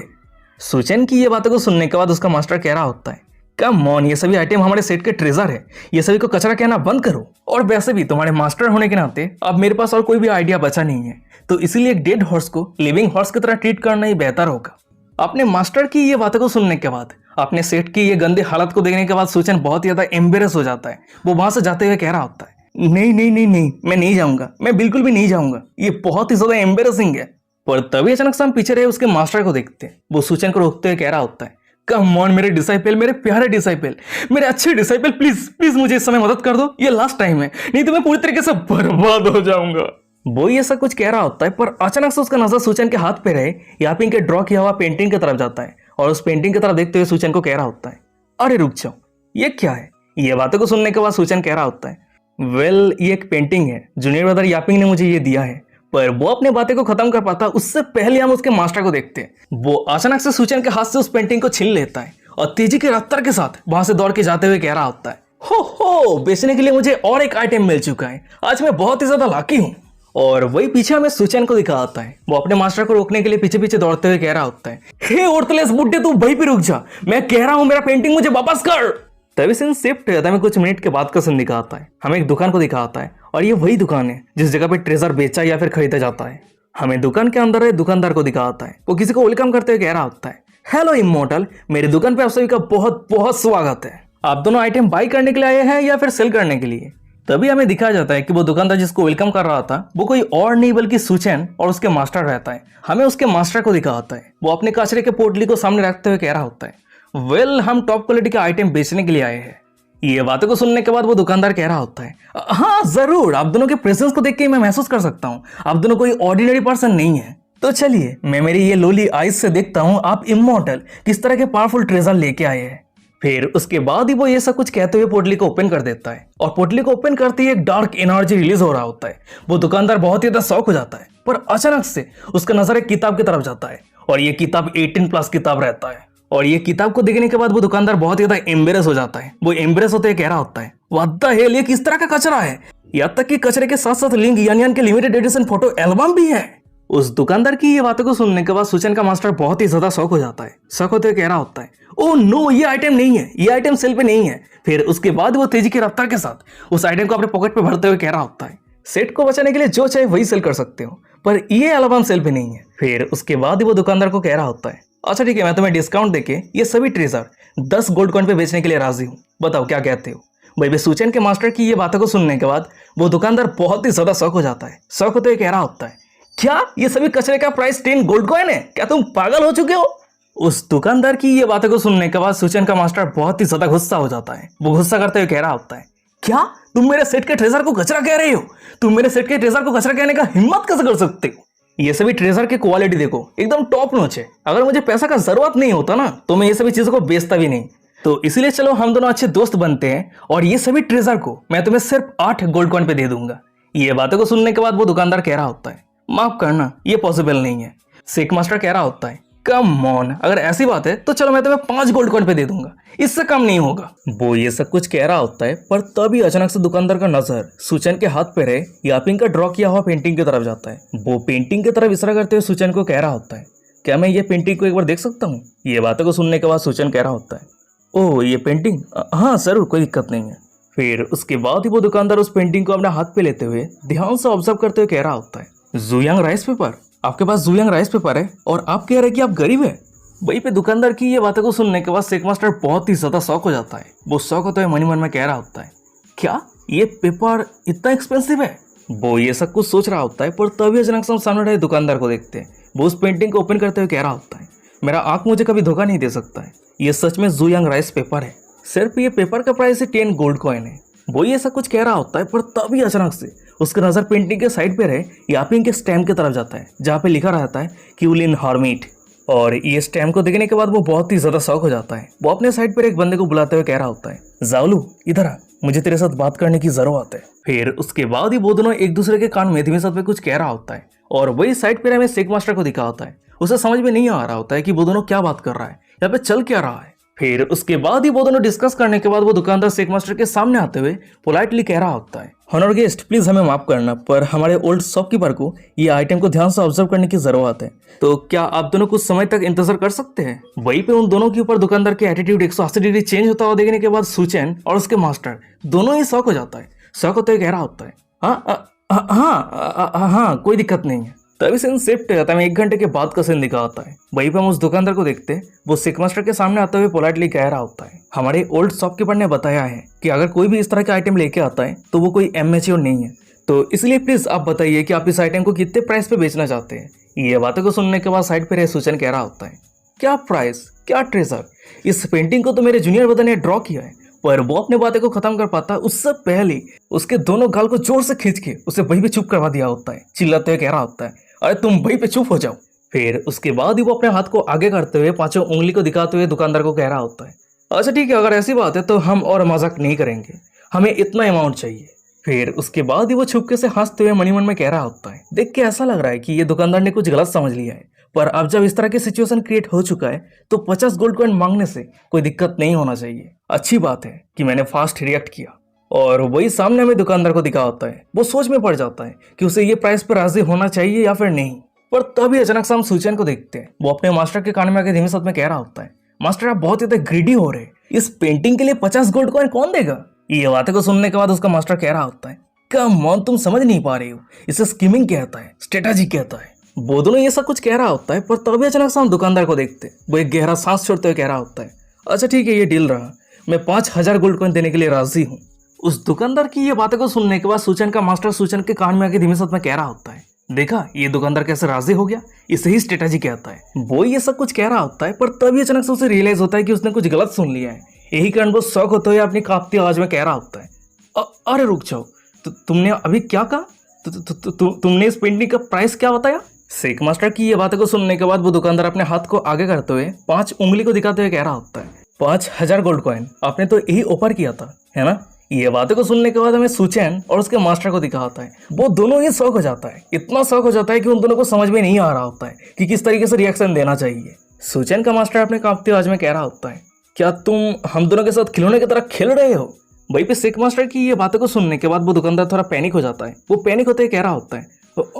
सुचेन की ये बातों को सुनने के बाद उसका मास्टर कह रहा होता है कम ऑन, ये सभी आइटम हमारे सेट के ट्रेजर है, ये सभी को कचरा कहना बंद करो। और वैसे भी तुम्हारे मास्टर होने के नाते अब मेरे पास और कोई भी आइडिया बचा नहीं है, तो इसीलिए एक डेड हॉर्स को लिविंग हॉर्स की तरह ट्रीट करना ही बेहतर होगा। अपने मास्टर की ये बातों को सुनने के बाद अपने सेट की ये गंदे हालत को देखने के बाद सुचेन बहुत ही ज्यादा एम्बेरस हो जाता है। वो वहां से जाते हुए कह रहा होता है नहीं नहीं नहीं नहीं, मैं नहीं जाऊंगा, मैं बिल्कुल भी नहीं जाऊंगा, ये बहुत ही ज्यादा एम्बेरसिंग है। पर तभी अचानक से हम पीछे रहे उसके मास्टर को देखते हैं, वो सुचेन को रोकते हुए कह रहा होता है कम ऑन मेरे डिसाइपल, मेरे प्यारे डिसाइपल, मेरे अच्छे डिसाइपल, प्लीज प्लीज मुझे इस समय मदद कर दो, ये लास्ट टाइम है, नहीं तो मैं पूरी तरीके से बर्बाद हो जाऊंगा। वो ये सब कुछ कह रहा होता है पर अचानक से उसका नजर सुचेन के हाथ पे रहे यापिंग के ड्रॉ किया हुआ पेंटिंग की तरफ जाता है और उस पेंटिंग की तरफ देखते हुए सुचेन को कह रहा होता है अरे रुक जाओ, ये क्या है। ये बातों को सुनने के बाद सुचेन कह रहा होता है वेल ये एक पेंटिंग है, जूनियर ब्रदर यापिंग ने मुझे ये दिया है। पर वो अपने बातें को खत्म कर पाता उससे पहले हम उसके मास्टर को देखते हैं। वो अचानक से सुचेन के हाथ से उस पेंटिंग को छीन लेता है और तेजी की रफ्तार के साथ वहां से दौड़ के जाते हुए कह रहा होता है हो बेचने के लिए मुझे और एक आइटम मिल चुका है, आज मैं बहुत ही ज्यादा लाकी हूँ। और वही पीछे हमें सुचेन को दिखा आता है, वो अपने मास्टर को रोकने के लिए पीछे पीछे दौड़ते हुए कह रहा होता है हे ओर्थलेस बुड्ढे तू वहीं पे रुक जा, मैं कह रहा हूं मेरा पेंटिंग मुझे वापस कर। तभी सीन शिफ्ट होता है, हमें कुछ मिनट के बाद का सीन दिखाता है, हमें एक दुकान को दिखाता है और ये वही दुकान है जिस जगह पे ट्रेजर बेचा या फिर खरीदा जाता है। हमें दुकान के अंदर दुकानदार को दिखाता है, वो किसी को वेलकम करते हुए कह रहा होता है हेलो इमोर्टल, मेरी दुकान पे आप सभी का बहुत बहुत स्वागत है, आप दोनों आइटम बाई करने के लिए आए हैं या फिर सेल करने के लिए। तभी हमें दिखाया जाता है कि वो दुकानदार जिसको वेलकम कर रहा था वो कोई और नहीं बल्कि सुचेन और उसके मास्टर रहता है। हमें उसके मास्टर को दिखा आता है, वो अपने कचरे के पोटली को सामने रखते हुए कह रहा होता है वेल हम टॉप क्वालिटी के आइटम बेचने के लिए आए हैं। ये बातों को सुनने के बाद वो दुकानदार कह रहा होता है हाँ जरूर, आप दोनों के प्रेजेंस को देख के मैं महसूस कर सकता हूँ आप दोनों कोई ऑर्डिनरी पर्सन नहीं है, तो चलिए मैं मेरी ये लोली आइज से देखता हूँ आप इमॉर्टल किस तरह के पावरफुल ट्रेजर लेके आए हैं। फिर उसके बाद ही वो ये सब कुछ कहते हुए पोटली को ओपन कर देता है और पोटली को ओपन करते ही एक डार्क एनर्जी रिलीज हो रहा होता है। वो दुकानदार बहुत ही ज्यादा शौक हो जाता है पर अचानक से उसका नजर एक किताब की तरफ जाता है और ये किताब 18+ किताब रहता है। और ये किताब को देखने के बाद वो दुकानदार बहुत ही ज्यादा एम्बेरस हो जाता है। वो एम्बेरस होते कह रहा होता है व्हाट द हेल, ये किस तरह का कचरा है, यहाँ तक कि कचरे के साथ साथ लिंक यानियन के लिमिटेड एडिशन फोटो एल्बम भी है। उस दुकानदार की ये बातों को सुनने के बाद सुचेन का मास्टर बहुत ही ज्यादा शौक हो जाता है। शौक होते कह रहा होता है ओह नो, ये आइटम नहीं है, ये आइटम सेल पे नहीं है। फिर उसके बाद वो तेजी की रफ्तार के साथ उस आइटम को अपने पॉकेट पे भरते हुए कह रहा होता है सेट को बचाने के लिए जो चाहे वही सेल कर सकते हो, पर ये एल्बम सेल पे नहीं है। फिर उसके बाद वो दुकानदार को कह रहा होता है अच्छा ठीक है, मैं तुम्हें डिस्काउंट देके ये सभी ट्रेजर 10 गोल्ड कॉइन पे बेचने के लिए राजी हूँ, बताओ क्या कहते हो। भाई सुचेन के मास्टर की ये बातों को सुनने के बाद वो दुकानदार बहुत ही ज्यादा शौक हो जाता है। शौक होते हुए कह रहा होता है क्या ये सभी कचरे का प्राइस 10 गोल्ड कॉइन है, क्या तुम पागल हो चुके हो। उस दुकानदार की ये बातों को सुनने के बाद सुचेन का मास्टर बहुत ही ज्यादा गुस्सा हो जाता है। वो गुस्सा करते हुए कह रहा होता है क्या तुम मेरे सेट के ट्रेजर को कचरा कह रहे हो, तुम मेरे सेट के ट्रेजर को कचरा कहने का हिम्मत कैसे कर सकते हो। ये सभी ट्रेजर की क्वालिटी देखो एकदम टॉप नॉच है, अगर मुझे पैसा का जरूरत नहीं होता ना तो मैं ये सभी चीजों को बेचता भी नहीं। तो इसीलिए चलो हम दोनों अच्छे दोस्त बनते हैं और ये सभी ट्रेजर को मैं तुम्हें सिर्फ 8 गोल्ड कॉइन पे दे दूंगा। ये बातों को सुनने के बाद वो दुकानदार कह रहा होता है, माफ करना ये पॉसिबल नहीं है। सिक मास्टर कह रहा होता है, कम ऑन, अगर ऐसी बात है तो चलो मैं तुम्हें 5 गोल्ड कॉइन पे दे दूंगा, इससे कम नहीं होगा। वो ये सब कुछ कह रहा होता है पर तभी अचानक से दुकानदार का नजर सुचन के हाथ पे रहे यापिंग का ड्रॉ किया हुआ पेंटिंग की तरफ जाता है। वो पेंटिंग की तरफ इशारा करते हुए सुचन को कह रहा होता है, क्या मैं ये पेंटिंग को एक बार देख सकता हूँ? ये बातों को सुनने के बाद सुचन कह रहा होता है, ओह ये पेंटिंग, हाँ जरूर, कोई दिक्कत नहीं है। फिर उसके बाद ही वो दुकानदार उस पेंटिंग को अपने हाथ पे लेते हुए ध्यान से ऑब्जर्व करते हुए कह रहा होता है, जुयांग राइस पेपर, आपके पास जुयांग राइस पेपर है और आप कह रहे हैं कि आप गरीब है। वहीं पे दुकानदार की ये बातों को सुनने के बाद सेक मास्टर बहुत ही ज्यादा शौक हो जाता है। वो शौक होते हुए मन में कह रहा होता है, क्या ये पेपर इतना एक्सपेंसिव है? वो ये सब कुछ सोच रहा होता है पर तभी अचानक से हम सामने रहे दुकानदार को देखते हैं। वो उस पेंटिंग को ओपन करते हुए कह रहा होता है, मेरा आंख मुझे कभी धोखा नहीं दे सकता है, ये सच में जुयांग राइस पेपर है, सिर्फ ये पेपर का प्राइस 10 गोल्ड कॉइन है। वो ये सब कुछ कह रहा होता है पर तभी अचानक से उसका नजर पेंटिंग के साइड पे रहे यापिंग के स्टैम्प की तरफ जाता है जहाँ पे लिखा रहता है क्यूलिन हॉर्मिट। और ये स्टैम्प को देखने के बाद वो बहुत ही ज्यादा शौक हो जाता है। वो अपने साइड पर एक बंदे को बुलाते हुए कह रहा होता है, जावलू इधर आ, मुझे तेरे साथ बात करने की जरूरत है। फिर उसके बाद ही वो दोनों एक दूसरे के कान में धीमे साथ में कुछ कह रहा होता है और वही साइड पे हमें सेक मास्टर को दिखा होता है। उसे समझ में नहीं आ रहा होता है कि वो दोनों क्या बात कर रहा है, यहाँ पे चल क्या रहा है। फिर उसके बाद ही वो दोनों डिस्कस करने के बाद वो दुकानदार सेक मास्टर के सामने आते हुए पोलाइटली कह रहा होता है, हॉनर गेस्ट प्लीज हमें माफ करना, पर हमारे ओल्ड शॉपकीपर को ये आइटम को ध्यान से ऑब्जर्व करने की जरूरत है, तो क्या आप दोनों कुछ समय तक इंतजार कर सकते हैं? वहीं पे उन दोनों के ऊपर दुकानदार के एटीट्यूड 180 डिग्री चेंज होता हुआ देखने के बाद सुचेन और उसके मास्टर दोनों ही शौक हो जाता है। शौक होते हुए कह रहा होता है, हाँ कोई दिक्कत नहीं है। तभी सीन शिफ्ट होता है, 1 घंटे के बाद का सीन दिखा होता है। वहीं पे हम उस दुकानदार को देखते हैं, वो सिक मास्टर के सामने आते हुए पोलाइटली कह रहा होता है, हमारे ओल्ड शॉपकीपर ने बताया है कि अगर कोई भी इस तरह के आइटम लेके आता है तो वो कोई एमेच्योर नहीं है, तो इसलिए प्लीज आप बताइए कि आप इस आइटम को कितने प्राइस पे बेचना चाहते हैं। ये बातों को सुनने के बाद साइड पे रहे सुचन कह रहा होता है, क्या प्राइस, क्या ट्रेजर, इस पेंटिंग को तो मेरे जूनियर ब्रदर ने ड्रॉ किया है। पर वो अपने बातें को खत्म कर पाता उससे पहले उसके दोनों गाल को जोर से खींच के उसे वहीं पे चुप करवा दिया होता है। चिल्लाते हुए कह रहा होता है, अरे तुम वहीं पे चुप हो जाओ। फिर उसके बाद ही वो अपने हाथ को आगे करते हुए 5 उंगली को दिखाते हुए दुकानदार को कह रहा होता है, अच्छा ठीक है, अगर ऐसी बात है तो हम और मजाक नहीं करेंगे, हमें इतना अमाउंट चाहिए। फिर उसके बाद ही वो छुपके से हंसते हुए मन में कह रहा होता है, देख के ऐसा लग रहा है कि ये दुकानदार ने कुछ गलत समझ लिया है, पर अब जब इस तरह की सिचुएशन क्रिएट हो चुका है तो 50 गोल्ड कॉइन मांगने से कोई दिक्कत नहीं होना चाहिए। अच्छी बात है कि मैंने फास्ट रिएक्ट किया। और वही सामने हमें दुकानदार को दिखा होता है। वो सोच में पड़ जाता है कि उसे ये प्राइस पर राजी होना चाहिए या फिर नहीं। पर तभी अचानक से हम सुचेन को देखते हैं। वो अपने मास्टर के कान में आके धीमे साथ में कह रहा होता है, मास्टर आप बहुत ज्यादा ग्रीडी हो रहे, इस पेंटिंग के लिए 50 गोल्ड कॉइन कौन देगा? ये बातें को सुनने के बाद उसका मास्टर कह रहा होता है, कम ऑन, तुम समझ नहीं पा रही हो, इसे स्कीमिंग कहता है, स्ट्रेटजी कहता है। वो दोनों ये सब कुछ कह रहा होता है पर तभी अचानक से हम दुकानदार को देखते हैं। वो एक गहरा सांस छोड़ते हुए कह रहा होता है, अच्छा ठीक है, ये डील रहा, मैं 5000 गोल्ड कॉइन देने के लिए राजी हूँ। उस दुकानदार की ये बातें को सुनने के बाद सुचन का मास्टर सुचन के कान में आके धीमे साथ में कह रहा होता है, देखा ये दुकानदार कैसे राजी हो गया, इसे ही स्ट्रेटजी कहता है। वो ये सब कुछ कह रहा होता है पर तभी अचानक से उसे रियलाइज होता है कि उसने कुछ गलत सुन लिया है। यही कारण वो शौक होते हुए अपनी कांपती आवाज में कह रहा होता है, अरे रुक जाओ, तुमने अभी क्या कहा? तुमने इस पेंटिंग का प्राइस क्या बताया? सेक मास्टर की ये बातें को सुनने के बाद वो दुकानदार अपने हाथ को आगे करते हुए 5 उंगली को दिखाते हुए कह रहा होता है, 5000 गोल्ड कॉइन, आपने तो यही ऑफर किया था, है ना? ये बातें को सुनने के बाद हमें सुचेन और उसके मास्टर को दिखा होता है। वो दोनों ही शौक हो जाता है, इतना शौक हो जाता है कि उन दोनों को समझ में नहीं आ रहा होता है कि किस तरीके से रिएक्शन देना चाहिए। सुचेन का मास्टर अपने कांपती आवाज में कह रहा होता है, क्या तुम हम दोनों के साथ खिलौने की तरह खेल रहे हो? वहीं पे सिक मास्टर की ये बातों को सुनने के बाद वो दुकानदार थोड़ा पैनिक हो जाता है। वो पैनिक होते ही कह रहा होता है,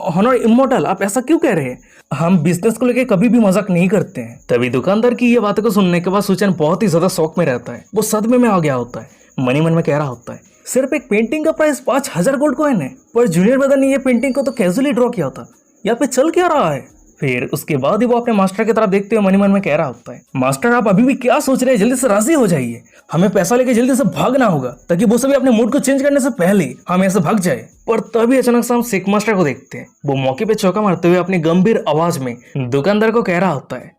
हॉनर इमोर्टल, आप ऐसा क्यों कह रहे हैं? हम बिजनेस को लेकर कभी भी मजाक नहीं करते हैं। तभी दुकानदार की ये बातों को सुनने के बाद सुचेन बहुत ही ज्यादा शौक में रहता है। वो सदमे में आ गया होता है, मन में कह रहा होता है, सिर्फ एक पेंटिंग का प्राइस 5000 गोल्ड कॉइन है, पर जूनियर ब्रदर ने ये पेंटिंग को तो कैजुअली ड्रॉ किया था, यहाँ पे चल क्या रहा है? फिर उसके बाद ही वो अपने मास्टर की तरफ देखते हुए मन में कह रहा होता है, मास्टर आप अभी भी क्या सोच रहे हैं, जल्दी से राजी हो जाइए, हमें पैसा लेके जल्दी से भागना होगा ताकि वो सभी अपने मूड को चेंज करने से पहले हम ऐसे भाग जाए। पर तभी अचानक से हम सिक मास्टर को देखते हैं। वो मौके पे चौका मारते हुए अपनी गंभीर आवाज में दुकानदार को कह रहा होता है,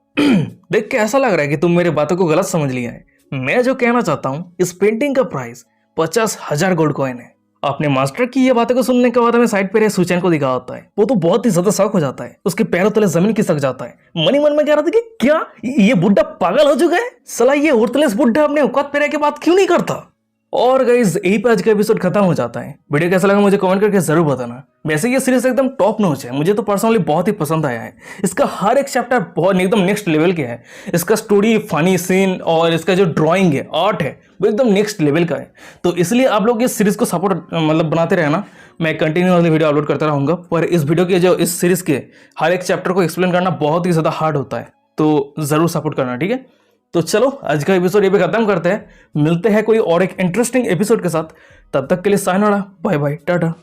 देख के ऐसा लग रहा है कि तुम मेरी बातों को गलत समझ लिया है। मैं जो कहना चाहता हूँ, इस पेंटिंग का प्राइस 50,000 गोल्ड कॉइन है। अपने मास्टर की ये बातें को सुनने के बाद हमें साइड पे रहे सुचैन को दिखा होता है। वो तो बहुत ही ज्यादा शौक हो जाता है, उसके पैरों तले जमीन खिसक जाता है। मन ही मन में कह रहा था कि क्या ये बुड्ढा पागल हो चुका है, साला ये उर्तलेस बुड्ढा अपने औकात पे रह के बात क्यों नहीं करता। और गाइस यही पे आज का एपिसोड खत्म हो जाता है। वीडियो कैसा लगा मुझे कमेंट करके जरूर बताना। वैसे ये सीरीज एकदम टॉप नॉच है, मुझे तो पर्सनली बहुत ही पसंद आया है। इसका हर एक चैप्टर बहुत एकदम नेक्स्ट लेवल के है। इसका स्टोरी, फनी सीन और इसका जो ड्राइंग है, आर्ट है, वो एकदम नेक्स्ट लेवल का है। तो इसलिए आप लोग इस सीरीज को सपोर्ट बनाते रहना। मैं कंटिन्यूअसली वीडियो अपलोड करता रहूंगा। पर इस वीडियो के जो इस सीरीज के हर एक चैप्टर को एक्सप्लेन करना बहुत ही ज्यादा हार्ड होता है, तो जरूर सपोर्ट करना, ठीक है। तो चलो आज का एपिसोड ये पे खत्म करते हैं। मिलते हैं कोई और एक इंटरेस्टिंग एपिसोड के साथ। तब तक के लिए सायनारा, बाय बाय, टाटा।